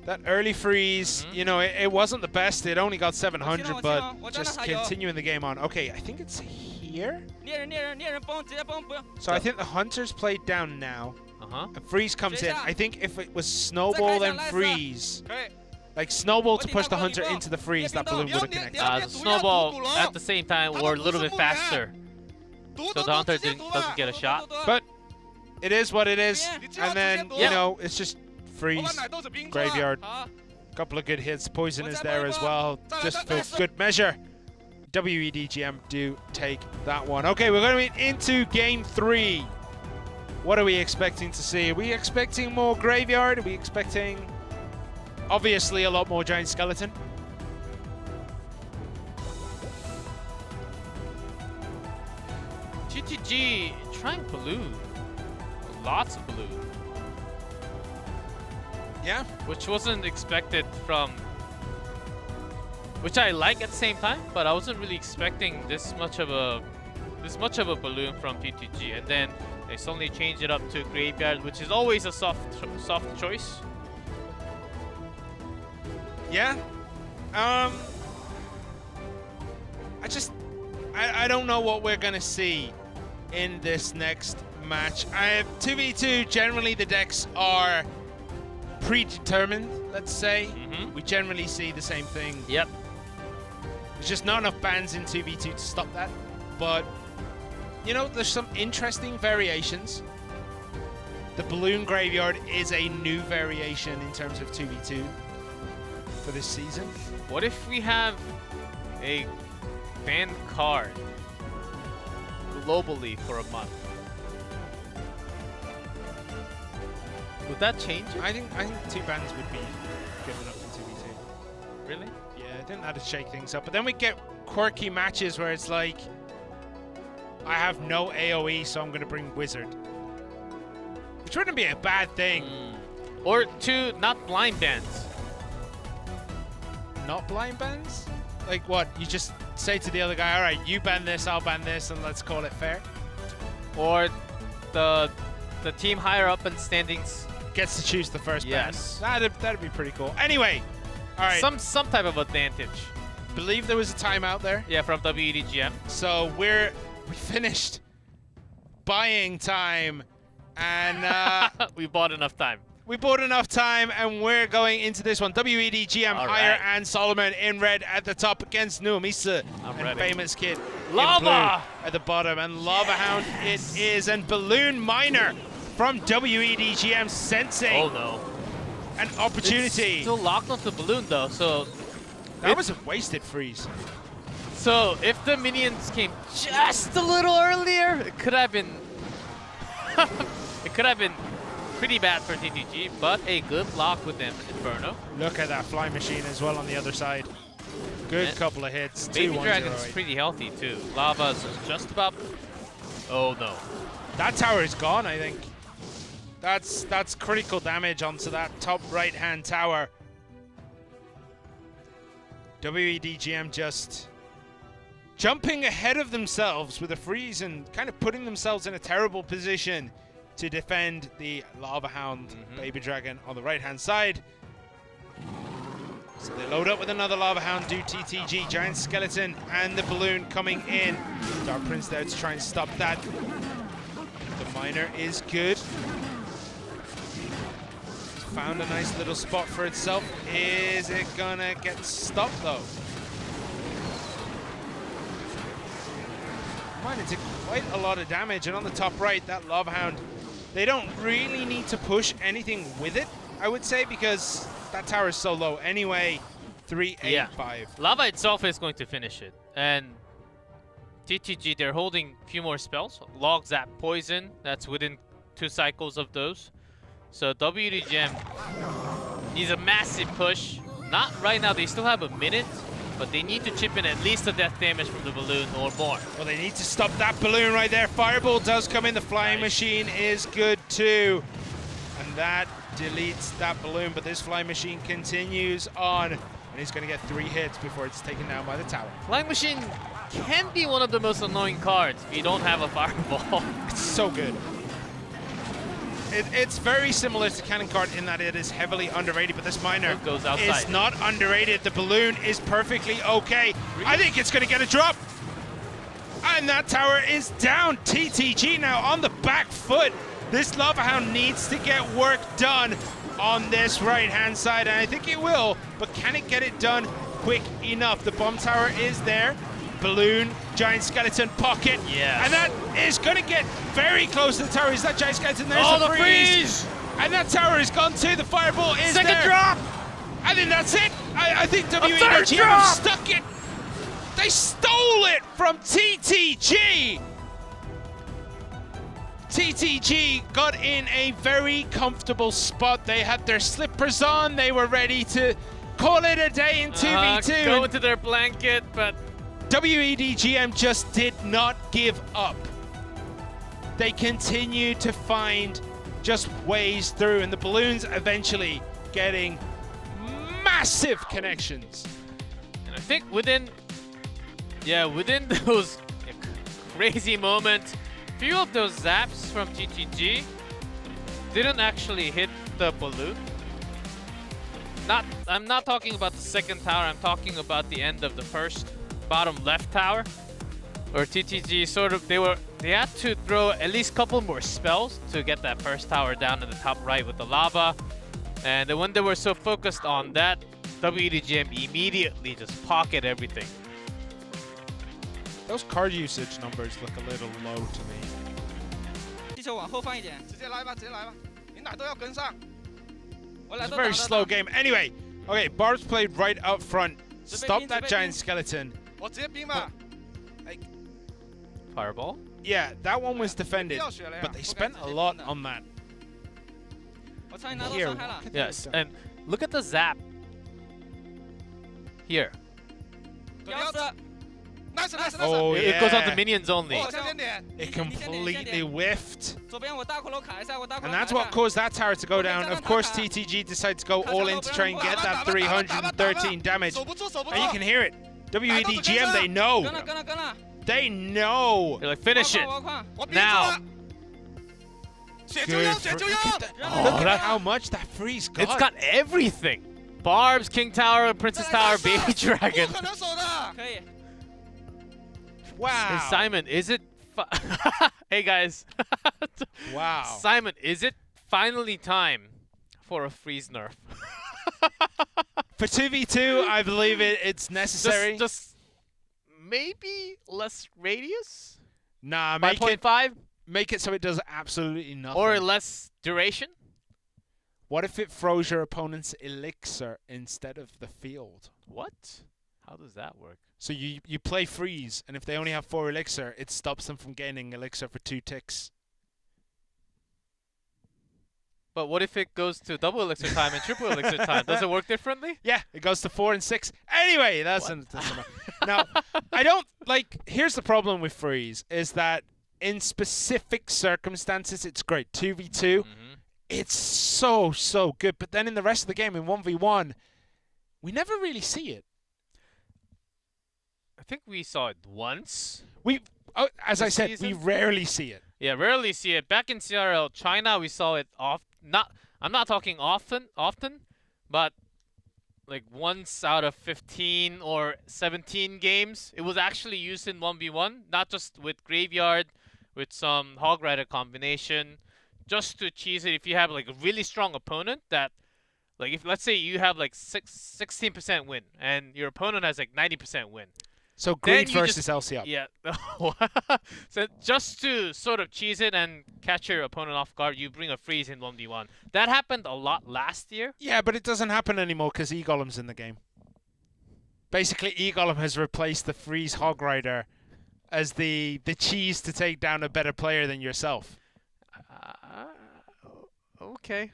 That early freeze, you know, it wasn't the best. It only got 700, but just continuing the game on. Okay, I think it's here. So I think the hunter's played down now. And freeze comes in. I think if it was snowball then freeze, like snowball to push the hunter into the freeze, that balloon would have connected. The snowball at the same time were a little bit faster, so the hunter doesn't get a shot. But it is what it is. And then, you know, it's just freeze, graveyard. Couple of good hits. Poison is there as well, just for good measure. WDGM do take that one. Okay, we're going to be into game 3. What are we expecting to see? Are we expecting more graveyard? Are we expecting, obviously, a lot more giant skeleton? GTG trying balloon. Lots of balloon. Yeah. Which wasn't expected from... Which I like at the same time, but I wasn't really expecting this much of a balloon from TTG, and then they suddenly change it up to graveyard, which is always a soft choice. Yeah. I don't know what we're gonna see in this next match. 2v2, generally the decks are predetermined, let's say. We generally see the same thing. Yep. There's just not enough bans in 2v2 to stop that. But, you know, there's some interesting variations. The balloon graveyard is a new variation in terms of 2v2 for this season. What if we have a banned card globally for a month? Would that change it? I think 2 bans would be good enough in 2v2. Really? Yeah, I think that'd shake things up. But then we get quirky matches where it's like, I have no AoE, so I'm going to bring Wizard. Which wouldn't be a bad thing. Or 2 not blind bans. Not blind bans? Like what? You just say to the other guy, all right, you ban this, I'll ban this, and let's call it fair? Or the team higher up in standings gets to choose the first ban. Yes. That'd be pretty cool. Anyway, all right. Some type of advantage. Believe there was a timeout there. Yeah, from WDGM. So we finished buying time, and we bought enough time. We bought enough time, and we're going into this one. WDGM, Higher and Solomon in red at the top against Nuamisa and ready. Famous Kid Lava in blue at the bottom, and Lava Hound it is, and Balloon Miner from WDGM sensing an opportunity. It's still locked onto the balloon though, so that was a wasted freeze. So if the minions came just a little earlier, it could have been pretty bad for TTG, but a good block with them Inferno. Look at that fly machine as well on the other side. Good couple of hits. Baby Dragon's pretty healthy too. Lava's just about. Oh no. That tower is gone, I think. That's critical damage onto that top right-hand tower. WDGM just jumping ahead of themselves with a freeze and kind of putting themselves in a terrible position to defend the Lava Hound Baby Dragon on the right-hand side. So they load up with another Lava Hound, do TTG, Giant Skeleton, and the Balloon coming in. Dark Prince there to try and stop that. The Miner is good. Found a nice little spot for itself. Is it gonna get stopped though? Miner did quite a lot of damage, and on the top right, that Lava Hound They don't really need to push anything with it, I would say, because that tower is so low. Anyway, 3-8-5. Lava itself is going to finish it. And TTG, they're holding a few more spells. Log, Zap, Poison. That's within 2 cycles of those. So WDGM needs a massive push. Not right now. They still have a minute. But they need to chip in at least the death damage from the balloon or more. Well, they need to stop that balloon right there. Fireball does come in. The flying machine is good too. And that deletes that balloon. But this flying machine continues on. And he's going to get 3 hits before it's taken down by the tower. Flying machine can be one of the most annoying cards if you don't have a fireball. It's so good. It's very similar to Cannon Card in that it is heavily underrated, but this miner goes outside. is not underrated. The balloon is perfectly okay. I think it's going to get a drop. And that tower is down. TTG now on the back foot. This Lava Hound needs to get work done on this right-hand side, and I think it will, but can it get it done quick enough? The bomb tower is there. Balloon, giant skeleton, pocket. Yes. And that is going to get very close to the tower. Is that giant skeleton? There's Oh, the the freeze. And that tower is gone too. The fireball is Second there. drop. I think that's it. I think third WDGM drop. have stuck it. They stole it from TTG. TTG got in a very comfortable spot. They had their slippers on. They were ready to call it a day in 2v2. Go into their blanket, but WDGM just did not give up. They continued to find just ways through, and the balloons eventually getting massive connections. and I think within those crazy moments, few of those zaps from TTG didn't actually hit the balloon. I'm not talking about the second tower, I'm talking about the end of the first bottom left tower, where TTG they had to throw at least a couple more spells to get that first tower down in the top right with the lava. And then when they were so focused on that, WDGM immediately just pocket everything. Those card usage numbers look a little low to me. 地球往后放一点，直接来吧，直接来吧，你哪都要跟上。我来 It's 都 a very 打得 slow 到 game. Anyway, okay, Barb's played right up front. Stop that giant skeleton. 我直接冰吧。 Fireball? Yeah, that one was defended, 不要血了呀 but they 不 spent 该 a 直接 lot 冰的 on that. 我差点拿到 Here, 伤害了 what。could they have Yes, done? and look at the zap. Here. 吊死。nice nice nice。 Oh, It goes on to yeah. minions only. 哦，先点。 It completely whiffed. 左边我大骷髅卡一下，我大骷髅 And 卡 that's 一 what 下。 caused that tower to go down. Of course, TTG decides to go all in to try and get that 313 damage. 守不住，守不住。 And you can hear it. WEDGM, they 跟 know. 了，跟了，跟了。 They know. They're like, finish it 我矿，我 now. 血就用， Good 血 for- 就用。 Look at how much that freeze got. It's got everything. Barbs, King Tower, Princess Tower, Baby Dragon. 不可能守的。可以。 Wow. And Simon, is it... Hey guys. Wow. Simon, is it finally time for a freeze nerf? For 2v2, I believe it's necessary. Just maybe less radius? Nah, By make it 0.5? make it so it does absolutely nothing. Or less duration? What if it froze your opponent's elixir instead of the field? What? How does that work? So you play freeze, and if they only have 4 elixir, it stops them from gaining elixir for 2 ticks. But what if it goes to double elixir time and triple elixir time? Does it work differently? Yeah, it goes to 4 and 6. Anyway, that's now. I don't like. Here's the problem with freeze: is that in specific circumstances, it's great. 2v2, it's so good. But then in the rest of the game, in 1v1, we never really see it. I think we saw it once. As I This said, season? we rarely see it. Yeah, rarely see it. Back in CRL China, we saw it I'm not talking often, but like once out of 15 or 17 games, it was actually used in 1v1, not just with Graveyard, with some Hog Rider combination, just to cheese it if you have like a really strong opponent that, like if let's say you have like 16% win and your opponent has like 90% win. So then Greed you versus LC up. Yeah. So just to sort of cheese it and catch your opponent off guard, you bring a freeze in 1v1. That happened a lot last year. Yeah, but it doesn't happen anymore because E-Golem's in the game. Basically, E-Golem has replaced the freeze Hog Rider as the cheese to take down a better player than yourself. Okay.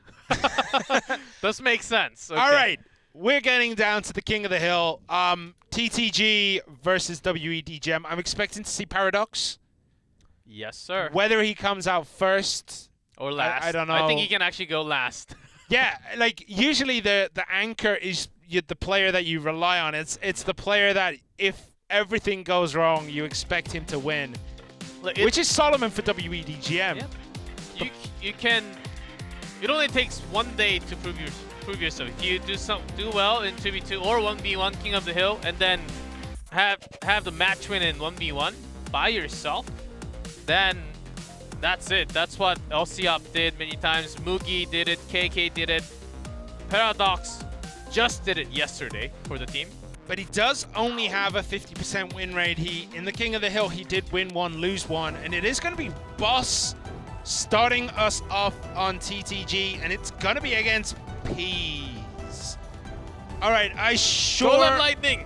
Does make sense. Okay. All right. We're getting down to the king of the hill. TTG versus WDGM. I'm expecting to see Paradox. Yes, sir. Whether he comes out first Or last. I don't know. I think he can actually go last. Yeah, like usually the anchor is the player that you rely on. It's the player that if everything goes wrong, you expect him to win. Which is Solomon for WDGM. Yep. You can. It only takes 1 day to prove yourself. If you do well in 2v2 or 1v1 King of the Hill, and then have the match win in 1v1 by yourself, then that's it. That's what LCOP did many times. Mugi did it. KK did it. Paradox just did it yesterday for the team. But he does only have a 50% win rate. In the King of the Hill, he did win one, lose one, and it is going to be Boss starting us off on TTG, and it's going to be against Peas. All right, Golem Lightning.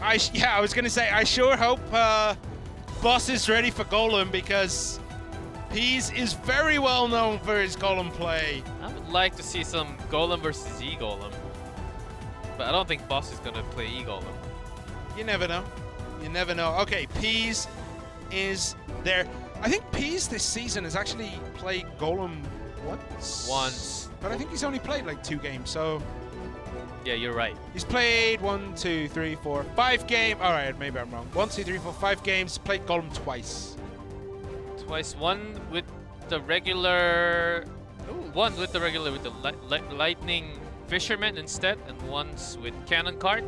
I was going to say, I sure hope Boss is ready for Golem, because Peas is very well known for his Golem play. I would like to see some Golem versus E-Golem. But I don't think Boss is going to play E-Golem. You never know. You never know. Okay, Peas is there. I think Peas this season has actually played Golem once. But I think he's only played like 2 games, so... Yeah, you're right. He's played 1, 2, 3, 4, 5 games. All right, maybe I'm wrong. 1, 2, 3, 4, 5 games. Played Golem twice. One with the regular... One with the regular, with the Lightning Fisherman instead, and once with Cannon Cart.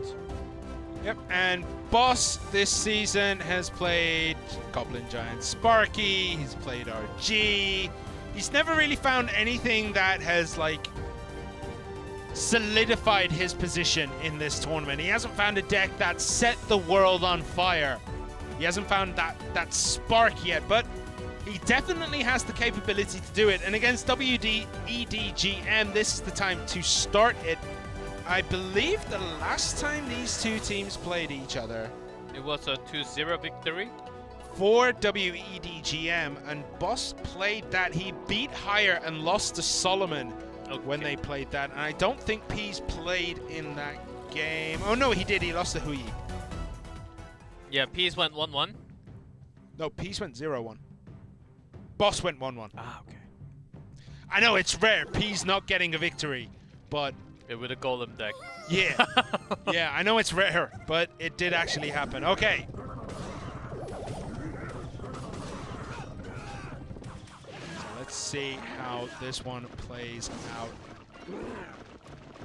Yep, and Boss this season has played Goblin Giant Sparky, he's played RG. He's never really found anything that has like solidified his position in this tournament. He hasn't found a deck that set the world on fire. He hasn't found that spark yet, but he definitely has the capability to do it. And against WDGM, this is the time to start it. I believe the last time these two teams played each other, it was a 2-0 victory for WDGM, and Boss played that. He beat Higher and lost to Solomon when they played that. And I don't think Peas played in that game. Oh no, he did. He lost to Hui. Yeah, Peas went 1-1. No, Peas went 0-1. Boss went 1-1. Ah, okay. I know it's rare, Peas not getting a victory, but... With a Golem deck. Yeah. Yeah, I know it's rare, but it did actually happen. Okay. So let's see how this one plays out.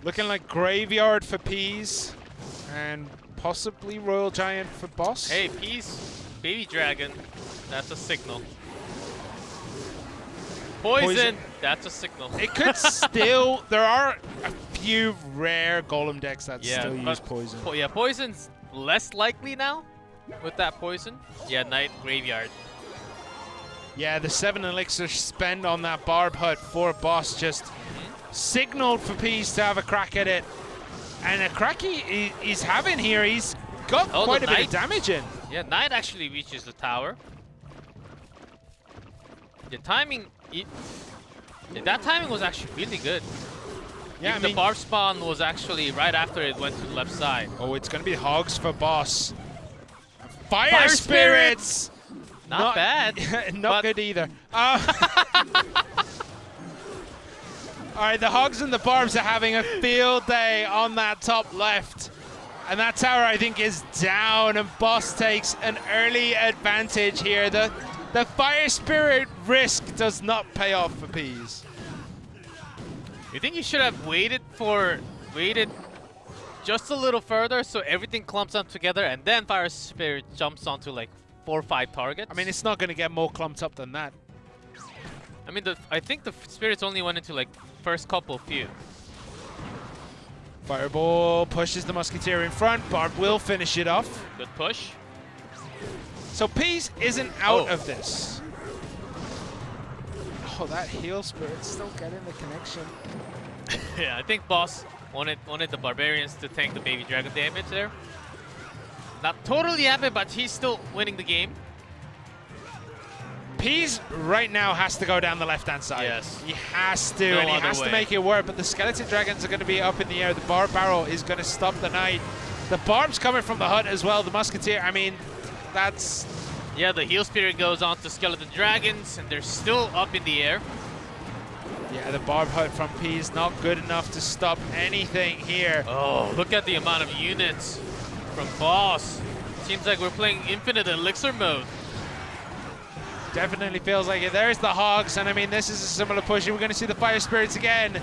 Looking like Graveyard for Peas, and possibly Royal Giant for Boss. Hey, Peas, Baby Dragon, that's a signal. Poison, that's a signal. It could still, there are a few rare Golem decks that still use Poison. Yeah, Poison's less likely now with that Poison. Yeah, Night Graveyard. Yeah, the 7 elixir spend on that Barb Hut for Boss just signaled for Peas to have a crack at it. And a crack he's having here. He's got quite a bit of damage in. Yeah, Knight actually reaches the tower. The timing, that timing was actually really good. Yeah, the barb spawn was actually right after it went to the left side. Oh, it's going to be Hogs for Boss. Fire Spirits! Not bad. Not good either. All right, the Hogs and the Barbs are having a field day on that top left. And that tower, I think, is down, and Boss takes an early advantage here. The Fire Spirit risk does not pay off for Peas. You think you should have waited just a little further so everything clumps up together, and then Fire Spirit jumps onto like 4 or 5 targets? I mean, it's not going to get more clumped up than that. I mean, I think the Spirits only went into like first few. Fireball pushes the Musketeer in front. Barb will finish it off. Good push. So Peas isn't out of this. Oh, that heal spirit still getting the connection. Yeah, I think Boss wanted the Barbarians to tank the Baby Dragon damage there. Not totally happy, but he's still winning the game. Peas right now has to go down the left-hand side. Yes. He has to, No and he other has way. to make it work, but the Skeleton Dragons are going to be up in the air. The Barb Barrel is going to stop the Knight. The Barb's coming from the hut as well, the Musketeer. I mean, that's... Yeah, the heal spirit goes on to Skeleton Dragons, and they're still up in the air. Yeah, the Barb Hut from Peas not good enough to stop anything here. Oh, look at the amount of units from Boss. Seems like we're playing Infinite Elixir mode. Definitely feels like it. There's the Hogs, and I mean, this is a similar push. We're going to see the Fire Spirits again.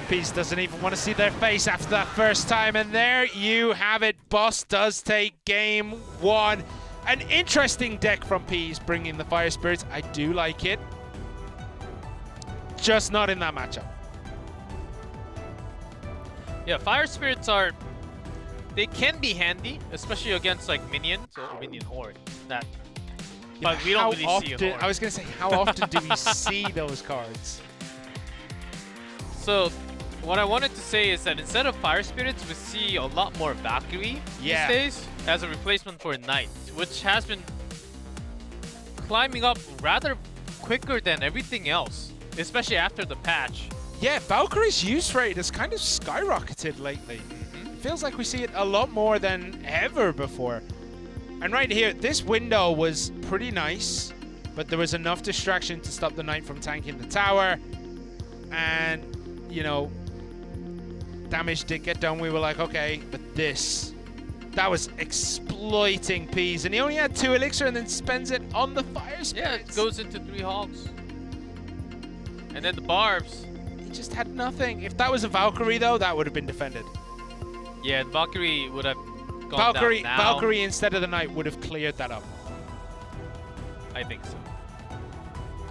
Peace doesn't even want to see their face after that first time, and there you have it. Boss does take game one. An interesting deck from Peas, bringing the Fire Spirits. I do like it. Just not in that matchup. Yeah, Fire Spirits are... They can be handy, especially against like minions or minion horde. That, but we don't really see a horde. I was going to say, how often do we see those cards? So, what I wanted to say is that instead of Fire Spirits, we see a lot more Valkyrie these days as a replacement for Knight, which has been climbing up rather quicker than everything else, especially after the patch. Yeah, Valkyrie's use rate has kind of skyrocketed lately. It feels like we see it a lot more than ever before. And right here, this window was pretty nice, but there was enough distraction to stop the Knight from tanking the tower. And, you know, damage did get done. We were like, okay, but this, that was exploiting Peas. And he only had 2 elixir and then spends it on the Fire Spirits. Yeah, it goes into 3 hogs. And then the Barbs. He just had nothing. If that was a Valkyrie, though, that would have been defended. Yeah, the Valkyrie would have gone down now. Valkyrie instead of the Knight would have cleared that up. I think so.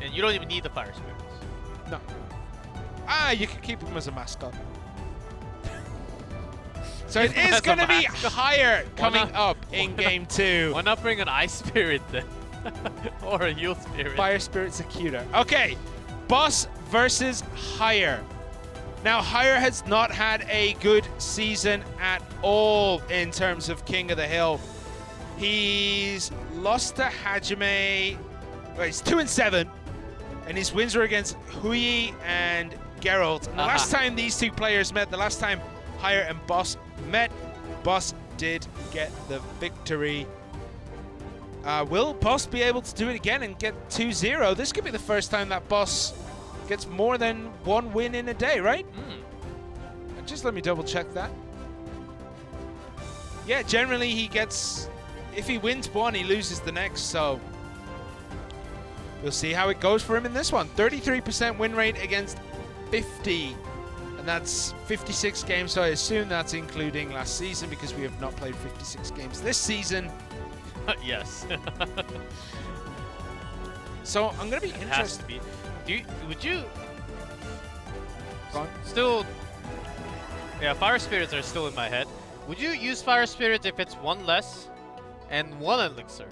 And you don't even need the Fire Spirits. No. Ah, you can keep him as a mascot. So it is going to be higher coming up in game 2. Why not bring an Ice Spirit then? Or a Heal Spirit? Fire Spirits are cuter. Okay, Boss versus Higher. Now, Higher has not had a good season at all in terms of King of the Hill. He's lost to Hajime. Well, he's 2-7, and his wins were against Hui and Geralt. And the last time these two players met, the last time Higher and Boss met, Boss did get the victory. Will Boss be able to do it again and get 2-0? This could be the first time that Boss gets more than 1 win in a day, right? Just let me double check that. Yeah, generally he gets, if he wins 1, he loses the next, so we'll see how it goes for him in this one. 33% win rate against 50, and that's 56 games, so I assume that's including last season because we have not played 56 games this season. Yes. So I'm going to be interested. Would you still... Yeah, Fire Spirits are still in my head. Would you use Fire Spirits if it's 1 less and 1 elixir?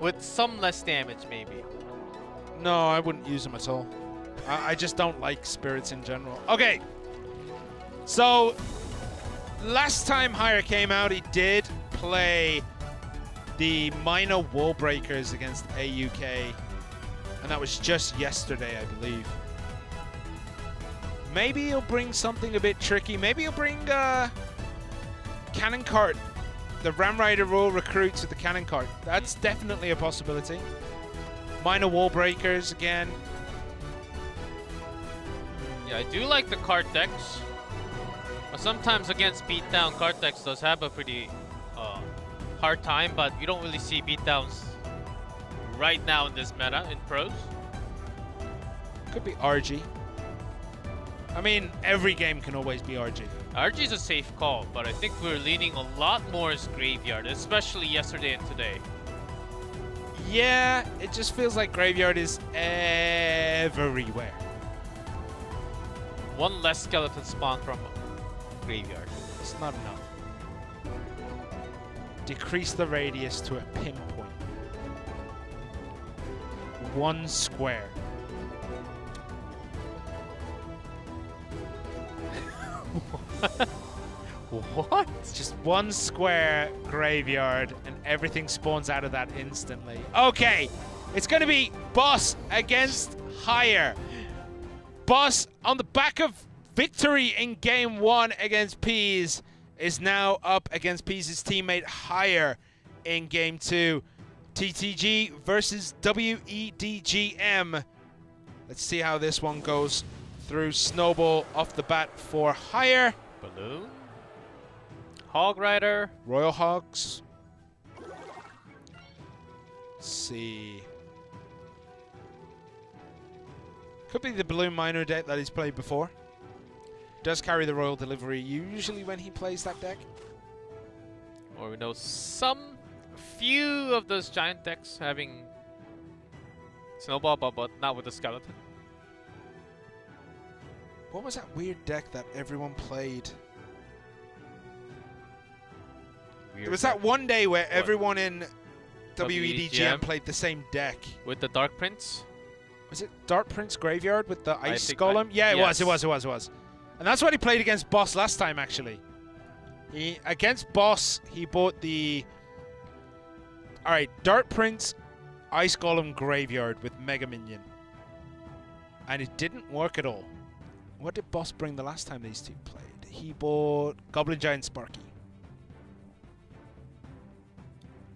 With some less damage, maybe? No, I wouldn't use them at all. I just don't like spirits in general. Okay. So, last time Higher came out, he did play the minor wall breakers against AUK. And that was just yesterday, I believe. Maybe he'll bring something a bit tricky. Maybe he'll bring Cannon Cart. The Ram Rider rule recruits with the Cannon Cart. That's definitely a possibility. Minor wall breakers again. Yeah, I do like the cart decks. But sometimes against beatdown, cart decks does have a pretty hard time, but you don't really see beatdowns right now in this meta in pros. Could be RG. I mean, every game can always be RG. RG is a safe call, but I think we're leaning a lot more as Graveyard, especially yesterday and today. Yeah, it just feels like Graveyard is everywhere. 1 less skeleton spawn from Graveyard. It's not enough. decrease the radius to a pinpoint. 1 square. What? Just 1 square graveyard, and everything spawns out of that instantly. Okay, it's going to be Boss against Higher. Boss, on the back of victory in game 1 against Peas, is now up against Peas' teammate Higher in game 2. TTG versus WDGM. Let's see how this one goes through. Snowball off the bat for Higher. Balloon. Hog Rider. Royal Hogs. Let's see. Could be the Balloon Miner deck that he's played before. Does carry the Royal Delivery usually when he plays that deck. Or we know few of those giant decks having Snowball, but not with the skeleton. What was that weird deck that everyone played? Weird There was deck. that one day where What? everyone in WDGM WDGM? played the same deck. With the Dark Prince. Was it Dark Prince Graveyard with the Ice think Golem? Yeah, it yes. was. And that's what he played against Boss last time, actually. Against Boss, he bought the... Alright, Dark Prince, Ice Golem Graveyard with Mega Minion. And it didn't work at all. What did Boss bring the last time these two played? He bought Goblin Giant Sparky.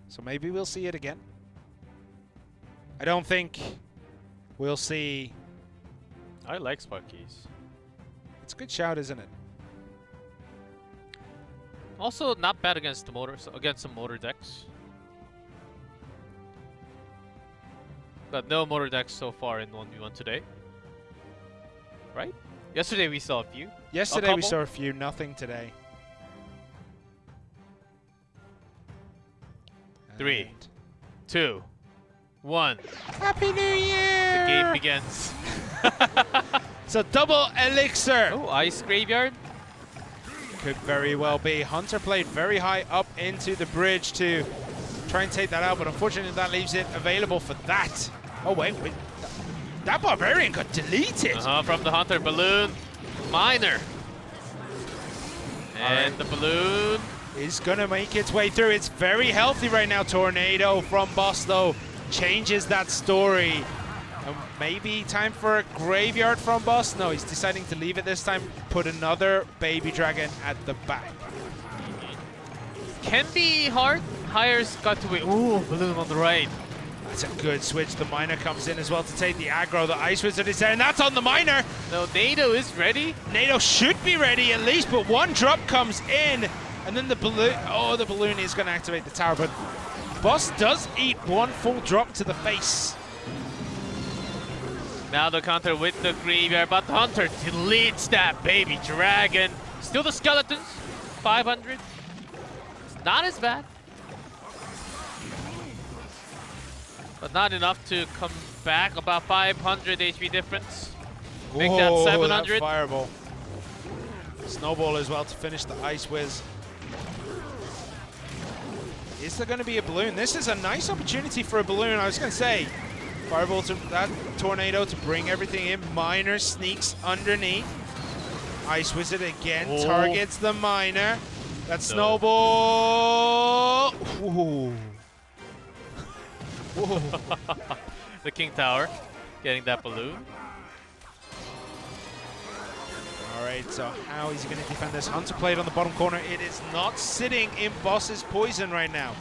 So maybe we'll see it again. I don't think we'll see... I like Sparkies. It's a good shout, isn't it? Also, not bad against some motor decks. But no motor decks so far in 1v1 today. Right? Yesterday we saw a few. Yesterday we saw a few, nothing today. 3, And 2, 1. Happy New Year! The game begins. So double elixir. Oh, Ice Graveyard. Could very well be. Hunter played very high up into the bridge to try and take that out, but unfortunately that leaves it available for that. Oh, wait. That Barbarian got deleted. From the Hunter. Balloon. Miner. And the Balloon is going to make its way through. It's very healthy right now. Tornado from Boss, though, changes that story. And maybe time for a graveyard from Boss. No, he's deciding to leave it this time. Put another baby dragon at the back. can be hard. Higher's got to wait. Ooh, Balloon on the right. That's a good switch. The Miner comes in as well to take the aggro. The Ice Wizard is there, and that's on the Miner. No, NATO is ready. NATO should be ready at least, but one drop comes in, and then the Balloon. Oh, the Balloon is going to activate the tower, but Boss does eat one full drop to the face. Now the counter with the Graveyard, but the Hunter deletes that baby dragon. Still the Skeletons, 500. It's not as bad. But not enough to come back. About 500 HP difference. Make that 700. That fireball. Snowball as well to finish the Ice Wiz. Is there going to be a Balloon? This is a nice opportunity for a Balloon. I was going to say, fireball to that Tornado to bring everything in. Miner sneaks underneath. Ice Wizard again targets the Miner. That Snowball. Ooh. Whoa. The King Tower getting that Balloon. Alright, so how is he going to defend this? Hunter played on the bottom corner. It is not sitting in Boss's poison right now.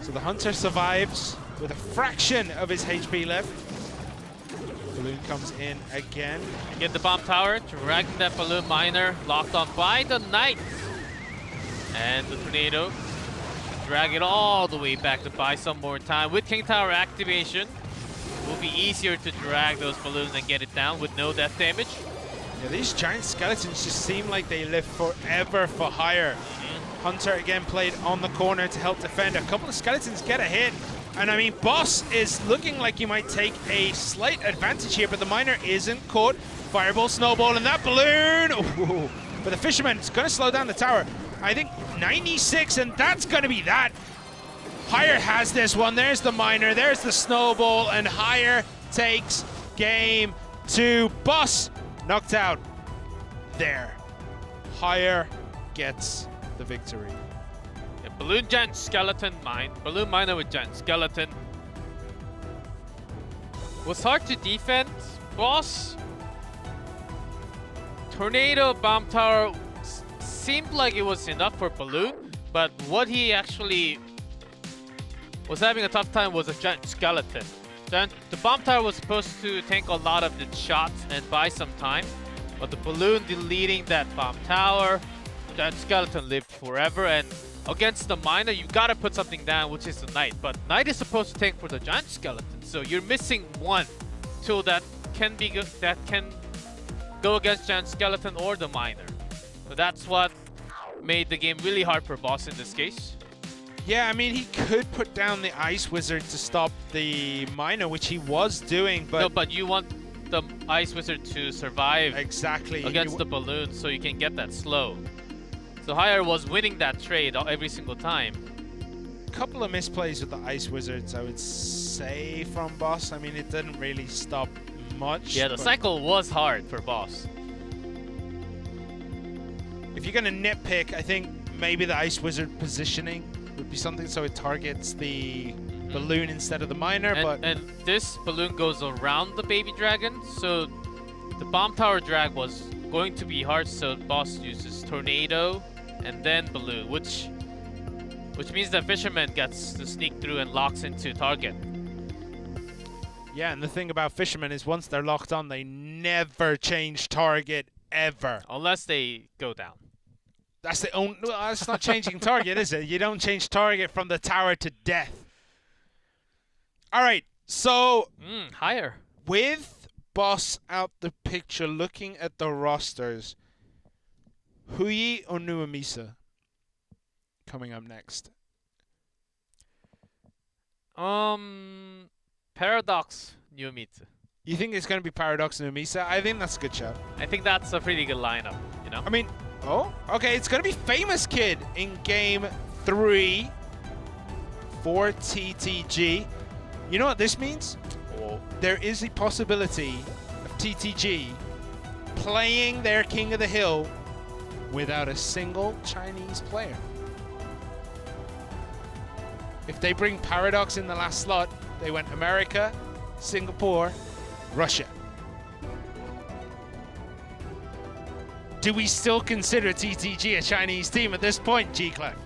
So the Hunter survives with a fraction of his HP left. Balloon comes in again. Get the bomb tower, dragging that Balloon Miner, locked on by the Knight. And the Tornado, drag it all the way back to buy some more time. With King Tower activation, it will be easier to drag those balloons and get it down with no death damage. Yeah, these giant skeletons just seem like they live forever for hire. Hunter again played on the corner to help defend. A couple of skeletons get a hit. And I mean, Boss is looking like he might take a slight advantage here, but the Miner isn't caught. Fireball, Snowball, and that Balloon! Ooh. But the Fisherman's going to slow down the tower. I think 96, and that's going to be that. Higher has this one. There's the Miner. There's the Snowball, and Higher takes game 2. Boss knocked out there. Higher gets the victory. Yeah, Balloon Giant Skeleton Mine. Balloon Miner with Giant Skeleton. Was hard to defend. Boss. Tornado Bomb Tower seemed like it was enough for Balloon, but what he actually was having a tough time was a Giant Skeleton. The Bomb Tower was supposed to tank a lot of the shots and buy some time, but the Balloon deleting that Bomb Tower, Giant Skeleton lived forever, and against the Miner, you gotta put something down, which is the Knight. But Knight is supposed to tank for the Giant Skeleton, so you're missing one tool that can be good, that can go against Giant Skeleton or the Miner. So that's what made the game really hard for Boss in this case. Yeah, I mean, he could put down the Ice Wizard to stop the Miner, which he was doing, but... No, but you want the Ice Wizard to survive exactly against the Balloon so you can get that slow. So Higher was winning that trade every single time. Couple of misplays with the Ice Wizards, I would say, from Boss. I mean, it didn't really stop much. Yeah, the cycle was hard for Boss. If you're going to nitpick, I think maybe the Ice Wizard positioning would be something so it targets the Balloon instead of the Miner. And this Balloon goes around the Baby Dragon, so the Bomb Tower drag was going to be hard, so Boss uses Tornado and then Balloon, which means that Fisherman gets to sneak through and locks into target. Yeah, and the thing about Fishermen is once they're locked on, they never change target, ever. Unless they go down. That's the only... Well, that's not changing target, is it? You don't change target from the tower to death. All right, so... Higher. With Boss out the picture, looking at the rosters, Huyi or Nuamisa coming up next? Paradox Nuamisa. You think it's going to be Paradox Nuamisa? I think that's a good shout. I think that's a pretty good lineup, you know? I mean, oh, okay, it's going to be Famous Kid in game 3 for TTG. You know what this means? Oh. There is a possibility of TTG playing their King of the Hill without a single Chinese player. If they bring Paradox in the last slot, they went America, Singapore, Russia. Do we still consider TTG a Chinese team at this point, G-Clef?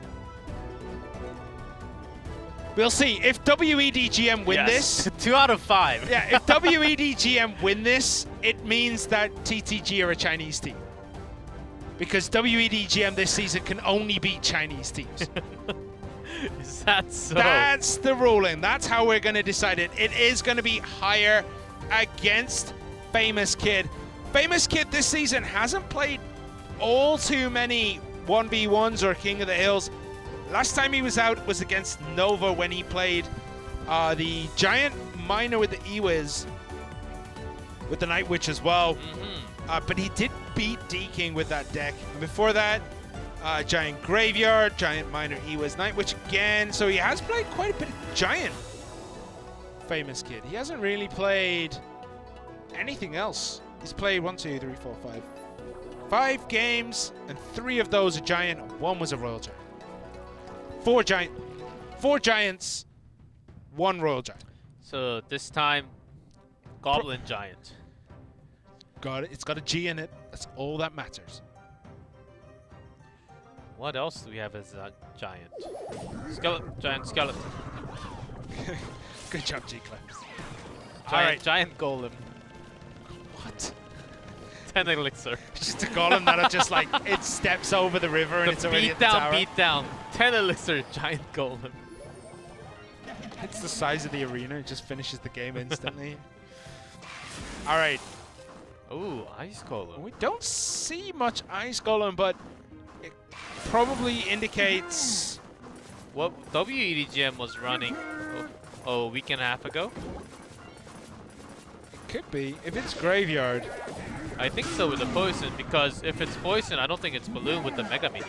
We'll see. If WEDGM win this... 2 out of 5. Yeah, if WEDGM win this, it means that TTG are a Chinese team. Because WEDGM this season can only beat Chinese teams. Is that so? That's the ruling. That's how we're going to decide it. It is going to be Higher against Famous Kid. Famous Kid this season hasn't played all too many 1v1s or King of the Hills. Last time he was out was against Nova when he played the Giant Miner with the Ewiz, with the Night Witch as well. But he did beat D-King with that deck. And before that, Giant Graveyard, Giant Miner, Ewiz, Night Witch again. So he has played quite a bit of Giant, Famous Kid. He hasn't really played anything else. He's played 1, 2, 3, 4, 5. 5 games, and 3 of those are Giant. 1 was a Royal Giant. 4 Giants, 1 Royal Giant. So this time, Goblin Giant. Got it. It's got a G in it. That's all that matters. What else do we have as a giant? Giant skeleton. Good job, G-Clef. Giant golem. What? 10 elixir. Just a golem that'll just like, it steps over the river and it's already at the tower. Beat down. 10 elixir, giant golem. It's the size of the arena. It just finishes the game instantly. All right. Ooh, ice golem. We don't see much ice golem, but it probably indicates what WEDGM was running a week and a half ago. It could be. If it's Graveyard. I think so with the poison, because if it's poison, I don't think it's balloon with the Mega Minion.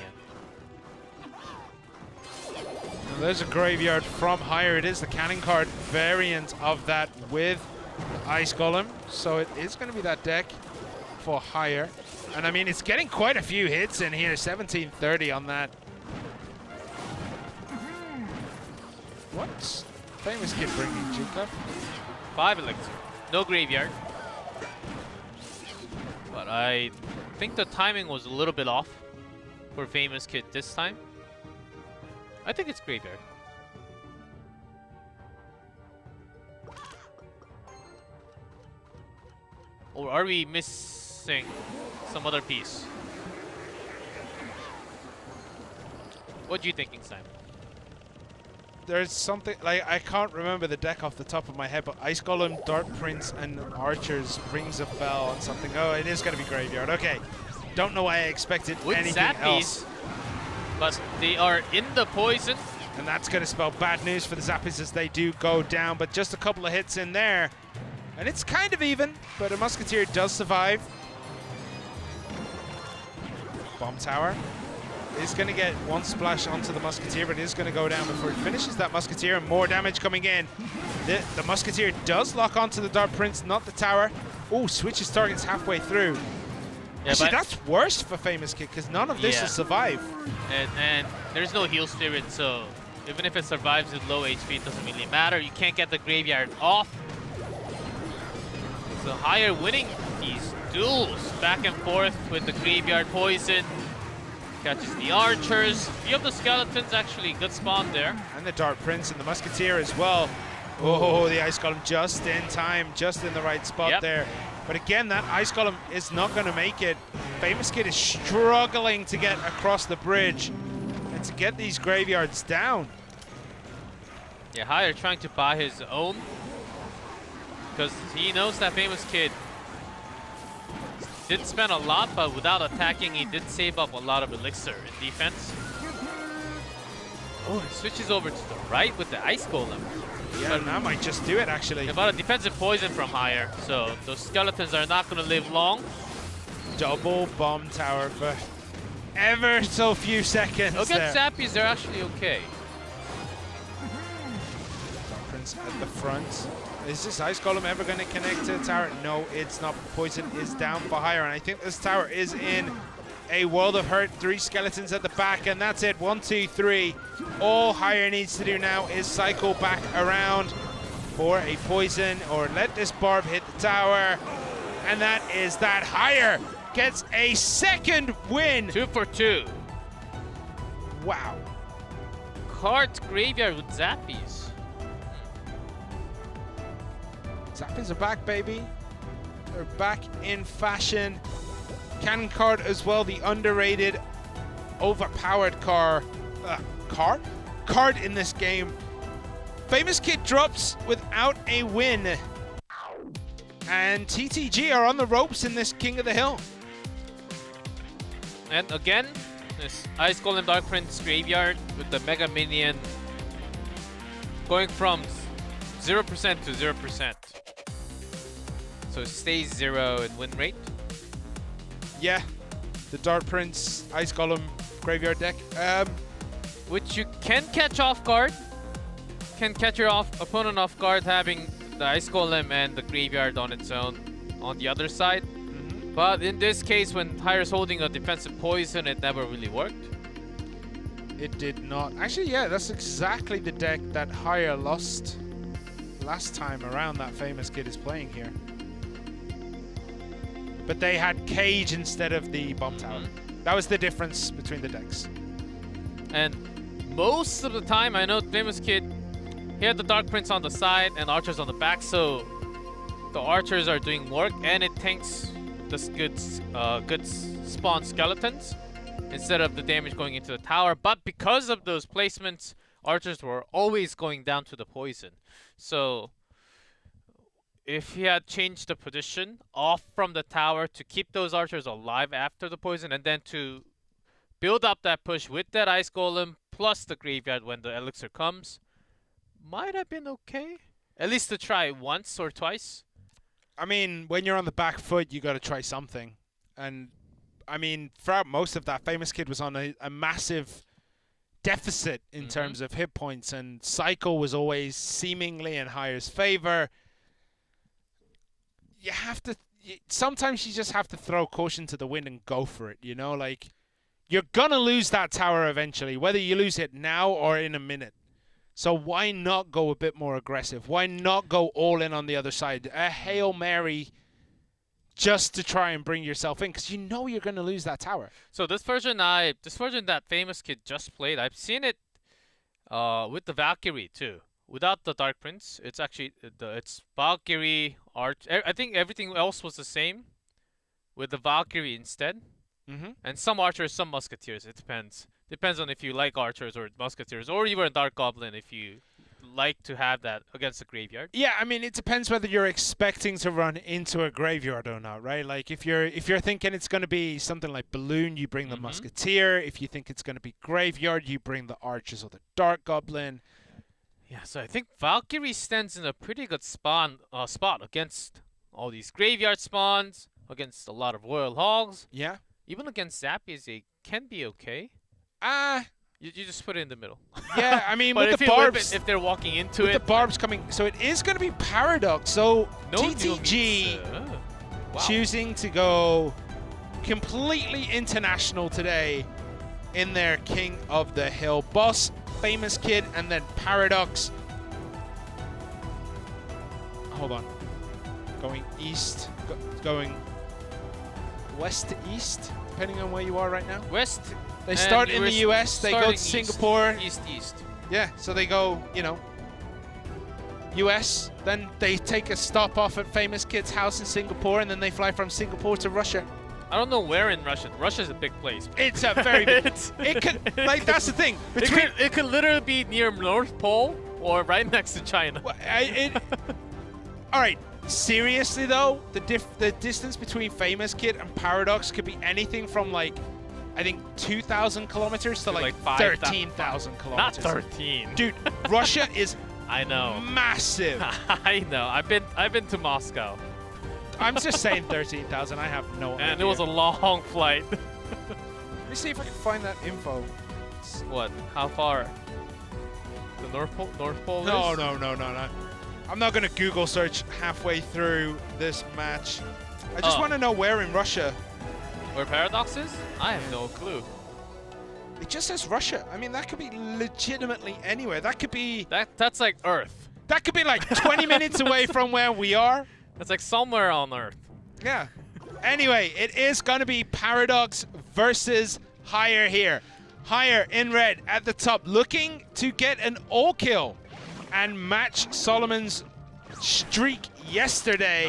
Well, there's a graveyard from higher. It is the cannon card variant of that with Ice Golem. So it is going to be that deck for higher. And I mean, it's getting quite a few hits in here. 1730 on that. What's Famous Kid bringing, G-Cup? 5 elixir. No graveyard. But I think the timing was a little bit off for Famous Kid this time. I think it's graveyard. Or are we missing some other piece? What do you think, Simon? There's something, like, I can't remember the deck off the top of my head, but Ice Golem, Dart Prince, and Archers rings a bell on something. Oh, it is going to be graveyard. Okay. Don't know why I expected with anything Zappies, else. But they are in the poison. And that's going to spell bad news for the Zappies as they do go down. But just a couple of hits in there. And it's kind of even, but a Musketeer does survive. Bomb Tower is going to get one splash onto the Musketeer, but it is going to go down before it finishes that Musketeer, and more damage coming in. The Musketeer does lock onto the Dart Prince, not the tower. Oh, switches targets halfway through. Yeah, actually, that's worse for Famous Kid, because none of this will survive. And there's no heal spirit, so even if it survives with low HP, it doesn't really matter. You can't get the graveyard off. So higher winning these duels back and forth with the graveyard poison. Catches the archers. Few of the skeletons actually good spawn there. And the Dart Prince and the Musketeer as well. Oh, the Ice Golem just in time, just in the right spot there. But again, that Ice Golem is not going to make it. Famous Kid is struggling to get across the bridge and to get these graveyards down. Yeah, Higher trying to buy his own, because he knows that Famous Kid did spend a lot, but without attacking, he did save up a lot of elixir in defense. Oh, it switches over to the right with the Ice Golem. Yeah, but that might just do it, actually. About a defensive poison from Higher, so those skeletons are not going to live long. Double Bomb Tower for ever so few seconds. Against Zappies, they're actually okay. Dart Prince at the front. Is this Ice Golem ever going to connect to the tower? No, it's not. Poison is down for Higher, and I think this tower is in a world of hurt. 3 skeletons at the back, and that's it. 1, 2, 3. All Higher needs to do now is cycle back around for a poison, or let this barb hit the tower, and that is that. Higher gets a second win. 2 for 2. Wow. Card graveyard with Zappies. Zappies are back, baby. They're back in fashion. Cannon card as well, the underrated, overpowered card in this game. Famous Kid drops without a win. And TTG are on the ropes in this King of the Hill. And again, this Ice Golem Dark Prince graveyard with the Mega Minion going from 0% to 0%. So it stays 0 in win rate. Yeah, the Dart Prince Ice Golem graveyard deck. Which you can catch off guard. Can catch your opponent off guard having the Ice Golem and the graveyard on its own on the other side. But in this case, when Hire's holding a defensive poison, it never really worked. It did not. Actually, yeah, that's exactly the deck that Hire lost last time around that Famous Kid is playing here. But they had Cage instead of the Bomb Tower. That was the difference between the decks. And most of the time, I know Famous Kid, he had the Dark Prince on the side and Archers on the back, so the Archers are doing work, and it tanks the good spawn skeletons instead of the damage going into the tower. But because of those placements, Archers were always going down to the poison. So if he had changed the position off from the tower to keep those Archers alive after the poison, and then to build up that push with that Ice Golem plus the graveyard when the elixir comes, might have been okay. At least to try once or twice. I mean, when you're on the back foot, you got to try something. And I mean, throughout most of that, Famous Kid was on a massive deficit in terms of hit points, and Cycle was always seemingly in Hire's favor. You have to. Sometimes you just have to throw caution to the wind and go for it. You know, like you're gonna lose that tower eventually, whether you lose it now or in a minute. So why not go a bit more aggressive? Why not go all in on the other side? A Hail Mary just to try and bring yourself in, because you know you're going to lose that tower. So this version that Famous Kid just played, I've seen it with the Valkyrie too. Without the Dark Prince, it's actually it's Valkyrie, Arch. I think everything else was the same with the Valkyrie instead. And some archers, some musketeers. It depends. Depends on if you like archers or musketeers, or even a Dark Goblin if you like to have that against the graveyard. Yeah, I mean, it depends whether you're expecting to run into a graveyard or not, right? Like if you're thinking it's going to be something like Balloon, you bring the musketeer. If you think it's going to be graveyard, you bring the archers or the Dark Goblin. Yeah, so I think Valkyrie stands in a pretty good spot against all these graveyard spawns, against a lot of Royal Hogs. Yeah. Even against Zappies, it can be okay. You just put it in the middle. Yeah, I mean, but with the barbs, if they're walking into with it, the barbs coming, so it is going to be Paradox. So no TTG choosing to go completely international today in their King of the Hill. Boss, Famous Kid, and then Paradox. Hold on. Going east, going west to east, depending on where you are right now. West. They start in the US, they go to Singapore. East. Yeah, so they go, you know, US, then they take a stop off at Famous Kid's house in Singapore, and then they fly from Singapore to Russia. I don't know where in Russia. Russia's a big place. It's a very big. It could, like, that's the thing. It could literally be near North Pole or right next to China. Well, all right. Seriously though, the distance between Famous Kid and Paradox could be anything from like, I think 2,000 kilometers to like 13,000 kilometers. Not 13. Dude, Russia is I know massive. I know. I've been to Moscow. I'm just saying 13,000. I have no idea. And it was a long flight. Let me see if I can find that info. What? How far? The North Pole? No. I'm not going to Google search halfway through this match. I just want to know where in Russia. Where Paradox is? I have no clue. It just says Russia. I mean, that could be legitimately anywhere. That could be... That's like Earth. That could be like 20 minutes away from where we are. That's like somewhere on Earth. Yeah. Anyway, it is going to be Paradox versus Hire here. Hire in red at the top, looking to get an all kill and match Solomon's streak yesterday.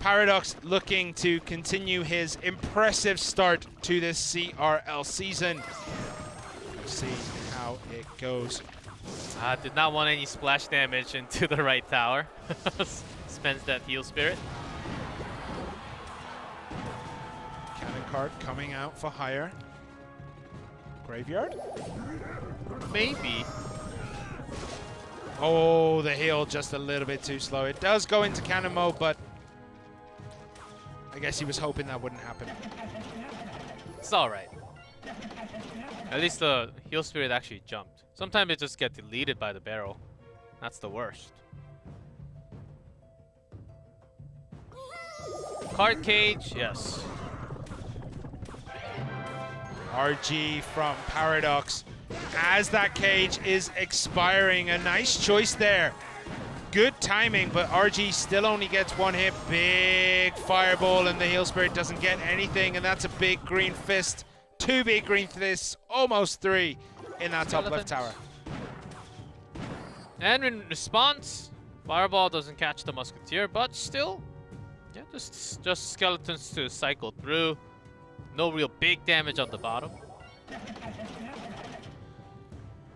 Paradox looking to continue his impressive start to this CRL season. We'll see how it goes. Did not want any splash damage into the right tower. Spends that heal spirit. Cannon card coming out for Hire. Graveyard? Maybe. Oh, the heal just a little bit too slow. It does go into cannon mode, but I guess he was hoping that wouldn't happen. It's alright. At least the heal spirit actually jumped. Sometimes it just gets deleted by the barrel. That's the worst. Card cage, yes. RG from Paradox as that cage is expiring. A nice choice there. Good timing, but RG still only gets one hit. Big fireball, and the heal spirit doesn't get anything, and that's a big green fist. Two big green fists, almost three in that top left tower. And in response, fireball doesn't catch the musketeer, but still, yeah, just skeletons to cycle through. No real big damage on the bottom.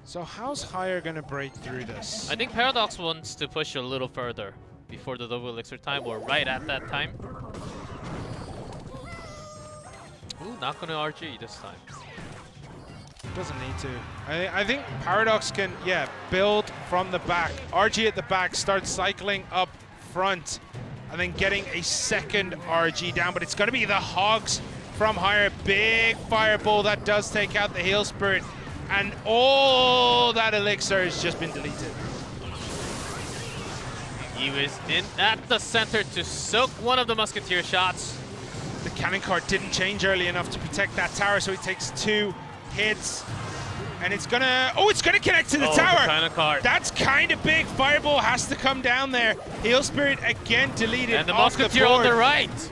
So how's Hire gonna break through this? I think Paradox wants to push a little further before the double elixir time, or right at that time. Ooh, not gonna RG this time. Doesn't need to. I think Paradox can, yeah, build from the back. RG at the back, start cycling up front. and then getting a second RG down, but it's going to be the Hogs from higher. Big fireball that does take out the Heal Spirit, and all that elixir has just been deleted. He was in at the center to soak one of the Musketeer shots. The cannon cart didn't change early enough to protect that tower, so he takes 2 hits. And it's gonna, it's gonna connect to the tower. The cannon cart. That's kind of big. Fireball has to come down there. Heal Spirit again deleted. And the off Musketeer the on board. the right.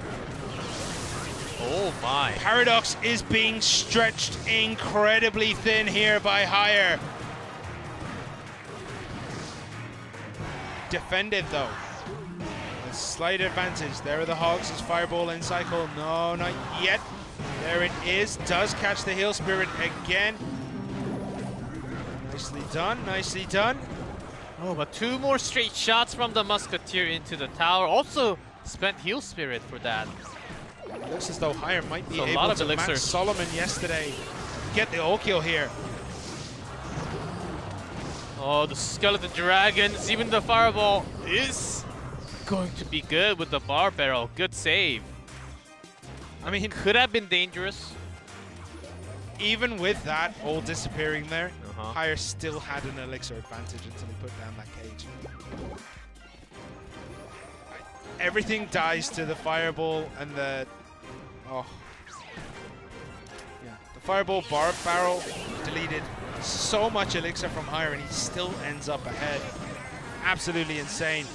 Oh my. Paradox is being stretched incredibly thin here by Higher. Defended though. A slight advantage. There are the Hogs. Is Fireball in cycle? No, not yet. There it is. Does catch the Heal Spirit again. Nicely done, nicely done. Oh, but 2 more straight shots from the Musketeer into the tower. Also spent Heal Spirit for that. Looks as though Higher might be So a able lot of to elixir. match Solomon yesterday. Get the all kill here. Oh, the Skeleton Dragons, even the Fireball is going to be good with the Bar Barrel. Good save. I mean, Could have been dangerous. even with that all disappearing there, Uh-huh. Higher still had an elixir advantage until he put down that cage. Everything dies to the Fireball and the... Oh. Yeah, the Fireball barrel deleted so much elixir from Higher and he still ends up ahead. Absolutely insane.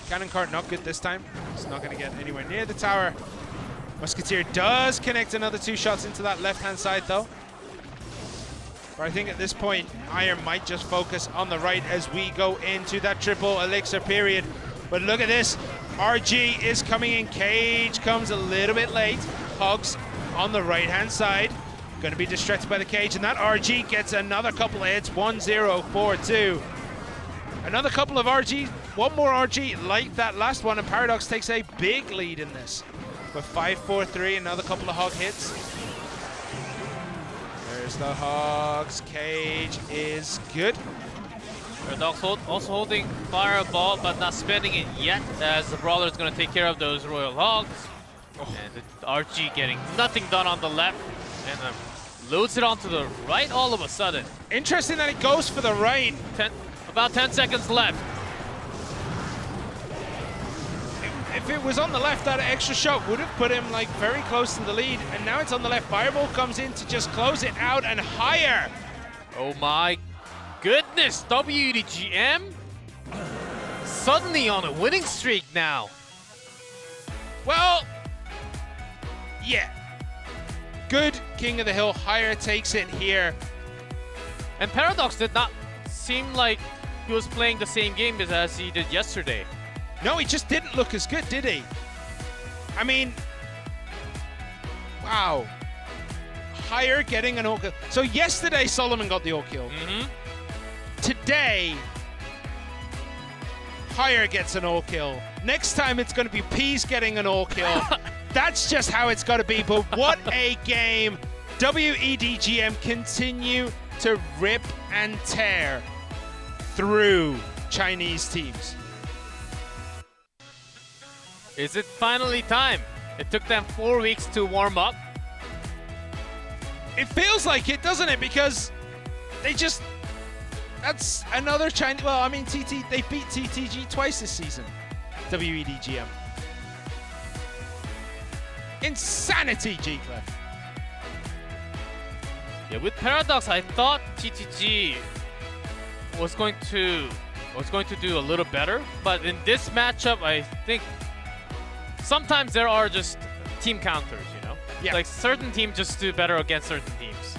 Cannon cart not good this time. It's not going to get anywhere near the tower. Musketeer does connect another 2 shots into that left-hand side though. But I think at this point, Higher might just focus on the right as we go into that triple elixir period. But look at this. RG is coming in. Cage comes a little bit late. Hogs on the right-hand side. Going to be distracted by the cage. And that RG gets another couple of hits. 1-0, 4-2. Another couple of RG. One more RG like that last one. And Paradox takes a big lead in this. With 5-4-3, another couple of Hog hits. There's the Hogs. Cage is good. Paradox also holding Fireball, but not spending it yet, as the Brawler is going to take care of those Royal Hogs. And the RG getting nothing done on the left, and loads it onto the right all of a sudden. Interesting that it goes for the right. About 10 seconds left. If it was on the left, that extra shot would have put him like very close to the lead. And now it's on the left. Fireball comes in to just close it out and Higher. Oh my goodness, WDGM suddenly on a winning streak now. Well, yeah. Good King of the Hill. Higher takes it here. And Paradox did not seem like he was playing the same game as he did yesterday. No, he just didn't look as good, did he? I mean, wow. Higher getting an all kill. So yesterday, Solomon got the all kill. Today, Higher gets an all kill. Next time, it's going to be Peas getting an all kill. That's just how it's got to be. But what a game. WDGM continue to rip and tear through Chinese teams. Is it finally time? It took them 4 weeks to warm up. It feels like it, doesn't it? Because they just... That's another Chinese... Well, I mean, they beat TTG twice this season. WDGM. Insanity, G-Clef. Yeah, with Paradox, I thought TTG was going to do a little better, but in this matchup, I think sometimes there are just team counters, you know? Yeah. Like certain teams just do better against certain teams.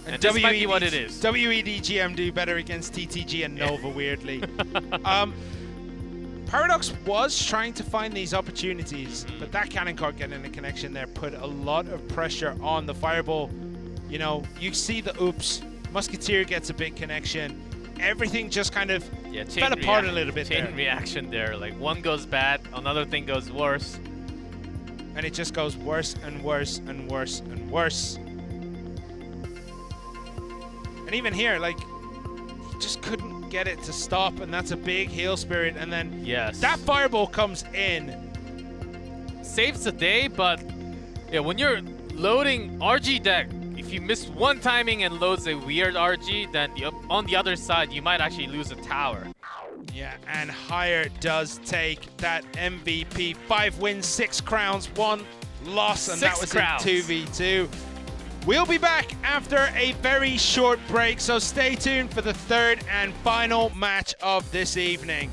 And this might be what it is. WDGM do better against TTG and Nova, weirdly. Paradox was trying to find these opportunities, but that cannon cart getting a connection there put a lot of pressure on the Fireball. You know, you see the oops. Musketeer gets a big connection. Everything just kind of fell apart a little bit there. Chain reaction there. Like one goes bad, another thing goes worse. And it just goes worse and worse and worse and worse. And even here, like, he just couldn't get it to stop, and that's a big heal spirit. And then Yes. that fireball comes in. Saves the day, but yeah, when you're loading RG deck, if you miss one timing and loads a weird RG, then on the other side, you might actually lose a tower. Yeah, and Higher does take that MVP. 5 wins, 6 crowns, 1 loss, and that was crowns. in 2v2. We'll be back after a very short break, so stay tuned for the third and final match of this evening.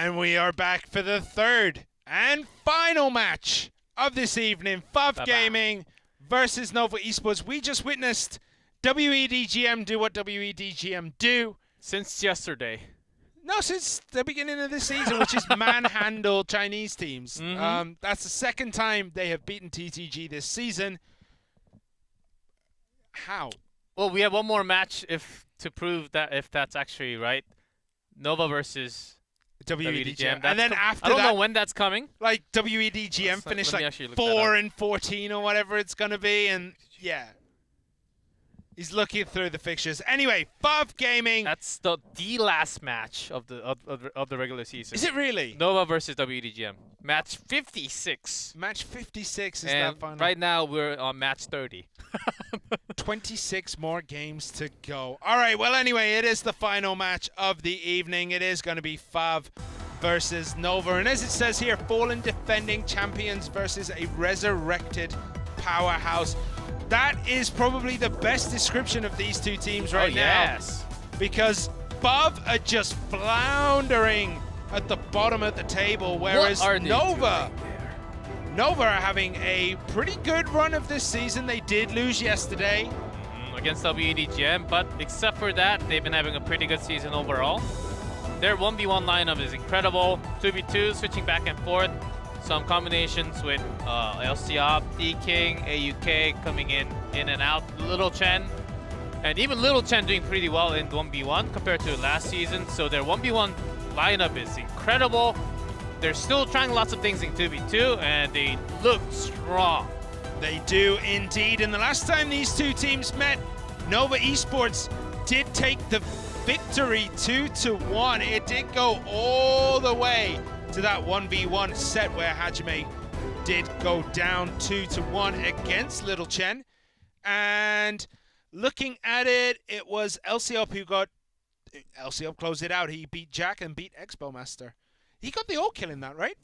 And we are back for the third and final match of this evening. FUV Gaming versus Nova Esports. We just witnessed WDGM do what WDGM do. Since yesterday. No, since the beginning of this season, which is manhandle Chinese teams. That's the second time they have beaten TTG this season. How? Well, we have one more match to prove that if that's actually right. Nova versus WDGM. And then after I don't that, know when that's coming. like WDGM finished like 4-14 or whatever it's going to be. And yeah. He's looking through the fixtures. Anyway, FUV Gaming. That's the last match of the regular season. Is it really? Nova versus WDGM. Match 56. Match 56 is and that final. Right now we're on match 30. 26 more games to go. All right, well, anyway, it is the final match of the evening. It is going to be FUV versus Nova. And as it says here, fallen defending champions versus a resurrected powerhouse. That is probably the best description of these two teams right now. Yes. Because FUV are just floundering at the bottom of the table, whereas Nova are having a pretty good run of this season. They did lose yesterday. Against WDGM, but except for that, they've been having a pretty good season overall. Their 1v1 lineup is incredible. 2v2, switching back and forth. Some combinations with LCOP, D-King, AUK coming in and out. Little Chen, and even Little Chen doing pretty well in 1v1 compared to last season. So their 1v1 lineup is incredible. They're still trying lots of things in 2v2, and they look strong. They do indeed. And the last time these two teams met, Nova Esports did take the victory 2-1. It did go all the way to that 1v1 set where Hajime did go down 2-1 against Little Chen. And looking at it, it was LCOP who got... LCOP closed it out. He beat Jack and beat Expo Master. He got the all kill in that, right?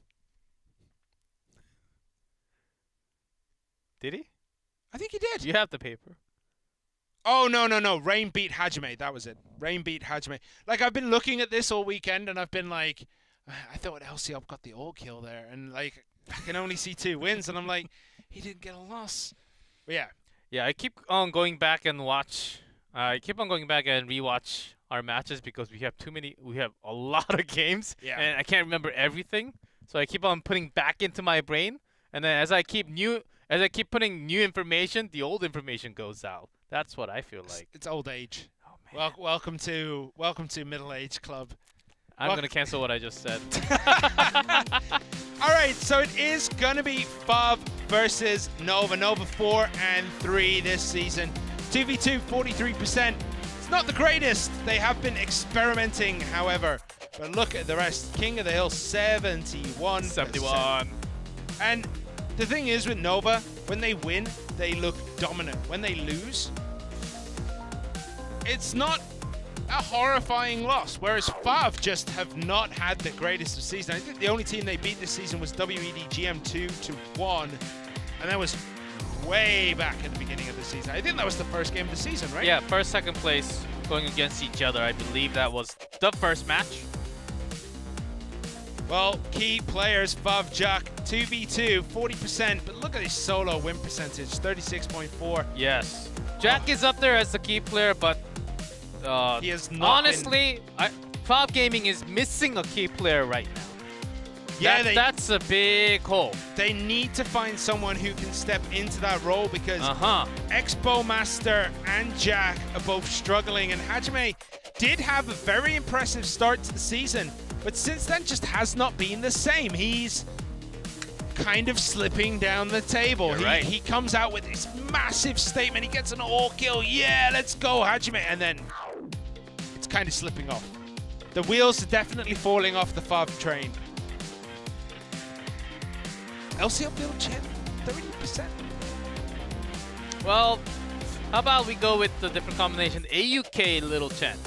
Did he? I think he did. You have the paper. Oh, no. Rain beat Hajime. That was it. Rain beat Hajime. Like, I've been looking at this all weekend, and I've been like, I thought LCOP got the all kill there. And, like, I can only see 2 wins. And I'm like, he didn't get a loss. But, yeah. Yeah, I keep on going back and watch. I keep on going back and rewatch our matches because we have too many. We have a lot of games, and I can't remember everything. So I keep on putting back into my brain, and then as I keep putting new information, the old information goes out. That's what I feel like. It's old age. Oh man. Welcome to Middle Age Club. I'm gonna cancel what I just said. All right, so it is gonna be FUV versus Nova. Nova 4-3 this season. 2v2, 43%. It's not the greatest. They have been experimenting, however. But look at the rest. King of the Hill, 71%. 71. And the thing is with Nova, when they win, they look dominant. When they lose, it's not a horrifying loss. Whereas FUV just have not had the greatest of season. I think the only team they beat this season was WDGM 2-1. And that was way back at the beginning of the season. I think that was the first game of the season, right? Yeah, first, second place going against each other. I believe that was the first match. Well, key players, FUV, Jack, 2v2, 40%, but look at his solo win percentage, 36.4. Yes. Jack is up there as the key player, but he is not. Honestly, FUV Gaming is missing a key player right now. Yeah, that's a big hole. They need to find someone who can step into that role because Expo Master and Jack are both struggling, and Hajime did have a very impressive start to the season, but since then just has not been the same. He's kind of slipping down the table. He comes out with this massive statement. He gets an all kill. Yeah, let's go, Hajime. And then it's kind of slipping off. The wheels are definitely falling off the FUV train. LCOP Little Chen, 30%. Well, how about we go with the different combination? AUK Little Chen.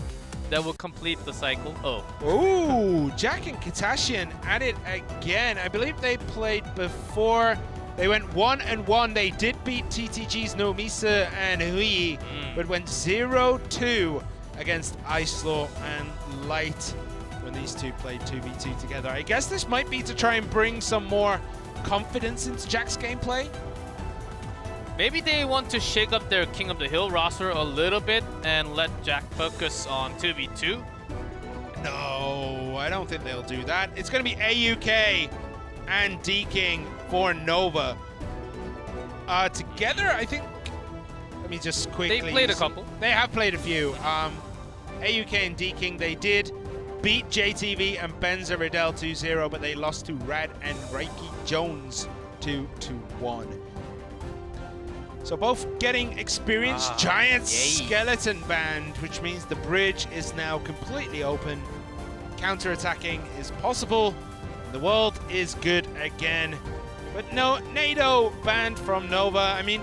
That will complete the cycle. Ooh, Jack and Katashian at it again. I believe they played before. They went 1-1. They did beat TTG's Nomisa and Hui, but went 0-2 against Ice Law and Light when these two played 2v2 together. I guess this might be to try and bring some more confidence into Jack's gameplay. Maybe they want to shake up their King of the Hill roster a little bit and let Jack focus on 2v2. No, I don't think they'll do that. It's going to be AUK and D-King for Nova. Together, I think... Let me just quickly... They played a couple. They have played a few. AUK and D-King, they did beat JTV and Benza Riddell 2-0, but they lost to Rad and Reiki Jones 2-1. So both getting experience. Giant skeleton band, which means the bridge is now completely open. Counter-attacking is possible. The world is good again. But no, NATO banned from Nova. I mean,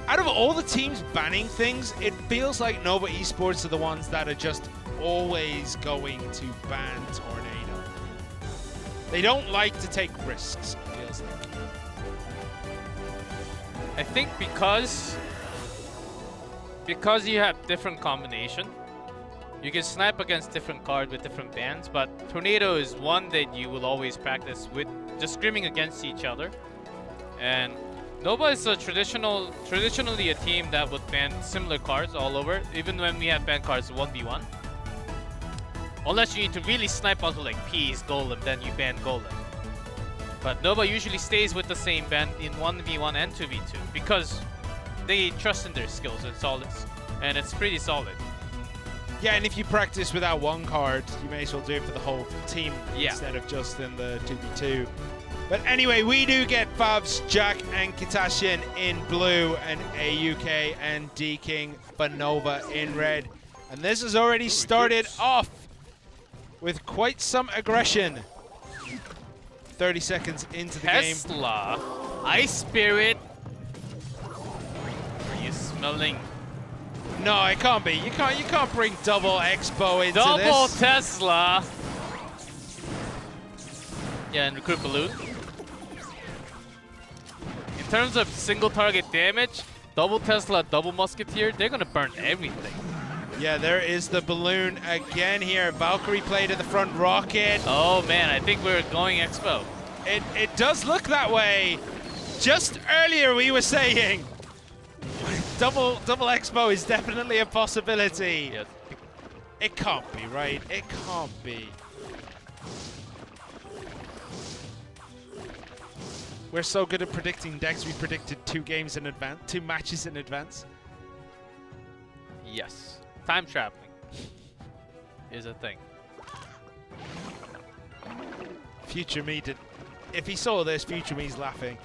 out of all the teams banning things, it feels like Nova Esports are the ones that are just always going to ban Tornado. They don't like to take risks, it feels like. I think because you have different combination, you can snipe against different cards with different bans, but Tornado is one that you will always practice with, just screaming against each other. And Nova is a traditionally a team that would ban similar cards all over, even when we have ban cards 1v1. Unless you need to really snipe onto like Peas, Golem, then you ban Golem. But Nova usually stays with the same ban in 1v1 and 2v2 because they trust in their skills and it's pretty solid. Yeah, and if you practice without one card, you may as well do it for the whole team instead of just in the 2v2. But anyway, we do get Favs, Jack, and Kitashian in blue, and AUK and D-King for Nova in red. And this has already started off with quite some aggression. 30 seconds into the game. Tesla, Ice Spirit. Are you smelling? No, it can't be. You can't bring double Expo into this. Double Tesla. Yeah, and recruit balloon. In terms of single target damage, double Tesla, double Musketeer, they're gonna burn everything. Yeah, there is the balloon again here. Valkyrie played at the front rocket. Oh man, I think we're going Expo. It does look that way. Just earlier we were saying double Expo is definitely a possibility. Yes. It can't be, right? It can't be. We're so good at predicting decks, we predicted 2 games in advance, 2 matches in advance. Yes. Time traveling is a thing. Future me did. If he saw this, Future me's laughing.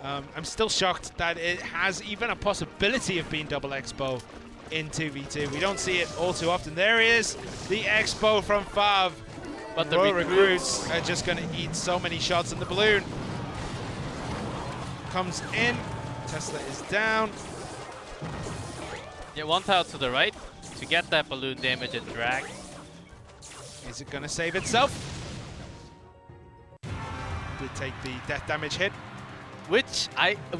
I'm still shocked that it has even a possibility of being double Expo in 2v2. We don't see it all too often. There is the Expo from Fav. But the Royal recruits are just going to eat so many shots, and the balloon comes in. Tesla is down. Yeah, one tile to the right to get that balloon damage and drag. Is it going to save itself? Did take the death damage hit. Which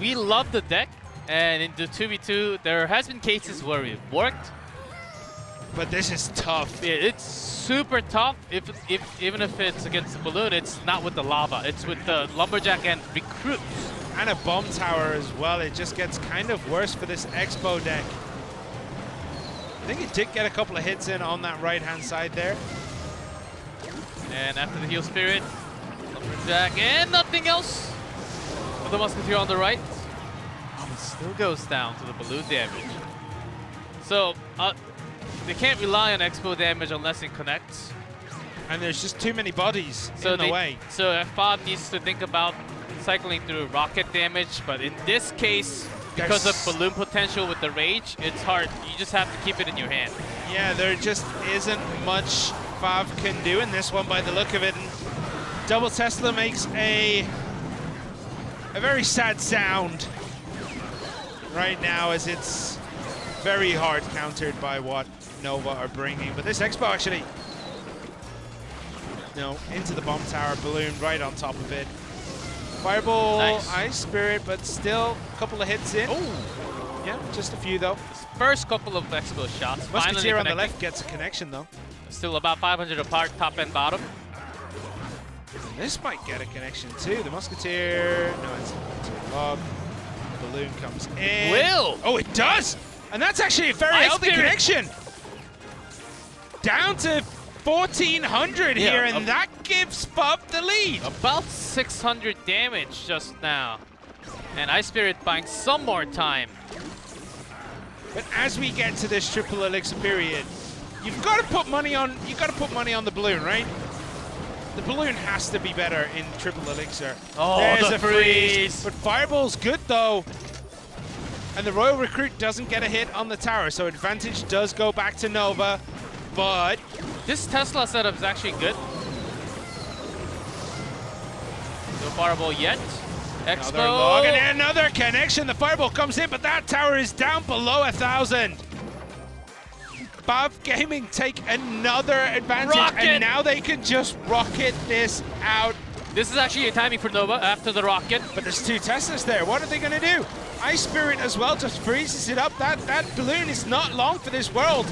we love the deck, and in the 2v2 there has been cases where it worked. But this is tough. Yeah, it's super tough. Even if it's against the balloon, it's not with the lava. It's with the lumberjack and recruits. And a bomb tower as well. It just gets kind of worse for this Expo deck. I think it did get a couple of hits in on that right-hand side there. And after the heal spirit, lumberjack and nothing else. With the musketeer on the right, it still goes down to the balloon damage. So they can't rely on Expo damage unless it connects. And there's just too many bodies in the way. So F5 needs to think about cycling through rocket damage, but in this case, because of balloon potential with the rage, it's hard. You just have to keep it in your hand. Yeah, there just isn't much Fav can do in this one by the look of it. And Double Tesla makes a very sad sound right now, as it's very hard countered by what Nova are bringing. But this Expo actually, into the bomb tower, balloon right on top of it. Fireball, nice. Ice Spirit, but still a couple of hits in. Oh, yeah, just a few though. First couple of Expo shots. Musketeer on the left gets a connection though. Still about 500 apart, top and bottom. And this might get a connection too. The Musketeer. No, it's too long. The balloon comes in. Will! Oh, it does! And that's actually a very Ice healthy Spirit. connection. Down to 1,400 Yeah, here, and that gives Fub the lead. About 600 damage just now. And Ice Spirit buying some more time. But as we get to this triple elixir period, you've got to put money on. You got to put money on the balloon, right? The balloon has to be better in triple elixir. Oh, there's the a freeze. freeze. But Fireball's good though, and the Royal Recruit doesn't get a hit on the tower, so advantage does go back to Nova. But This Tesla setup is actually good. No Fireball yet. another Expo. log and another connection. The Fireball comes in, but that tower is down below 1,000. Fav Gaming take another advantage, Rocket. and now they can just rocket this out. This is actually a timing for Nova after the rocket. But there's two Teslas there. What are they going to do? Ice Spirit as well just freezes it up. That balloon is not long for this world.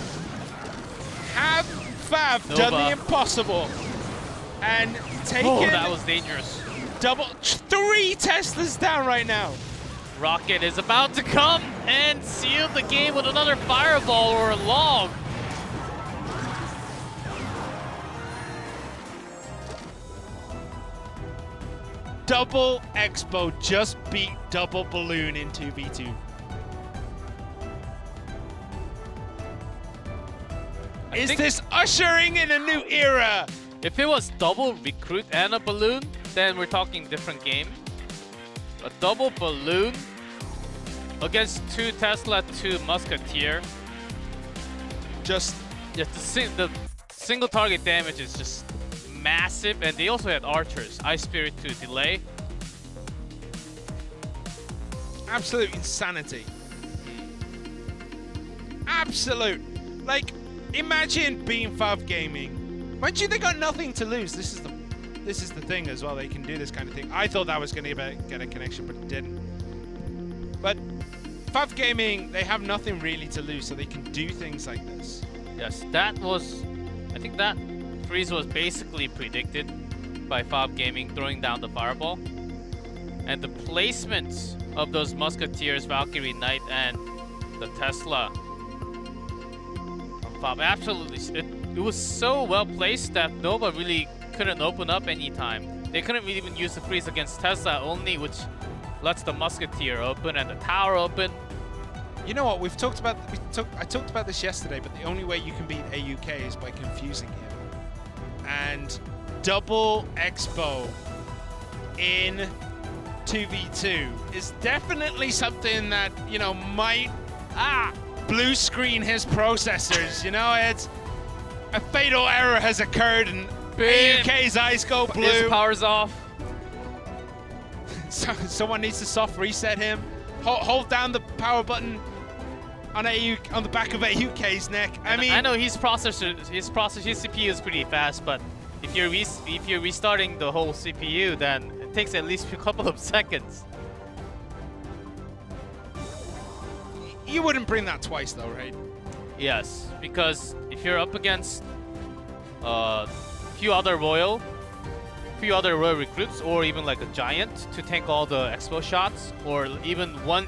Have Fav done Nova. the impossible and taken Oh, that was dangerous. three Teslas down right now. Rocket is about to come and seal the game with another Fireball or a log. Double Expo just beat Double Balloon in 2v2. Is this ushering in a new era? If it was double Recruit and a Balloon, then we're talking different game. A double Balloon against two Tesla, two Musketeer. Just the single target damage is just massive, and they also had archers, Ice Spirit to delay. absolute insanity. Absolute. Like, imagine being Fav Gaming. Mind you, they got nothing to lose. This is the thing as well. They can do this kind of thing. I thought that was going to get a connection, but it didn't. But Fav Gaming, they have nothing really to lose, so they can do things like this. Yes, that was... I think that freeze was basically predicted by Fav Gaming throwing down the Fireball. And the placement of those Musketeers, Valkyrie Knight, and the Tesla from Fav, absolutely... It was so well placed that Nova really couldn't open up any time. They couldn't really even use the freeze against Tesla only, which lets the Musketeer open and the tower open. You know what? I talked about this yesterday, but the only way you can beat AUK is by confusing him. And double Expo in 2v2 is definitely something that, you know, might blue screen his processors. You know, it's a fatal error has occurred and AUK's eyes go blue. His power's off. So, someone needs to soft reset him. Hold down the power button on the back of AUK's neck. I mean, I know his CPU is pretty fast, but if you're restarting the whole CPU, then it takes at least a couple of seconds. you wouldn't bring that twice though, right? Yes, because if you're up against a few other Royal recruits, or even like a Giant to tank all the expo shots, or even one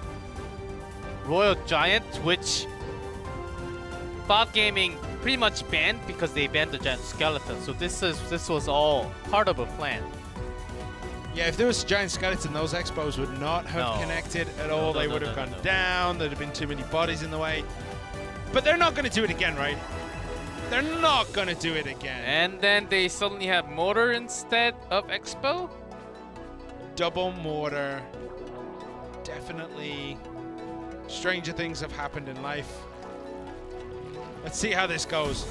Royal Giant, which Fav Gaming pretty much banned because they banned the Giant Skeleton. So this was all part of a plan. Yeah, if there was a Giant Skeleton, those expos would not have connected at all. They would have gone down. There'd have been too many bodies in the way. But they're not going to do it again, right? They're not going to do it again. And then they suddenly have Mortar instead of Expo? Double Mortar. Definitely stranger things have happened in life. Let's see how this goes.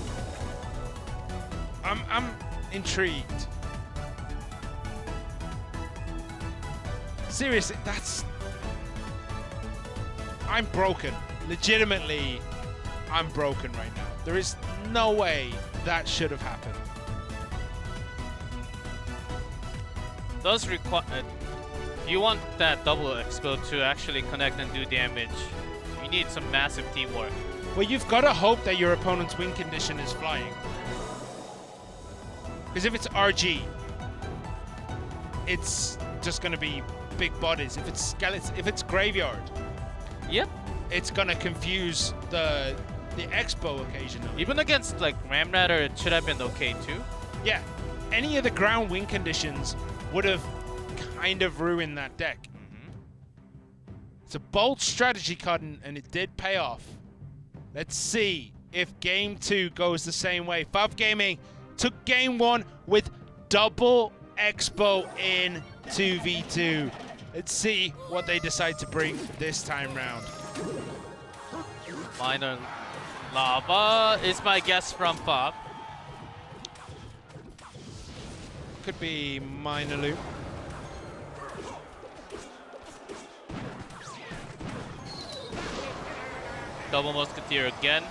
I'm intrigued. Seriously, I'm broken. Legitimately, I'm broken right now. There is no way that should have happened. Does require... if you want that double expo to actually connect and do damage, you need some massive teamwork. Well, you've got to hope that your opponent's win condition is flying. Because if it's RG, it's just going to be big bodies. If it's skeleton, if it's graveyard, Yep. it's going to confuse the expo occasionally. Even against like Ramradder, it should have been okay too. Yeah, any of the ground win conditions would have kind of ruined that deck. It's a bold strategy, Cotton, and it did pay off. Let's see if game 2 goes the same way. Fav Gaming took game 1 with double expo in 2v2. Let's see what they decide to bring this time round. Minor lava is my guess from Fob. Could be minor loop. Double Musketeer again.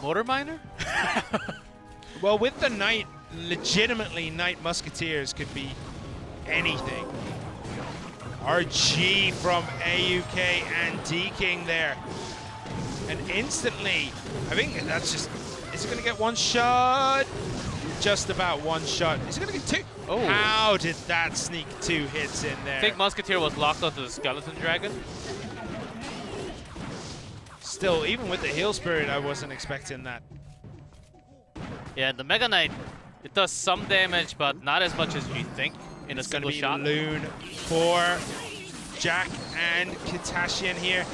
Motor Miner? Well, with the Knight, legitimately Knight Musketeers could be anything. RG from AUK and D-King there. And instantly, I think that's just, is it going to get one shot? Just about one shot. Is it going to get two? Oh. How did that sneak 2 hits in there? I think Musketeer was locked onto the Skeleton Dragon. Still, even with the Heal Spirit, I wasn't expecting that. Yeah, the Mega Knight, it does some damage, but not as much as you think in a single shot. It's going to be Loon for Jack and Katashian here.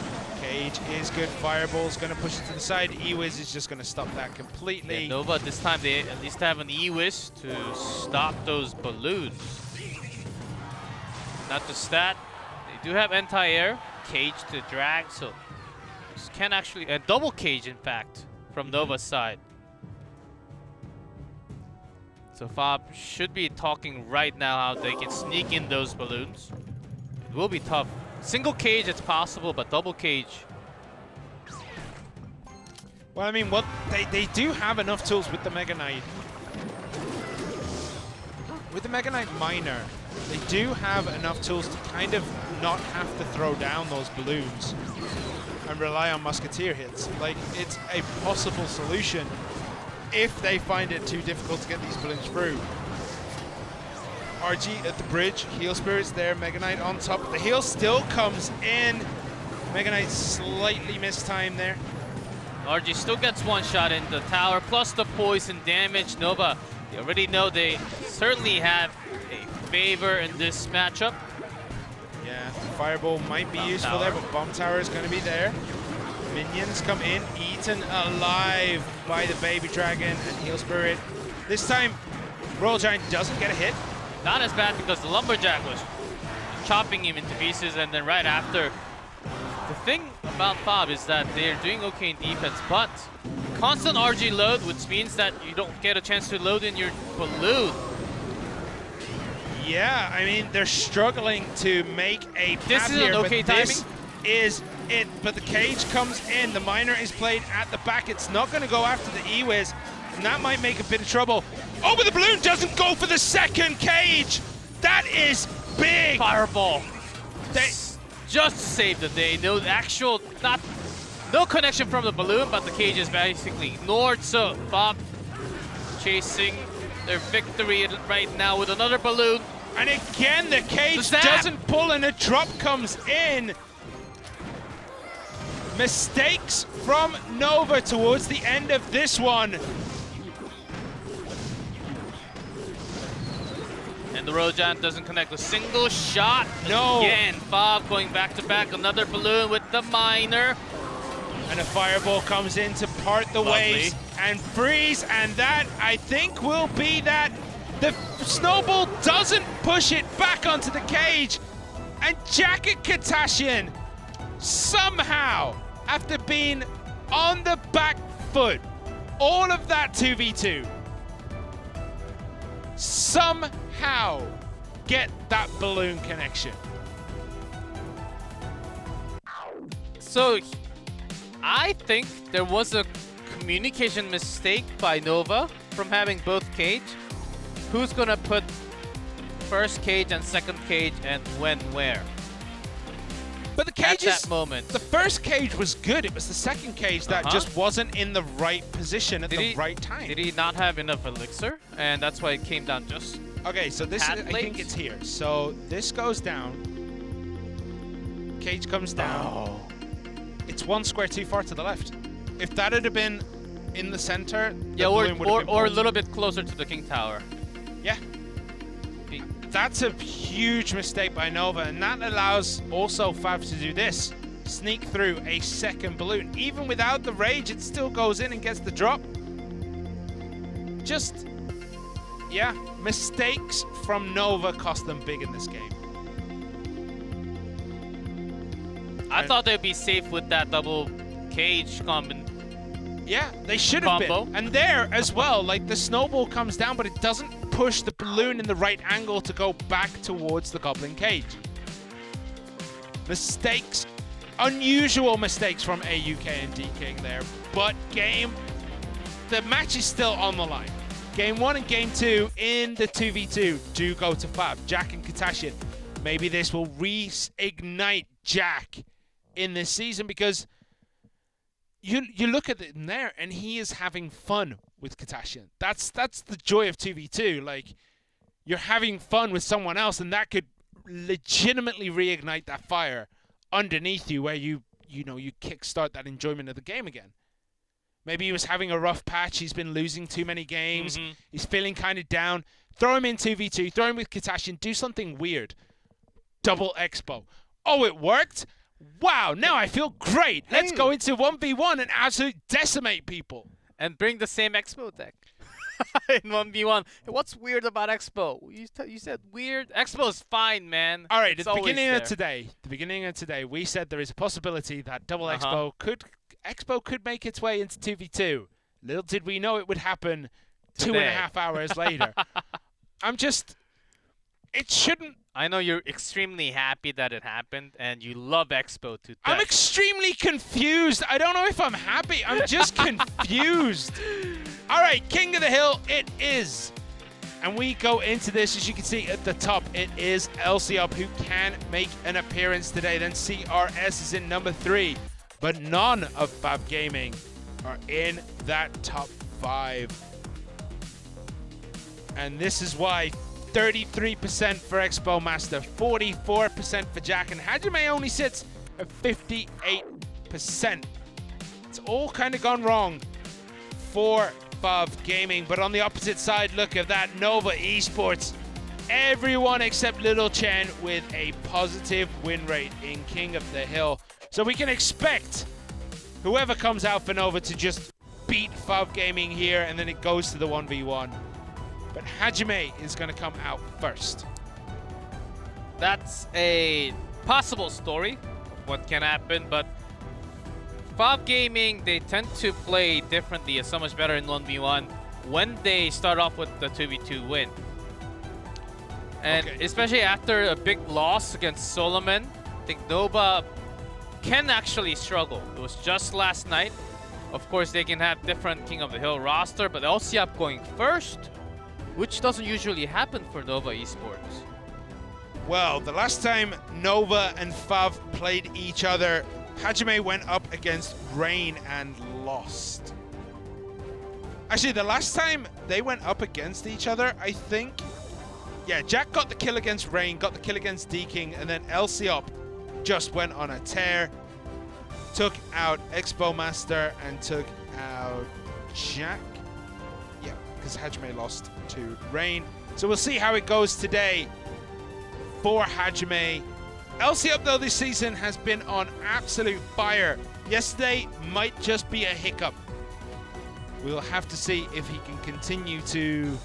Cage is good. Fireball's going to push it to the side. E-Wiz is just going to stop that completely. Yeah, Nova, this time they at least have an E-Wiz to stop those balloons. Not just that, they do have anti-air, Cage to drag, so this can actually, a double Cage in fact, from Nova's side. So Fob should be talking right now how they can sneak in those balloons. It will be tough. Single Cage, it's possible, but double Cage. Well, I mean, they do have enough tools with the Mega Knight. With the Mega Knight Miner, they do have enough tools to kind of not have to throw down those balloons and rely on Musketeer hits. Like, it's a possible solution if they find it too difficult to get these balloons through. RG at the bridge, Heal Spirit's there, Mega Knight on top. The heal still comes in. Mega Knight slightly mistimed there. RG still gets one shot in the tower, plus the poison damage. Nova, you already know they certainly have a favor in this matchup. Yeah, Fireball might be useful there, but Bomb Tower is going to be there. Minions come in, eaten alive by the Baby Dragon and Heal Spirit. This time, Royal Giant doesn't get a hit. Not as bad because the Lumberjack was chopping him into pieces, and then right after. The thing about Fob is that they're doing okay in defense, but constant RG load, which means that you don't get a chance to load in your balloon. Yeah, I mean, they're struggling to make a path This is here, an okay but this timing. is it. But the Cage comes in, the Miner is played at the back. It's not going to go after the E-Wiz, and that might make a bit of trouble. Oh, but the balloon doesn't go for the second Cage. That is big. Fireball. They just saved the day. No actual, no connection from the balloon, but the Cage is basically ignored. So Fob chasing their victory right now with another balloon. And again, the Cage doesn't pull and a drop comes in. Mistakes from Nova towards the end of this one. And the Royal Giant doesn't connect a single shot. No. Again, Fob going back to back, another balloon with the Miner. And a Fireball comes in to part the waves and freeze, and that, I think, will be that. The Snowball doesn't push it back onto the Cage, and Jacket Katashian somehow, after being on the back foot, all of that 2v2, somehow get that balloon connection. So, I think there was a communication mistake by Nova from having both Cage. Who's gonna put first Cage and second Cage, and when, where? But the at cages, that moment. the first cage was good. It was the second cage that just wasn't in the right position at the right time. Did he not have enough elixir? And that's why it came down just... Okay, so this is, I think it's here. So this goes down. Cage comes down. Oh. It's one square too far to the left. If that had been in the center, yeah, or a little bit closer to the King Tower. Yeah. That's a huge mistake by Nova, and that allows also Fav to do this. Sneak through a second balloon. Even without the rage, it still goes in and gets the drop. Just, yeah, mistakes from Nova cost them big in this game. I thought they'd be safe with that double cage combo. Yeah, they should have been. And there as well, like the snowball comes down, but it doesn't push the balloon in the right angle to go back towards the Goblin cage. Mistakes, unusual mistakes from AUK and DKing there, but the match is still on the line. Game 1 and Game 2 in the 2v2 do go to Fab. Jack and Katashian. Maybe this will reignite Jack in this season, because you look at it in there and he is having fun with Katashian. That's the joy of 2v2. Like, you're having fun with someone else, and that could legitimately reignite that fire underneath you, where you kickstart that enjoyment of the game again. Maybe he was having a rough patch. He's been losing too many games. He's feeling kind of down. Throw him in 2v2. Throw him with Katashian. Do something weird. Double Expo. Oh, it worked? Wow, now I feel great. Let's go into 1v1 and absolutely decimate people. And bring the same Expo deck in 1v1. What's weird about Expo? You said weird? Expo's fine, man. All right, at the beginning of today, we said there is a possibility that double Expo could make its way into 2v2. Little did we know it would happen 2.5 hours later. It shouldn't. I know you're extremely happy that it happened, and you love Expo to death. I'm extremely confused. I don't know if I'm happy. I'm just confused. All right, King of the Hill it is. And we go into this, as you can see at the top, it is LCUP who can make an appearance today. Then CRS is in number 3. But none of Fab Gaming are in that top 5. And this is why 33% for Expo Master, 44% for Jack, and Hajime only sits at 58%. It's all kind of gone wrong for Fab Gaming, but on the opposite side, look at that, Nova Esports. Everyone except Little Chen with a positive win rate in King of the Hill. So we can expect whoever comes out for Nova to just beat Fab Gaming here, and then it goes to the 1v1. But Hajime is going to come out first. That's a possible story of what can happen, but Fab Gaming, they tend to play differently, so much better in 1v1 when they start off with the 2v2 win. And especially after a big loss against Solomon, I think Nova can actually struggle. It was just last night. Of course, they can have different King of the Hill roster, but LCUP going first, which doesn't usually happen for Nova Esports. Well, the last time Nova and Fav played each other, Hajime went up against Rain and lost. Actually, the last time they went up against each other, I think, yeah, Jack got the kill against Rain, got the kill against D-King, and then LCUP just went on a tear, took out Expo Master and took out Jack. Yeah, because Hajime lost to Rain. So we'll see how it goes today for Hajime. LCUP, though, this season has been on absolute fire. Yesterday might just be a hiccup. We'll have to see if he can continue to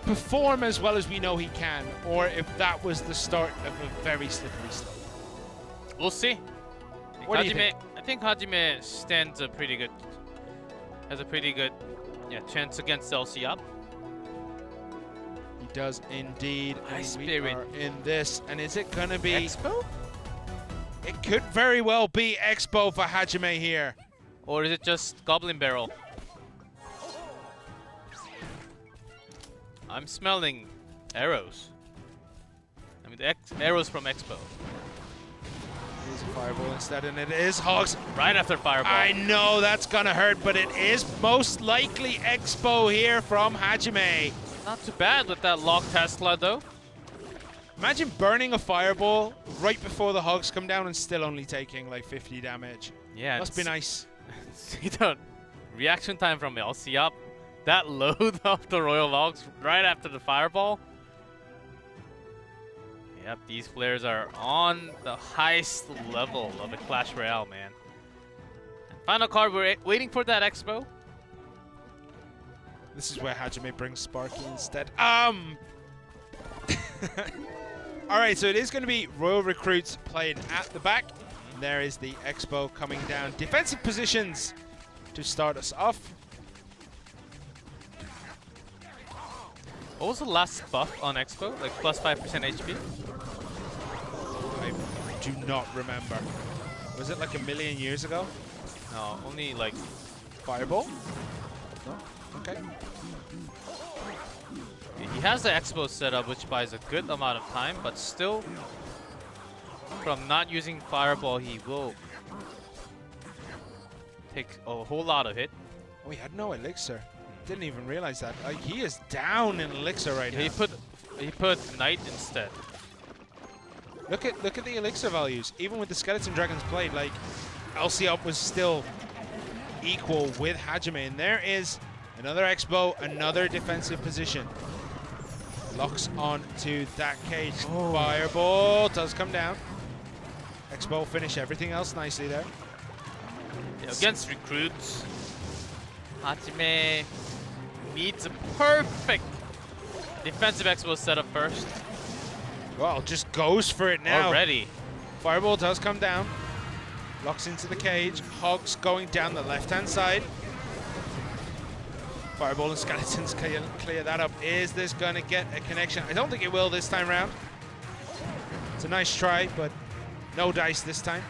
perform as well as we know he can, or if that was the start of a very slippery slope. We'll see. What do you think? I think Hajime stands has a pretty good chance against LCUP. He does indeed. Nice We spirit. are in this, and is it gonna be Expo? It could very well be Expo for Hajime here. Or is it just Goblin Barrel? I'm smelling arrows. I mean, the arrows from Expo. is a fireball instead, and it is Hogs. Right after fireball. I know that's gonna hurt, but it is most likely Expo here from Hajime. Not too bad with that lock Tesla though. Imagine burning a fireball right before the Hogs come down and still only taking like 50 damage. Yeah, Must be nice. See the reaction time from LC up. That load of the Royal Logs right after the fireball. Yep, these players are on the highest level of a Clash Royale, man. And final card, we're waiting for that Expo. This is where Hajime brings Sparky instead. Alright, so it is going to be Royal Recruits playing at the back. And there is the Expo coming down. Defensive positions to start us off. What was the last buff on Expo? Like plus 5% HP? I do not remember. Was it like a million years ago? No, only like Fireball? No? Okay. he has the Expo setup, which buys a good amount of time, but still, from not using Fireball, he will take a whole lot of hit. Oh, he had no elixir. Didn't even realize that. Like, he is down in elixir right now. He put Knight instead. Look at the elixir values. Even with the Skeleton Dragons played, like LC up was still equal with Hajime. And there is another Expo, another defensive position. Locks on to that cage. Oh. Fireball does come down. Expo will finish everything else nicely there. Yeah, against recruits, Hajime needs a perfect defensive Expo setup first. Well, just goes for it now. Already. Fireball does come down. Locks into the cage. Hogs going down the left-hand side. Fireball and Skeletons clear that up. Is this going to get a connection? I don't think it will this time round. It's a nice try, but no dice this time.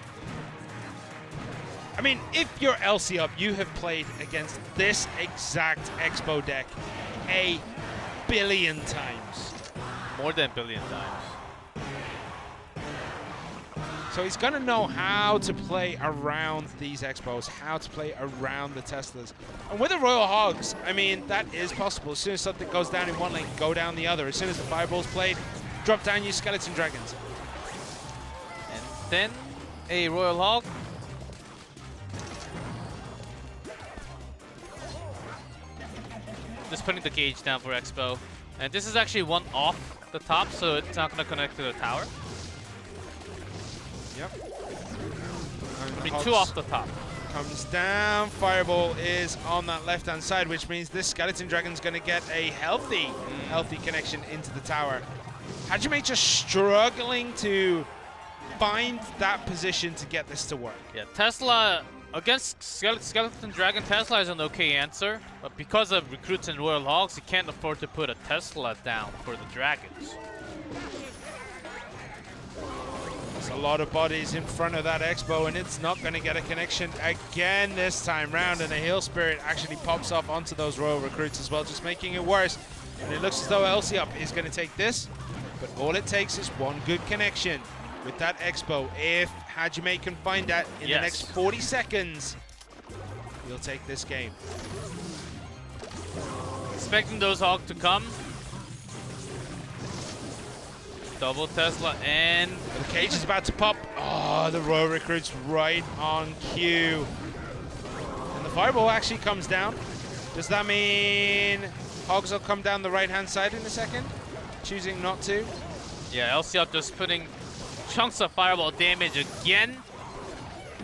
I mean, if you're LC up, you have played against this exact Expo deck a billion times. More than a billion times. So he's going to know how to play around these Expos, how to play around the Teslas. And with the Royal Hogs, I mean, that is possible. As soon as something goes down in one lane, go down the other. As soon as the Fireball's played, drop down your Skeleton Dragons. And then a Royal Hog. Just putting the cage down for Expo. And this is actually one off the top, so it's not going to connect to the tower. Yep. I mean, two off the top. Comes down. Fireball is on that left-hand side, which means this Skeleton Dragon's going to get a healthy connection into the tower. Hajime just struggling to find that position to get this to work. Yeah, Tesla against Skeleton Dragon, Tesla is an okay answer, but because of recruits and Royal Hogs, he can't afford to put a Tesla down for the Dragons. There's a lot of bodies in front of that Expo, and it's not going to get a connection again this time round, and the Heal Spirit actually pops off onto those Royal Recruits as well, just making it worse. And it looks as though LC up is going to take this, but all it takes is one good connection with that Expo. If Hajime can find that in the next 40 seconds, he'll take this game. Expecting those Hogs to come. Double Tesla and the cage is about to pop. Oh, the Royal Recruit's right on cue. And the Fireball actually comes down. Does that mean Hogs will come down the right-hand side in a second? Choosing not to. Yeah, LCL just putting chunks of Fireball damage again.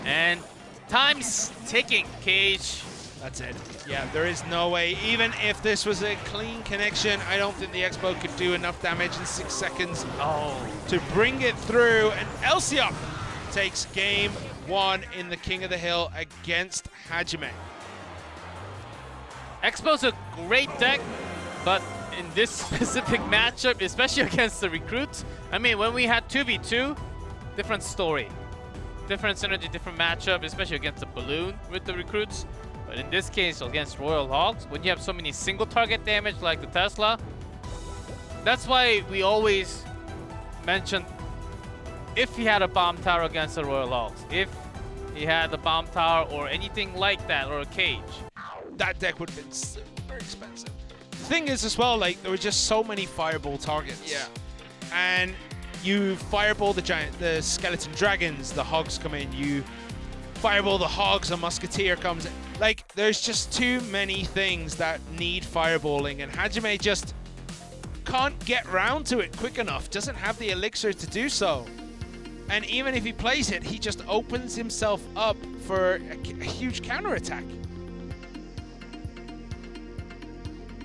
And time's ticking, Cage. That's it. Yeah, there is no way. Even if this was a clean connection, I don't think the Expo could do enough damage in 6 seconds to bring it through. And Elsiop takes game 1 in the King of the Hill against Hajime. Expo's a great deck, but in this specific matchup, especially against the recruits, I mean, when we had 2v2, different story. Different synergy, different matchup, especially against the Balloon with the recruits. But in this case, against Royal Hogs, when you have so many single target damage like the Tesla, that's why we always mention if he had a bomb tower against the Royal Hogs, if he had the bomb tower or anything like that, or a cage, that deck would have been super expensive. The thing is as well, like, there were just so many fireball targets. Yeah. And you fireball the skeleton dragons, the hogs come in, you fireball the hogs, a musketeer comes in. Like, there's just too many things that need fireballing, and Hajime just can't get round to it quick enough, doesn't have the elixir to do so. And even if he plays it, he just opens himself up for a huge counterattack.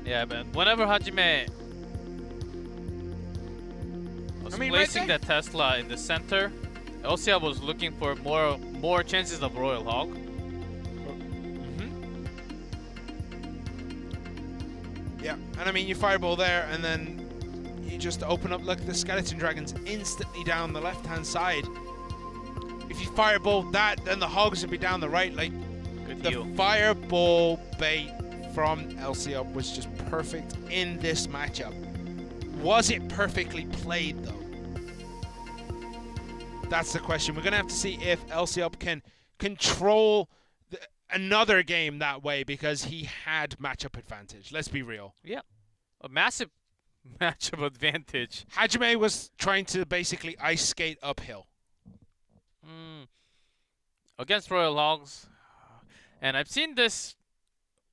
Yeah, but whenever Hajime was placing the Tesla in the center, LCL was looking for more chances of Royal Hog. Yeah, and I mean, you fireball there, and then you just open up, look, the skeleton dragons instantly down the left-hand side. If you fireball that, then the hogs would be down the right. Like, the fireball bait from LCL was just perfect in this matchup. Was it perfectly played, though? That's the question. We're going to have to see if LCL can control another game that way, because he had matchup advantage. Let's be real. Yeah, a massive matchup advantage. Hajime was trying to basically ice skate uphill. Against Royal Hogs. And I've seen this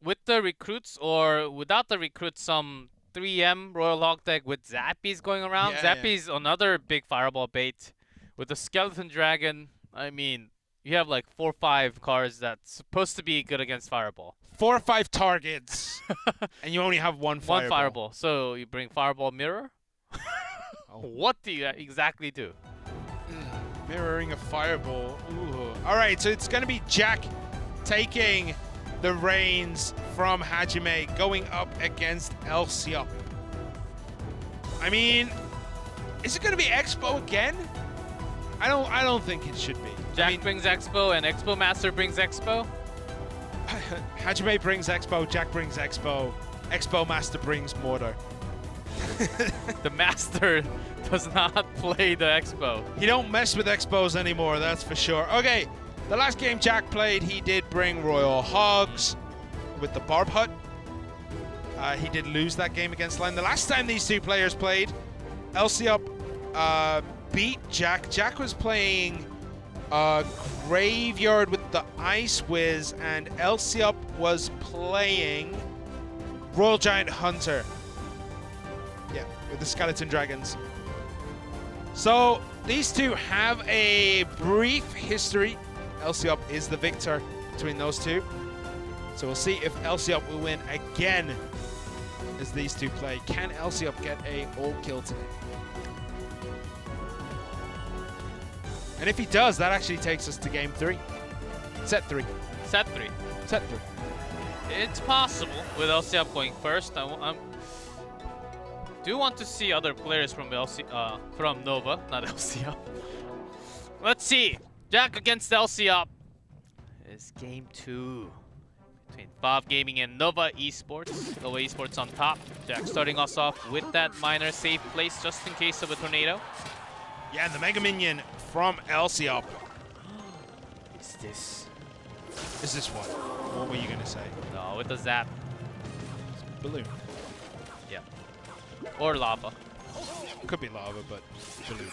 with the recruits or without the recruits, some 3M Royal Hog deck with Zappies going around. Yeah, Zappies, another big fireball bait. With the Skeleton Dragon, I mean, you have like 4 or 5 cards that's supposed to be good against Fireball. 4 or 5 targets, and you only have one fireball. One Fireball. So you bring Fireball Mirror? What do you exactly do? Mirroring a fireball. Ooh. All right, so it's going to be Jack taking the reins from Hajime, going up against Elsiop. I mean, is it going to be Expo again? I don't think it should be. Jack brings Expo and Expo Master brings Expo? Hajime brings Expo, Jack brings Expo, Expo Master brings Mortar. The Master does not play the Expo. You don't mess with Expos anymore, that's for sure. Okay, the last game Jack played, he did bring Royal Hogs with the Barb Hut. He did lose that game against Len. The last time these two players played, Elsiop beat Jack. Jack was playing Graveyard with the Ice Wiz, and Elsiop was playing Royal Giant Hunter. Yeah, with the Skeleton Dragons. So these two have a brief history. Elsiop is the victor between those two. So we'll see if Elsiop will win again as these two play. Can Elsiop get a all kill today? And if he does, that actually takes us to game 3. Set 3. Set 3. Set 3. It's possible with Elsiop going first. I do want to see other players from from Nova, not Elsiop. Let's see. Jack against Elsiop is game 2 between Bob Gaming and Nova Esports. Nova Esports on top. Jack starting us off with that minor safe place just in case of a tornado. Yeah, and the Mega Minion from Elsiop. Is this what? What were you going to say? No, with the zap. Balloon. Yeah. Or lava. Could be lava, but balloon.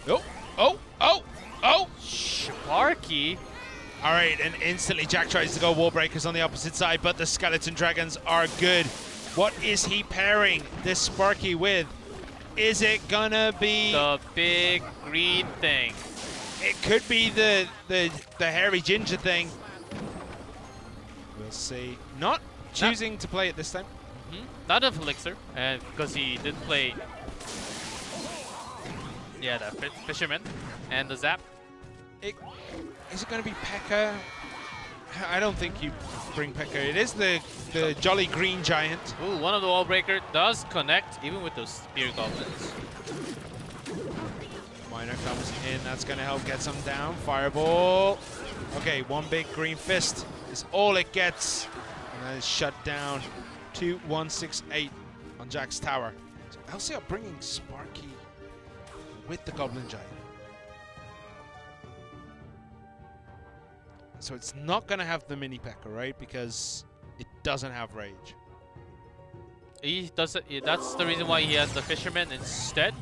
Oh, oh, oh, oh! Sparky. All right, and instantly Jack tries to go Wall Breakers on the opposite side, but the Skeleton Dragons are good. What is he pairing this Sparky with? Is it gonna be the big green thing? It could be the hairy ginger thing. We'll see. Not choosing to play it this time. Not of Elixir, and because he did play, yeah, the Fisherman and the Zap. Is it gonna be P.E.K.K.A? I don't think you bring P.E.K.K.A. It is the Jolly Green Giant. Ooh, one of the Wall Breaker does connect, even with those Spear Goblins. Miner comes in, that's gonna help get some down. Fireball. Okay, one big green fist is all it gets. And that is shut down. 2-1-6-8 on Jack's tower. So Elsiop bringing Sparky with the Goblin Giant. So it's not going to have the mini P.E.K.K.A, right? Because it doesn't have rage. He doesn't. That's the reason why he has the fisherman instead.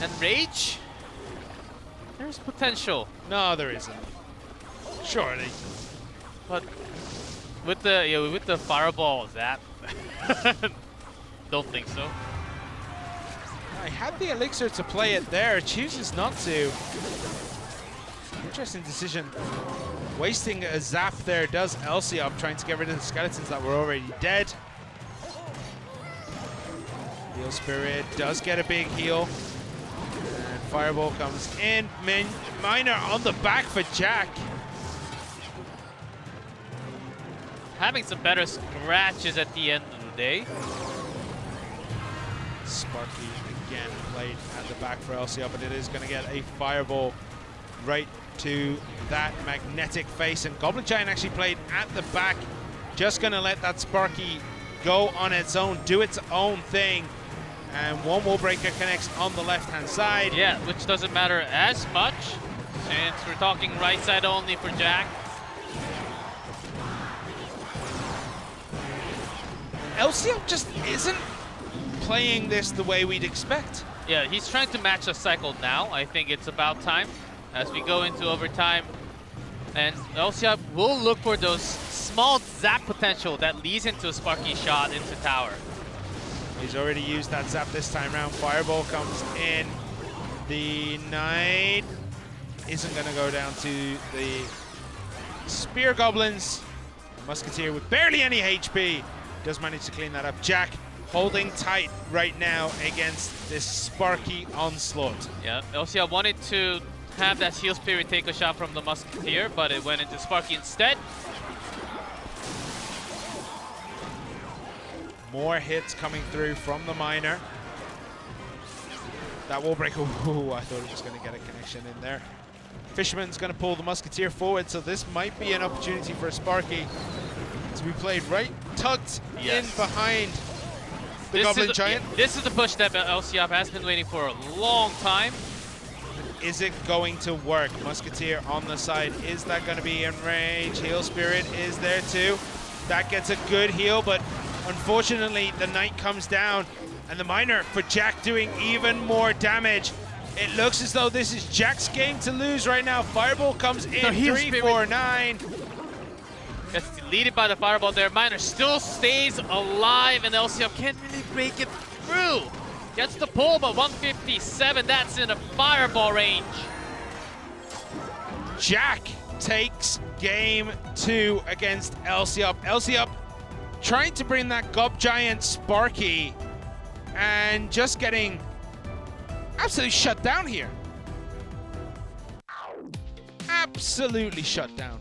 And rage. There's potential. No, there isn't. Surely. But with the fireball zap, don't think so. I had the elixir to play it there. Chooses not to. Interesting decision. Wasting a zap there does Elsiop, trying to get rid of the skeletons that were already dead. Heal Spirit does get a big heal. And Fireball comes in. Miner on the back for Jack. Having some better scratches at the end of the day. Sparky again played at the back for Elsiop, but it is going to get a Fireball right to that magnetic face. And Goblin Giant actually played at the back. Just going to let that Sparky go on its own, do its own thing. And one Wall Breaker connects on the left-hand side. Yeah, which doesn't matter as much, since we're talking right side only for Jack. Elsiop just isn't playing this the way we'd expect. Yeah, he's trying to match the cycle now. I think it's about time as we go into overtime. And Elsiop will look for those small zap potential that leads into a Sparky shot into tower. He's already used that zap this time around. Fireball comes in. The Knight isn't going to go down to the Spear Goblins. The Musketeer with barely any HP does manage to clean that up. Jack holding tight right now against this Sparky onslaught. Yeah, Elsiop wanted to have that Heal Spirit take a shot from the Musketeer, but it went into Sparky instead. More hits coming through from the Miner. That Wall Breaker, ooh, I thought it was going to get a connection in there. Fisherman's going to pull the Musketeer forward, so this might be an opportunity for a Sparky to be played right, tucked in behind the Goblin Giant. Yeah, this is the push that Elsiop has been waiting for a long time. Is it going to work? Musketeer on the side. Is that going to be in range? Heal Spirit is there too. That gets a good heal, but unfortunately the Knight comes down and the Miner for Jack doing even more damage. It looks as though this is Jack's game to lose right now. Fireball comes in, 3-4-9. Gets deleted by the Fireball there. Miner still stays alive and Elsiop can't really break it through. Gets the pull, but 157, that's in a Fireball range. Jack takes game 2 against Elsiop. Elsiop trying to bring that Gob Giant Sparky and just getting absolutely shut down here. Absolutely shut down.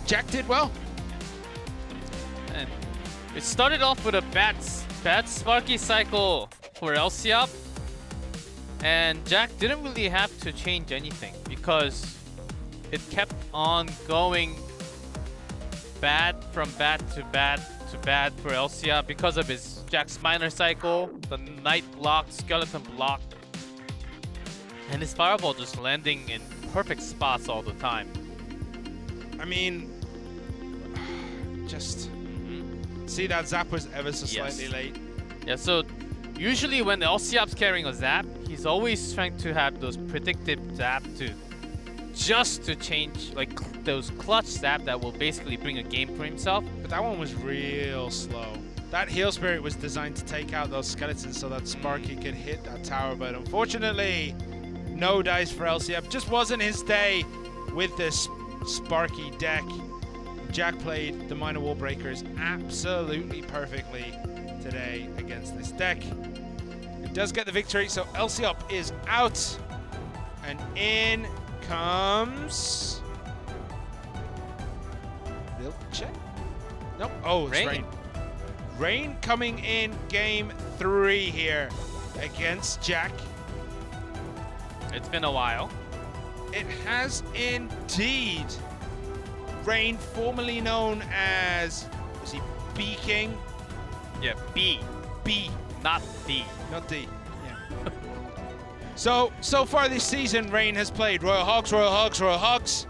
Jack did well. And it started off with a bad Sparky cycle for Elsiop. And Jack didn't really have to change anything because it kept on going bad from bad to bad to bad for Elsiop because of his Jack's Miner cycle, the Knight block, Skeleton block, and his Fireball just landing in perfect spots all the time. I mean, just see that zap was ever so slightly late. Yeah, so usually when Elsiop's carrying a zap, he's always trying to have those predictive zap to change, like those clutch zap that will basically bring a game for himself. But that one was real slow. That Heal Spirit was designed to take out those skeletons so that Sparky could hit that tower, but unfortunately, no dice for Elsiop. Just wasn't his day with this Sparky deck. Jack played the Minor Wall Breakers absolutely perfectly today against this deck. It does get the victory, so Elsiop is out. And in comes Vilche? Nope. Oh, it's Rain. Rain coming in game 3 here against Jack. It's been a while. It has indeed. Rain, formerly known as, was he B King? Yeah, B. not D. Not D. Yeah. So far this season, Rain has played Royal Hogs, Royal Hogs, Royal Hogs.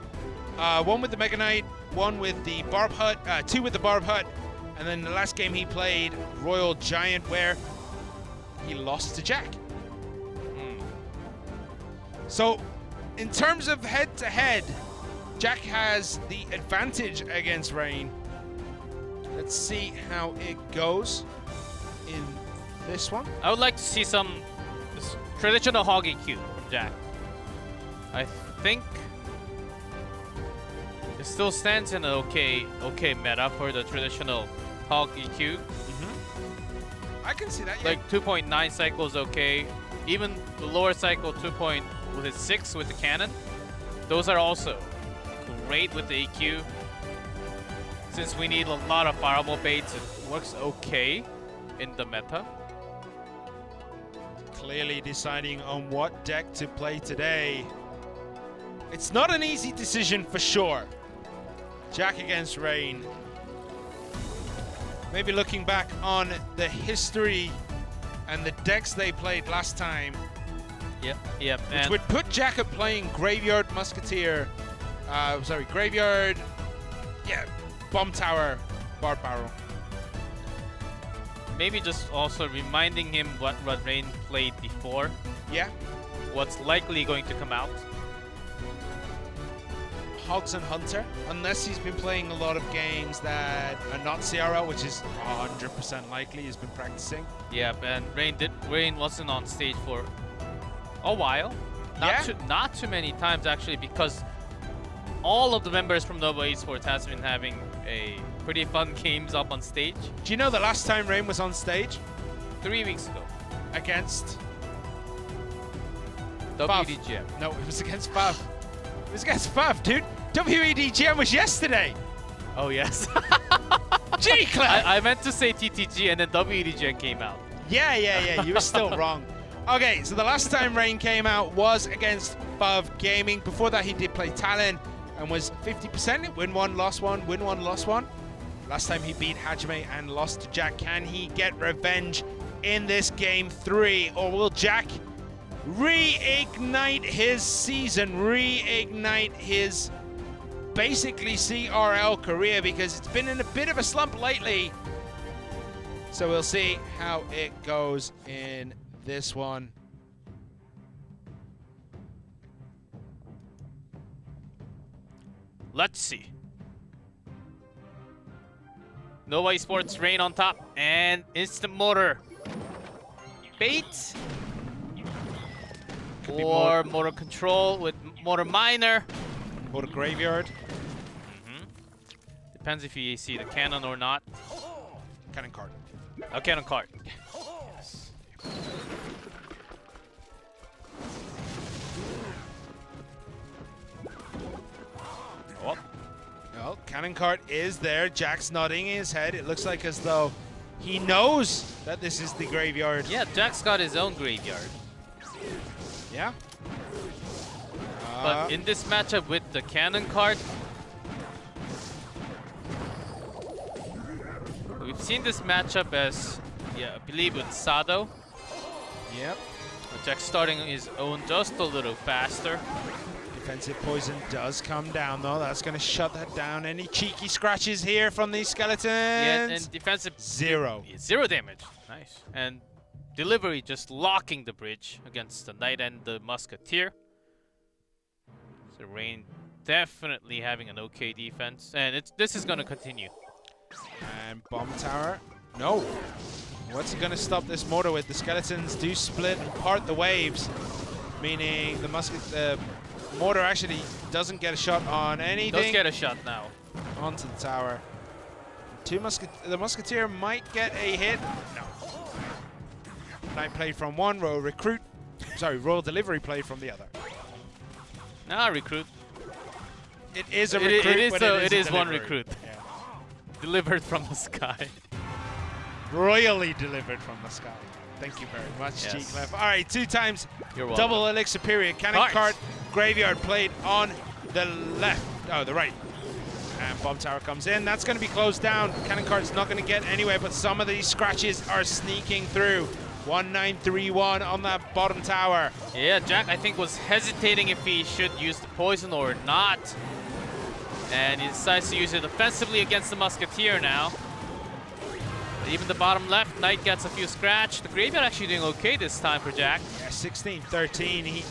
One with the Mega Knight, one with the Barb Hut, two with the Barb Hut, and then the last game he played Royal Giant, where he lost to Jack. So, in terms of head-to-head, Jack has the advantage against Rain. Let's see how it goes in this one. I would like to see some traditional hog EQ from Jack. I think it still stands in an okay meta for the traditional hog EQ. I can see that, yeah. Like 2.9 cycles okay. Even the lower cycle 2.6 with the cannon. Those are also great with the EQ. Since we need a lot of fireball baits, it works okay in the meta. Clearly deciding on what deck to play today. It's not an easy decision for sure. Jack against Rain. Maybe looking back on the history and the decks they played last time. Yep. Which would put Jack at playing Graveyard Musketeer. Graveyard. Yeah, Bomb Tower, Barb Barrel. Maybe just also reminding him what Rain played before. Yeah. What's likely going to come out. Hogs and Hunter, unless he's been playing a lot of games that are not CRL, which is 100% likely. He's been practicing. Yeah, and Rain wasn't on stage for a while. Not too many times actually, because all of the members from Nova Esports has been having a pretty fun games up on stage. Do you know the last time Rain was on stage? 3 weeks ago. Against? WDGM. No, it was against Fav. It was against Fav, dude. WDGM was yesterday. Oh, yes. G-Clef! I meant to say TTG and then WDGM came out. Yeah. You were still wrong. Okay, so the last time Rain came out was against Fav Gaming. Before that, he did play Talon and was 50%. Win one, lost one, win one, lost one. Last time he beat Hajime and lost to Jack. Can he get revenge in this game 3? Or will Jack reignite his season, reignite his basically CRL career, because it's been in a bit of a slump lately. So we'll see how it goes in this one. Let's see. Nova Esports Rain on top and instant motor. Bait. Or motor control with motor miner. Motor graveyard. Depends if you see the cannon or not. Cannon card. A cannon card. Yes. Oh. Well, cannon cart is there. Jack's nodding his head. It looks like as though he knows that this is the graveyard. Yeah, Jack's got his own graveyard. Yeah. But in this matchup with the cannon card, we've seen this matchup as, I believe with Sado. Yep. Jack's starting his own just a little faster. Defensive poison does come down though. That's going to shut that down. Any cheeky scratches here from these skeletons? Yeah, and defensive 0. 0 damage. Nice. And delivery just locking the bridge against the Knight and the Musketeer. So Rain definitely having an okay defense, and this is going to continue. And Bomb Tower. No. What's he going to stop this mortar with? The skeletons do split and part the waves, meaning the mortar actually doesn't get a shot on anything. Does get a shot now. Onto the tower. The Musketeer might get a hit. No. Knight played from one, Royal Delivery played from the other. Recruit. It is a recruit. It is one recruit. Yeah. Delivered from the sky. Royally delivered from the sky. Thank you very much, Yes. G-Clef. All right, 2 times You're welcome. double elixir period. Cannon cart, graveyard played on the left. Oh, the right. And bomb tower comes in. That's going to be closed down. Cannon cart's not going to get anywhere, but some of these scratches are sneaking through. 1931 on that bottom tower. Yeah, Jack, I think, was hesitating if he should use the poison or not. And he decides to use it offensively against the Musketeer now. Even the bottom left, Knight gets a few scratch. The Graveyard actually doing okay this time for Jack. Yeah, 16-13.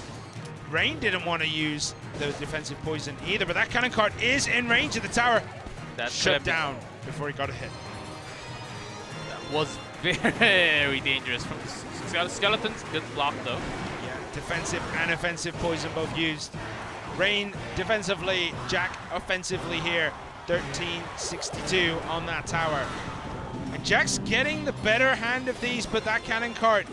Rain didn't want to use the defensive poison either, but that cannon cart is in range of the tower. That shut down before he got a hit. That was very dangerous from the Skeletons. Good block though. Yeah, defensive and offensive poison both used. Rain defensively, Jack offensively here. 13-62 on that tower. And Jack's getting the better hand of these, but that cannon cart,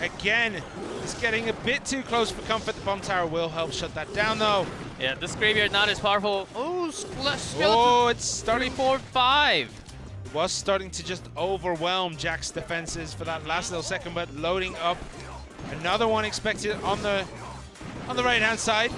again, is getting a bit too close for comfort. The bomb tower will help shut that down, though. Yeah, this Graveyard not as powerful. Oh, Skeleton. Oh, it's starting 34-5. Was starting to just overwhelm Jack's defenses for that last little second, but loading up. Another one expected on the right-hand side.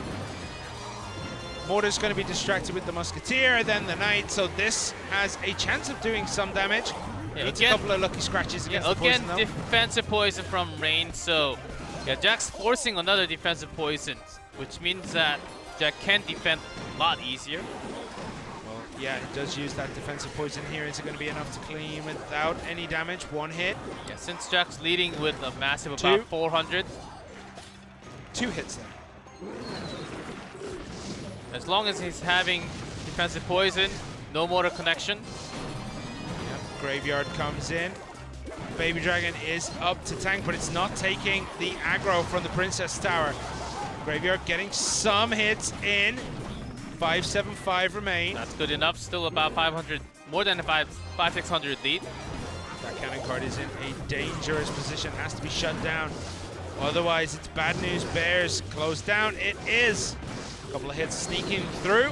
Mortar's going to be distracted with the Musketeer, then the Knight, so this has a chance of doing some damage. Yeah, Needs again, a couple of lucky scratches against the again, poison, though. defensive poison from Rain, so yeah, Jack's forcing another defensive poison, which means that Jack can defend a lot easier. Well, yeah, it does use that defensive poison here. Is it going to be enough to clean without any damage? One hit. Yeah, since Jack's leading with a massive about 400. 2 hits then. As long as he's having defensive poison, no mortar connection. Yep, Graveyard comes in. Baby Dragon is up to tank, but it's not taking the aggro from the Princess Tower. Graveyard getting some hits in. 575 remain. That's good enough. Still about 500, more than a 500-600 lead. That cannon card is in a dangerous position. Has to be shut down. Otherwise, it's bad news. Bears closed down. It is. A couple of hits sneaking through.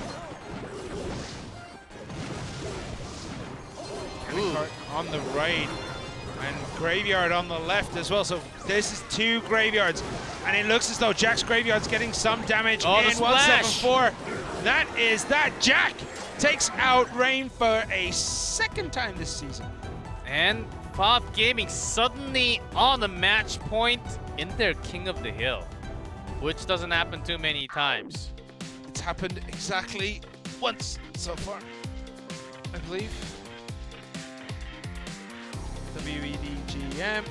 Cannon cart on the right. And Graveyard on the left as well. So this is 2 Graveyards. And it looks as though Jack's Graveyard's getting some damage in 174. That is that. Jack takes out Rain for a second time this season. And Pop Gaming suddenly on the match point in their King of the Hill, which doesn't happen too many times. It's happened exactly once so far, I believe. WDGM.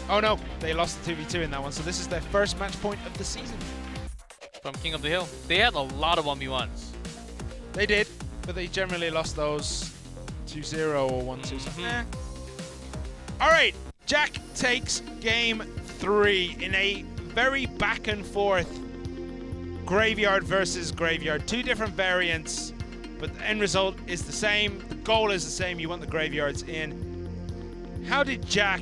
Oh no, they lost the 2v2 in that one, so this is their first match point of the season. From King of the Hill. They had a lot of 1v1s. They did, but they generally lost those 2-0 or 1-2. So. All right, Jack takes game 3 in a very back and forth Graveyard versus Graveyard. 2 different variants, but the end result is the same. The goal is the same. You want the Graveyards in. How did Jack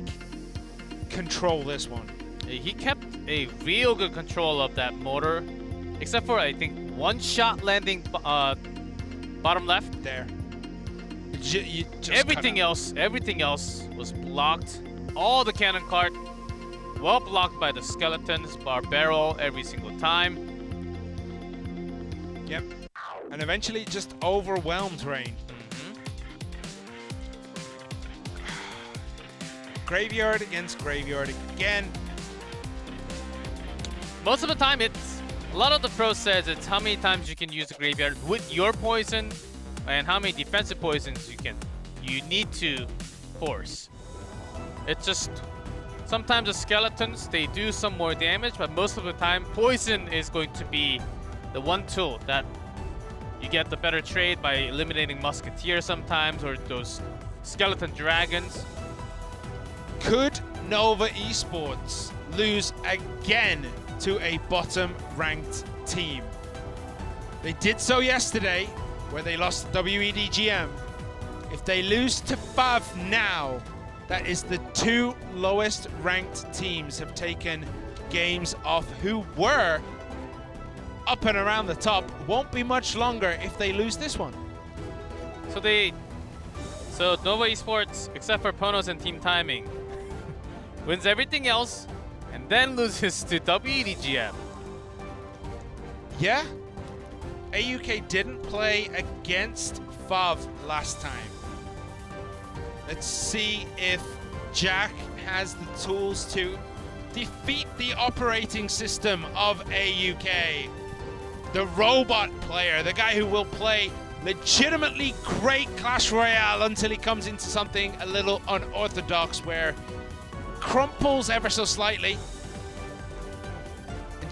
control this one? He kept a real good control of that mortar, except for, I think, one shot landing bottom left. There. Everything else was blocked. All the cannon cart, well blocked by the Skeletons, Barbaro every single time. Yep. And eventually just overwhelmed Rain. Graveyard against Graveyard again. Most of the time, it's a lot of the pros says it's how many times you can use the Graveyard with your poison and how many defensive poisons you need to force. It's just sometimes the Skeletons, they do some more damage, but most of the time poison is going to be the one tool that you get the better trade by eliminating Musketeer sometimes, or those Skeleton Dragons. Could Nova Esports lose again to a bottom-ranked team? They did so yesterday, where they lost to WDGM. If they lose to FAV now, that is the 2 lowest-ranked teams have taken games off who were up and around the top. Won't be much longer if they lose this one. So Nova Esports, except for Ponos and Team Timing, wins everything else and then loses to WDGM. Yeah. AUK didn't play against Fav last time. Let's see if Jack has the tools to defeat the operating system of AUK. The robot player, the guy who will play legitimately great Clash Royale until he comes into something a little unorthodox where crumples ever so slightly.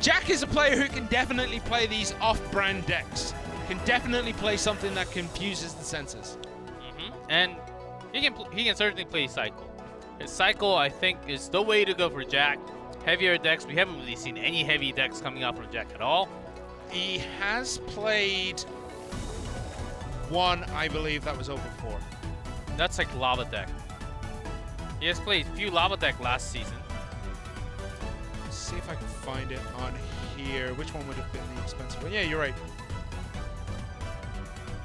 Jack is a player who can definitely play these off-brand decks. Can definitely play something that confuses the senses. And he can certainly play Cycle. His Cycle, I think, is the way to go for Jack. Heavier decks, we haven't really seen any heavy decks coming out from Jack at all. He has played one, I believe, that was 0-4. That's like Lava deck. He has played a few Lava deck last season. Let's see if I can find it on here. Which one would have been the expensive one? Yeah, you're right.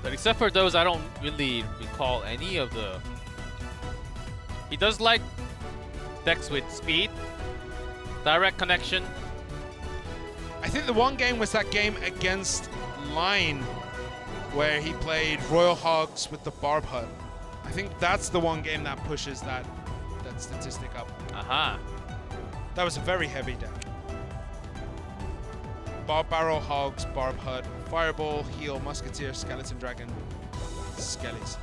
But except for those, I don't really recall any of the... He does like decks with speed, direct connection. I think the one game was that game against Line where he played Royal Hogs with the Barb Hut. I think that's the one game that pushes that statistic up. Aha. That was a very heavy deck. Barb Barrel, Hogs, Barb Hut, Fireball, Heal, Musketeer, Skeleton Dragon, Skellies.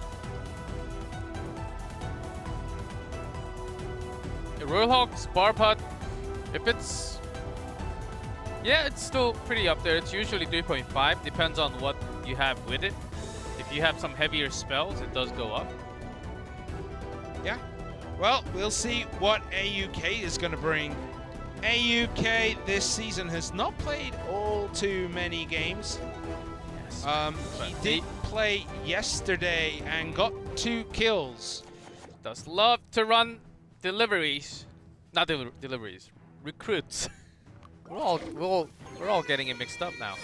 Royal Hogs, Barb Hut, if it's... Yeah, it's still pretty up there. It's usually 3.5, depends on what you have with it. If you have some heavier spells, it does go up. Yeah. Well, we'll see what AUK is going to bring. AUK this season has not played all too many games. Yes. He did play yesterday and got 2 kills. Does love to run deliveries. Not deliveries. Recruits. We're all getting it mixed up now.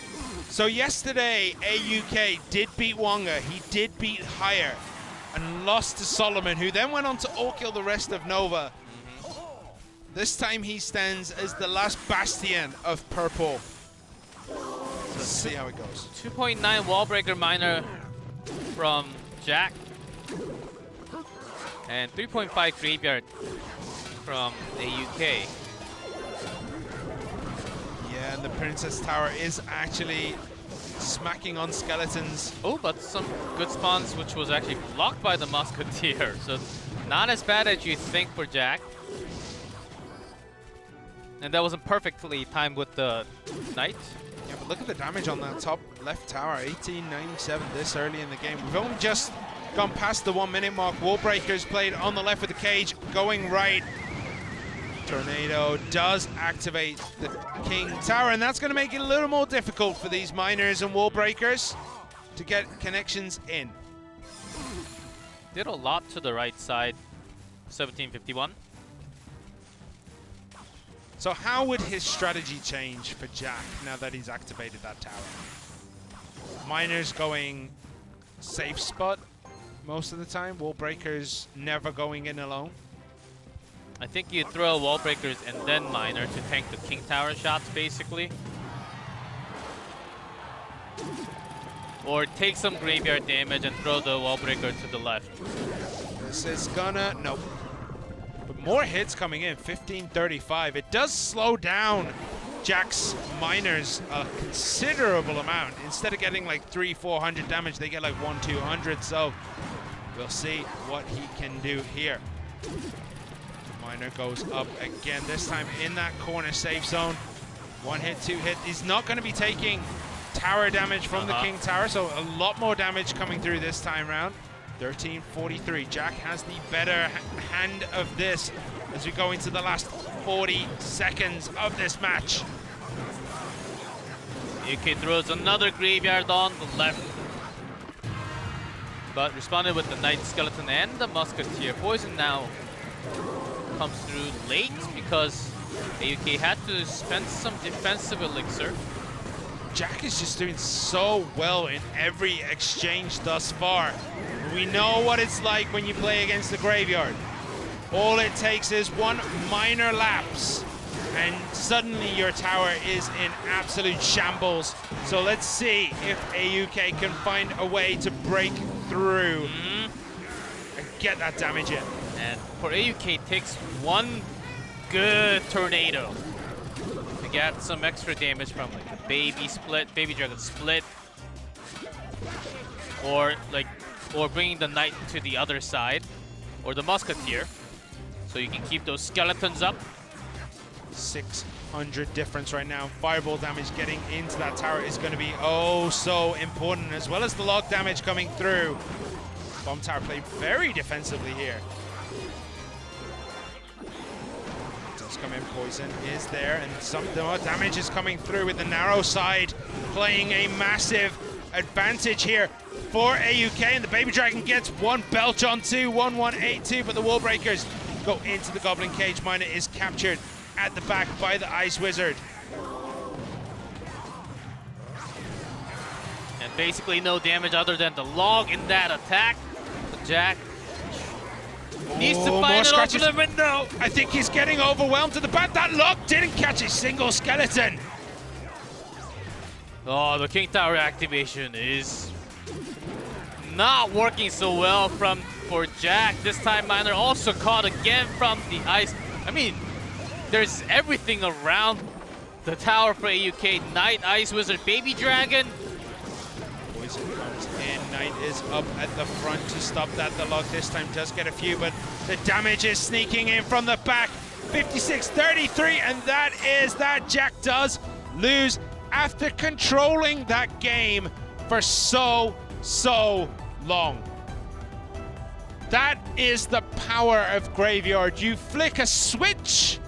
So yesterday, AUK did beat Wonga. He did beat Higher and lost to Solomon, who then went on to all-kill the rest of Nova. This time he stands as the last bastion of purple. Let's see how it goes. 2.9 Wallbreaker Miner from Jack. And 3.5 Graveyard from AUK. Yeah, and the Princess Tower is actually smacking on skeletons. Oh, but some good spawns, which was actually blocked by the Musketeer. So not as bad as you think for Jack. And that wasn't perfectly timed with the Knight. Yeah, but look at the damage on that top left tower. 1897 this early in the game. We've only just gone past the 1 minute mark. Wallbreaker's played on the left with the cage, going right. Tornado does activate the King Tower, and that's going to make it a little more difficult for these miners and Wallbreakers to get connections in. Did a lot to the right side. 1751. So how would his strategy change for Jack now that he's activated that tower? Miners going safe spot most of the time. Wallbreakers never going in alone. I think you throw Wallbreakers and then Miner to tank the King Tower shots, basically. Or take some Graveyard damage and throw the Wallbreaker to the left. This is gonna... Nope. But more hits coming in, 1535. It does slow down Jack's Miners a considerable amount. Instead of getting like 300-400 damage, they get like 100-200. So we'll see what he can do here. Miner goes up again, this time in that corner safe zone. 1 hit, 2 hit. He's not going to be taking tower damage from the King Tower, so a lot more damage coming through this time round. 1343. Jack has the better hand of this as we go into the last 40 seconds of this match. UK throws another Graveyard on the left, but responded with the Knight Skeleton and the Musketeer. Poison now comes through late because AUK had to spend some defensive elixir. Jack is just doing so well in every exchange thus far. We know what it's like when you play against the Graveyard. All it takes is 1 minor lapse and suddenly your tower is in absolute shambles. So let's see if AUK can find a way to break through and get that damage in. And for AUK, it takes one good tornado to get some extra damage from like a baby dragon split, or bringing the knight to the other side, or the musketeer, so you can keep those skeletons up. 600 difference right now. Fireball damage getting into that tower is going to be oh so important, as well as the log damage coming through. Bomb tower played very defensively here. Does come in, poison is there, and some more damage is coming through with the narrow side playing a massive advantage here for AUK, and the baby dragon gets one belch on two, 1182, but the wall breakers go into the goblin cage. Miner is captured at the back by the Ice Wizard. And basically no damage other than the log in that attack. But Jack needs to find it open the window. I think he's getting overwhelmed to the back. That log didn't catch a single skeleton. Oh, the King Tower activation is not working so well for Jack. This time Miner also caught again from the ice. I mean, there's everything around the tower for AUK. Knight, Ice Wizard, Baby Dragon. Poison comes in. Knight is up at the front to stop that. The log this time does get a few, but the damage is sneaking in from the back. 56-33, and that is that. Jack does lose after controlling that game for so long. That is the power of Graveyard. You flick a switch,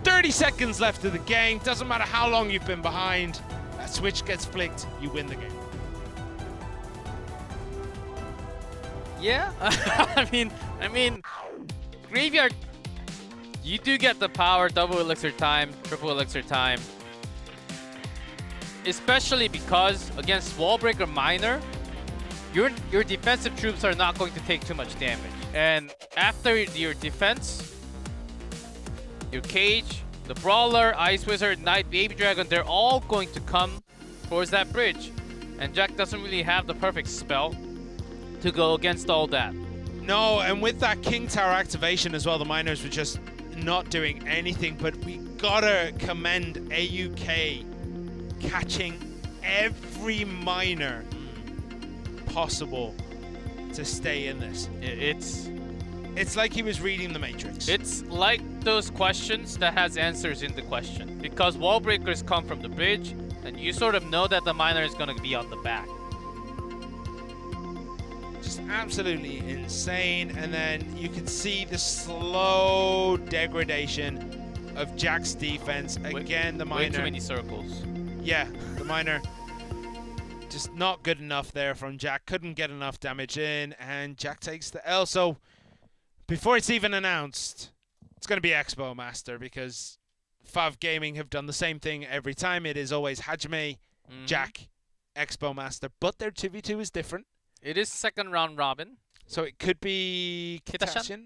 30 seconds left of the game. Doesn't matter how long you've been behind. That switch gets flicked, you win the game. Yeah, I mean, Graveyard, you do get the power, double elixir time, triple elixir time. Especially because against Wallbreaker Miner, your defensive troops are not going to take too much damage. And after your defense, your cage, the Brawler, Ice Wizard, Knight, Baby Dragon, they're all going to come towards that bridge. And Jack doesn't really have the perfect spell to go against all that. No, and with that King Tower activation as well, the miners were just not doing anything, but we gotta commend AUK catching every miner possible to stay in this. It's like he was reading the Matrix. It's like those questions that has answers in the question. Because wall breakers come from the bridge, and you sort of know that the miner is gonna be on the back. Just absolutely insane. And then you can see the slow degradation of Jack's defense. Again, the miner. Way too many circles. Yeah, the miner just not good enough there from Jack. Couldn't get enough damage in, and Jack takes the L. So before it's even announced, it's going to be Expo Master, because Fav Gaming have done the same thing every time. It is always Hajime, Jack, Expo Master, but their 2v2 is different. It is second round robin. So it could be Kitashin.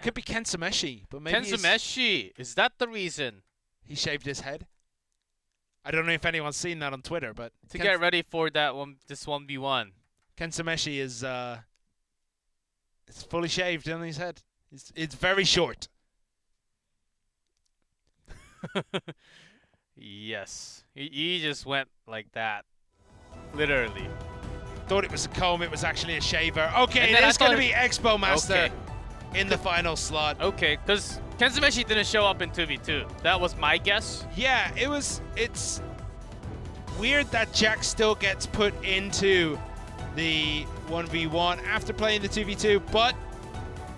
Could be Kensumeshi, but maybe Kensumeshi, is that the reason? He shaved his head. I don't know if anyone's seen that on Twitter, but to get ready for that this 1v1. Kensumeshi is it's fully shaved on his head. It's very short. Yes, he just went like that, literally. Thought it was a comb, it was actually a shaver. Okay, it is going to be Expo Master in the final slot. Okay, because Kensumeshi didn't show up in 2v2. That was my guess. Yeah, it's weird that Jack still gets put into the 1v1 after playing the 2v2, but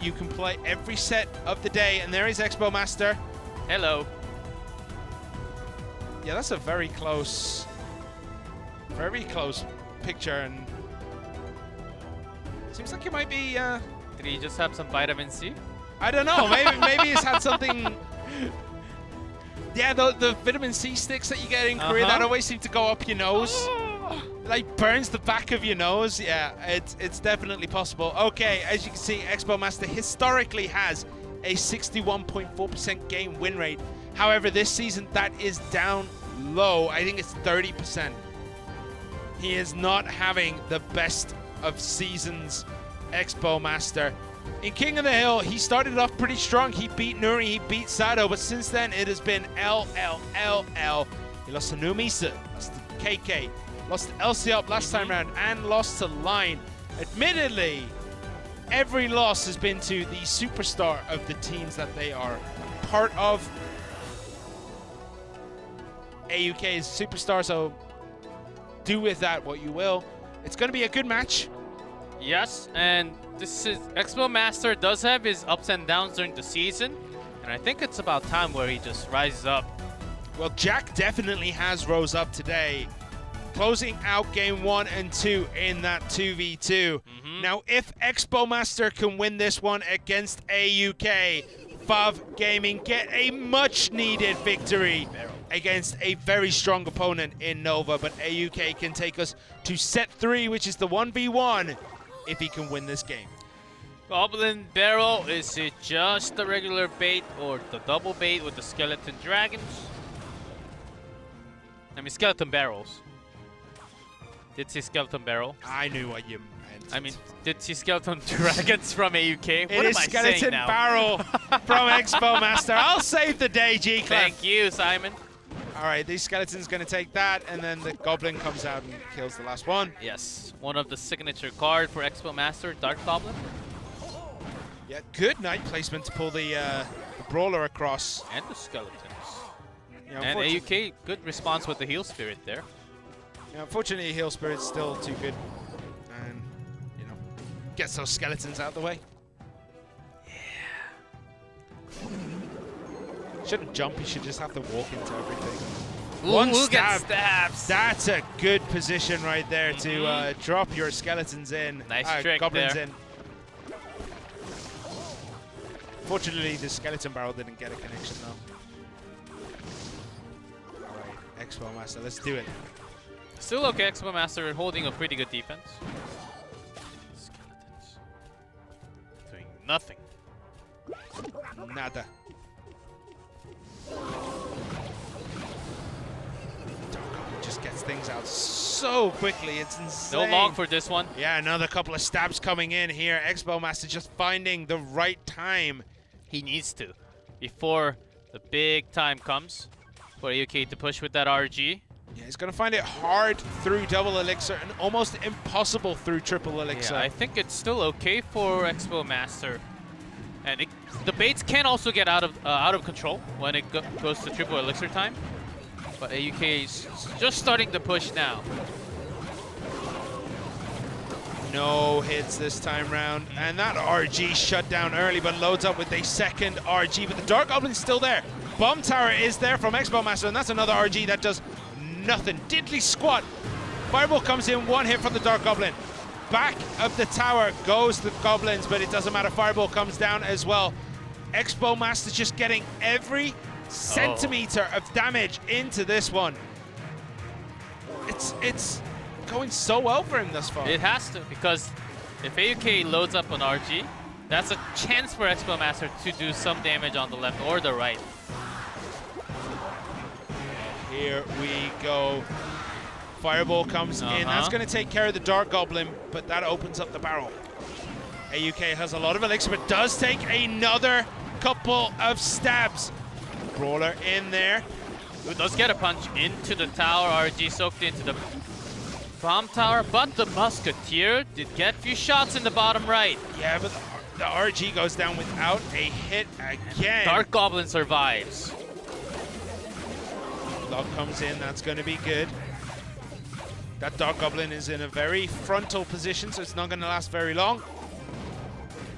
you can play every set of the day, and there is Expo Master. Hello. Yeah, that's a very close picture, and seems like it might be did he just have some vitamin C? I don't know, maybe he's had something. Yeah, the vitamin C sticks that you get in Korea that always seem to go up your nose. Like burns the back of your nose. Yeah, it's definitely possible. Okay, as you can see, Expo Master historically has a 61.4% game win rate. However, this season that is down low. I think it's 30%. He is not having the best of seasons, Expo Master. In King of the Hill, he started off pretty strong. He beat Nuri, he beat Sato, but since then it has been L. He lost to Numisa, lost to KK, lost to LCOP last time round, and lost to Line. Admittedly, every loss has been to the superstar of the teams that they are part of. AUK is superstar, so do with that what you will. It's going to be a good match. Yes, and this is Expo Master does have his ups and downs during the season, and I think it's about time where he just rises up. Well, Jack definitely has rose up today, closing out game 1 and 2 in that 2v2. Now, if Expo Master can win this one against AUK, Fav Gaming get a much-needed victory against a very strong opponent in Nova, but AUK can take us to set 3, which is the 1v1, if he can win this game. Goblin Barrel, is it just the regular bait or the double bait with the skeleton dragons? I mean, skeleton barrels. Did see skeleton barrel? I knew what you meant. I mean, did see skeleton dragons from AUK? It What is am I skeleton saying now? barrel from Expo Master. I'll save the day, G-Clef. Thank you, Simon. All right, these skeletons going to take that, and then the goblin comes out and kills the last one. Yes, one of the signature card for Expo Master, Dark Goblin. Yeah, good knight placement to pull the brawler across. And the skeletons. Yeah, And AUK, good response with the heal spirit there. Yeah, unfortunately, heal spirit's still too good, and you know, gets those skeletons out of the way. Shouldn't jump, he should just have to walk into everything. Ooh, One look at stab. stabs. That's a good position right there to drop your skeletons in. Nice trick goblins there. in. Fortunately, the skeleton barrel didn't get a connection though. All right, Expo Master, let's do it. Still okay, Expo Master holding a pretty good defense. Skeletons. Doing nothing. Nada. Just gets things out so quickly, it's insane. No long for this one. Yeah, another couple of stabs coming in here. Expo Master just finding the right time. He needs to, before the big time comes for AUK to push with that RG. Yeah, he's going to find it hard through double elixir and almost impossible through triple elixir. Yeah, I think it's still okay for Expo Master. And the baits can also get out of control when it goes to triple elixir time. But AUK is just starting to push now. No hits this time round. And that RG shut down early, but loads up with a second RG. But the Dark Goblin's still there. Bomb Tower is there from Expo Master, and that's another RG that does nothing. Diddly squat. Fireball comes in, one hit from the Dark Goblin. Back of the tower goes the goblins, but it doesn't matter. Fireball comes down as well. Expo Master just getting every centimeter of damage into this one. It's going so well for him thus far. It has to, because if AUK loads up on RG, that's a chance for Expo Master to do some damage on the left or the right. Here we go. Fireball comes in. That's going to take care of the Dark Goblin, but that opens up the barrel. AUK has a lot of elixir, but does take another couple of stabs. Brawler in there. Who does get a punch into the tower. RG soaked into the bomb tower, but the Musketeer did get a few shots in the bottom right. Yeah, but the RG goes down without a hit again. Dark Goblin survives. Lock comes in, that's going to be good. That Dark Goblin is in a very frontal position, so it's not going to last very long.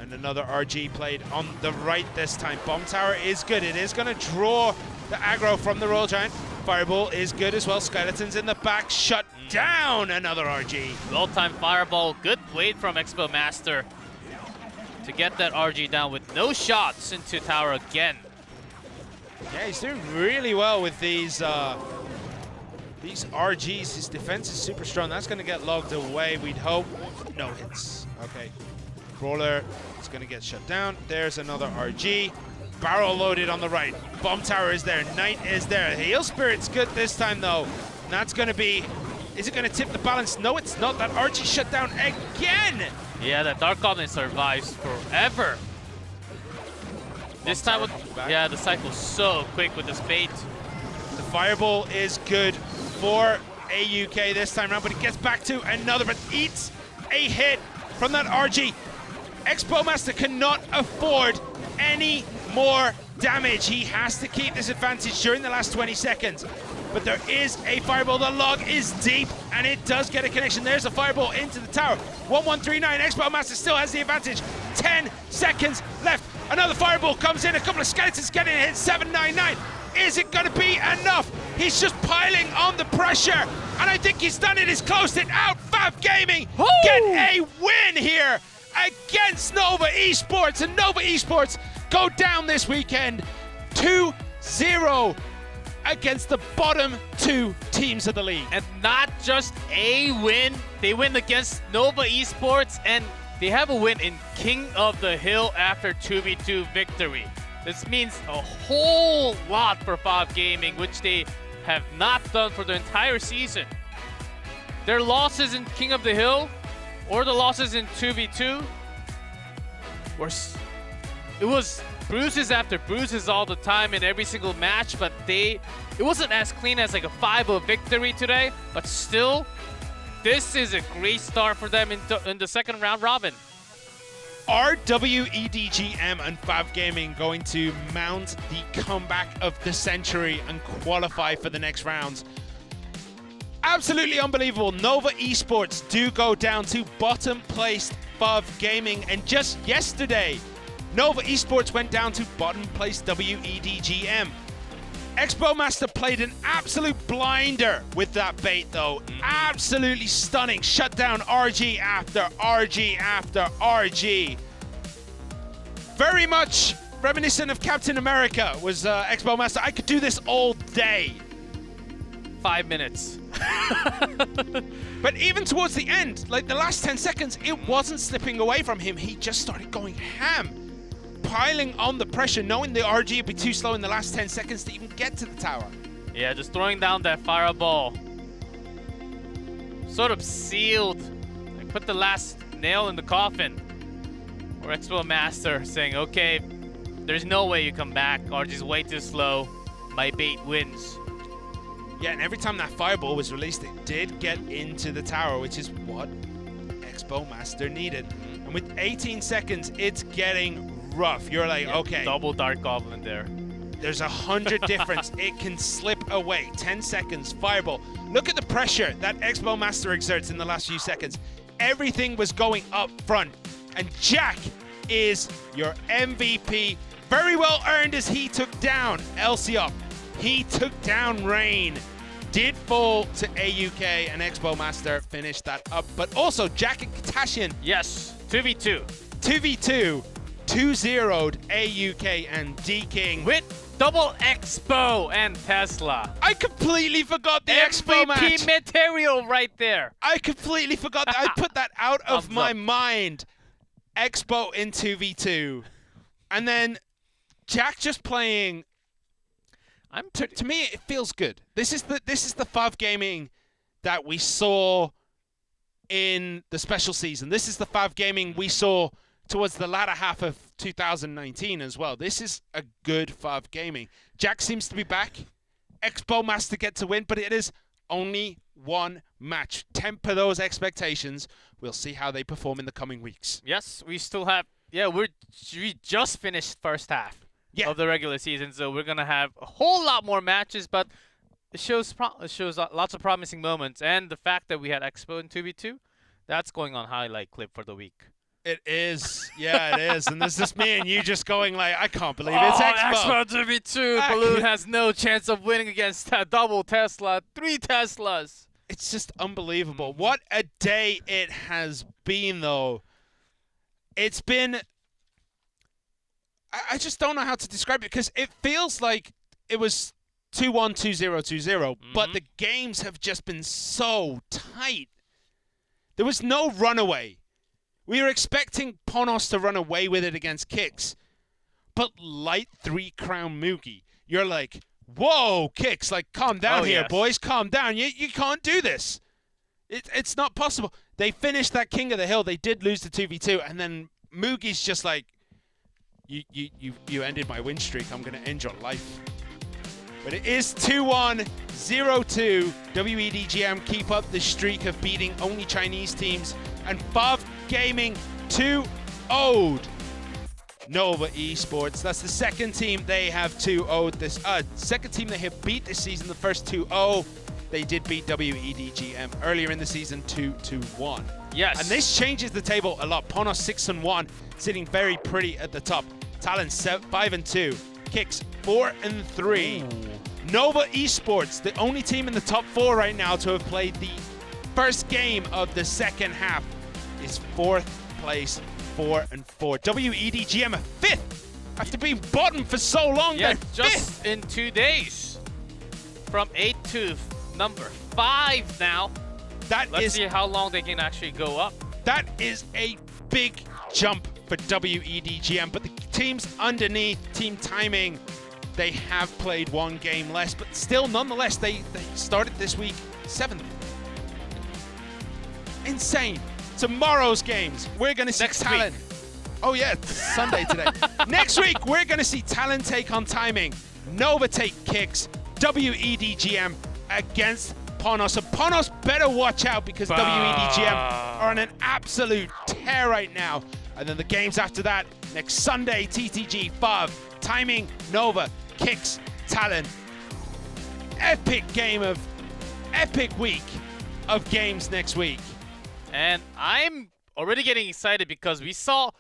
And another RG played on the right this time. Bomb Tower is good. It is going to draw the aggro from the Royal Giant. Fireball is good as well. Skeletons in the back, shut down. Another RG. Well-timed Fireball. Good blade from Expo Master to get that RG down with no shots into tower again. Yeah, he's doing really well with these RGs. His defense is super strong. That's going to get logged away, we'd hope. No hits. Okay. Brawler is going to get shut down. There's another RG. Barrel loaded on the right. Bomb Tower is there. Knight is there. Heal Spirit's good this time, though. And that's going to be... Is it going to tip the balance? No, it's not. That RG shut down again. Yeah, that Dark Goblin survives forever. This time, yeah, the cycle's so quick with this bait. The Fireball is good for AUK this time around, but it gets back to another, but eats a hit from that RG. Expo Master cannot afford any more damage. He has to keep this advantage during the last 20 seconds. But there is a Fireball. The log is deep, and it does get a connection. There's a Fireball into the tower. 1139. Expo Master still has the advantage. 10 seconds left. Another Fireball comes in. A couple of Skeletons getting hit. 799. Is it going to be enough? He's just piling on the pressure, and I think he's done it. He's closed it out. Fab Gaming get a win here against Nova Esports, and Nova Esports go down this weekend 2-0 against the bottom 2 teams of the league. And not just a win, they win against Nova Esports, and they have a win in King of the Hill after 2v2 victory. This means a whole lot for Fab Gaming, which they have not done for the entire season. Their losses in King of the Hill or the losses in 2v2 it was bruises after bruises all the time in every single match, but it wasn't as clean as like a 5-0 victory today, but still, this is a great start for them in the second round robin. Are WDGM and Fab Gaming going to mount the comeback of the century and qualify for the next rounds? Absolutely unbelievable. Nova Esports do go down to bottom placed Fab Gaming, and just yesterday, Nova Esports went down to bottom placed WDGM. Expo Master played an absolute blinder with that bait, though. Absolutely stunning. Shut down RG after RG after RG. Very much reminiscent of Captain America was Expo Master. I could do this all day. 5 minutes. But even towards the end, like the last 10 seconds, it wasn't slipping away from him. He just started going ham, piling on the pressure, knowing the RG would be too slow in the last 10 seconds to even get to the tower. Yeah, just throwing down that fireball. Sort of sealed. Like put the last nail in the coffin. Or Expo Master saying, okay, there's no way you come back. RG's way too slow. My bait wins. Yeah, and every time that fireball was released, it did get into the tower, which is what Expo Master needed. And with 18 seconds, it's getting rough. You're like, yeah, okay. Double Dark Goblin there. There's 100 difference. It can slip away. 10 seconds, fireball. Look at the pressure that Expo Master exerts in the last few seconds. Everything was going up front. And Jack is your MVP. Very well earned as he took down Elsiop. He took down Rain. Did fall to AUK, and Expo Master finished that up. But also, Jack and Katashian. Yes, 2v2. 2v2, 2-0'd AUK and D-King. With double Expo and Tesla. I completely forgot the Expo match. MVP material right there. I completely forgot that. I put that out of my mind. Expo in 2v2. And then Jack just playing... To me, it feels good. This is the Fab Gaming that we saw in the special season. This is the Fab Gaming we saw towards the latter half of 2019 as well. This is a good Fab Gaming. Jack seems to be back. Expo Master get to win, but it is only one match. Temper those expectations. We'll see how they perform in the coming weeks. Yes, we still have... Yeah, we just finished first half. Of the regular season, so we're gonna have a whole lot more matches, but it shows lots of promising moments, and the fact that we had Expo in 2v2, that's going on highlight clip for the week. It is, yeah, it is, and there's just me and you just going like, I can't believe it's Expo. Expo 2v2, Balloon has no chance of winning against that double Tesla, 3 Teslas. It's just unbelievable. What a day it has been, though. It's been... I just don't know how to describe it, because it feels like it was 2-1, 2-0, 2-0, but the games have just been so tight. There was no runaway. We were expecting Ponos to run away with it against Kicks. But light 3 crown Mugi, you're like, whoa, Kicks, like, calm down here, boys, calm down. You can't do this. It's not possible. They finished that King of the Hill. They did lose the 2v2, and then Mugi's just like, you ended my win streak. I'm going to end your life. But it is 2-1, 0-2. WDGM keep up the streak of beating only Chinese teams, and Fav Gaming 2-0'd Nova Esports. That's the second team they have 2-0'd this. Second team they have beat this season. The first 2-0. They did beat WDGM earlier in the season 2-1. Yes. And this changes the table a lot. Ponos 6-1, sitting very pretty at the top. Talon 5-2. Kicks 4-3. Nova Esports, the only team in the top 4 right now to have played the first game of the second half, is 4th place, 4-4. WDGM 5th after being bottom for so long. Yeah, They're just 5th. in 2 days. From 8 to number 5 now. Let's see how long they can actually go up. That is a big jump for WDGM, but the teams underneath, Team Timing, they have played 1 game less, but still, nonetheless, they started this week 7th. Insane. Tomorrow's games, we're going to see Talon. Oh yeah, it's Sunday today. Next week, we're going to see Talon take on Timing, Nova take Kicks, WDGM against Ponos. So Ponos better watch out, because WDGM are on an absolute tear right now. And then the games after that, next Sunday, TTG, Fav, Timing, Nova, Kicks, Talon. Epic week of games next week. And I'm already getting excited because we saw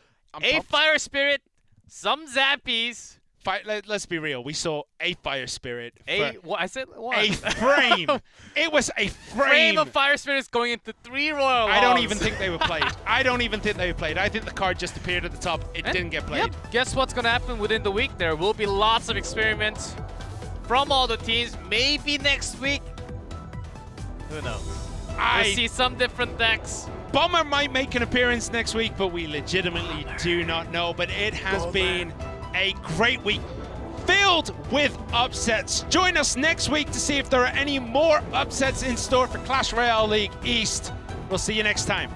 a Fire Spirit, some Zappies. Let's be real. We saw a Fire Spirit. What I said? What? A frame. It was a frame of Fire Spirits going into 3 Royal. I don't even think they were played. I think the card just appeared at the top. It didn't get played. Yep. Guess what's going to happen within the week? There will be lots of experiments from all the teams. Maybe next week. Who knows? We'll see some different decks. Bomber might make an appearance next week, but we legitimately do not know. But it has been a great week filled with upsets. Join us next week to see if there are any more upsets in store for Clash Royale League East. We'll see you next time.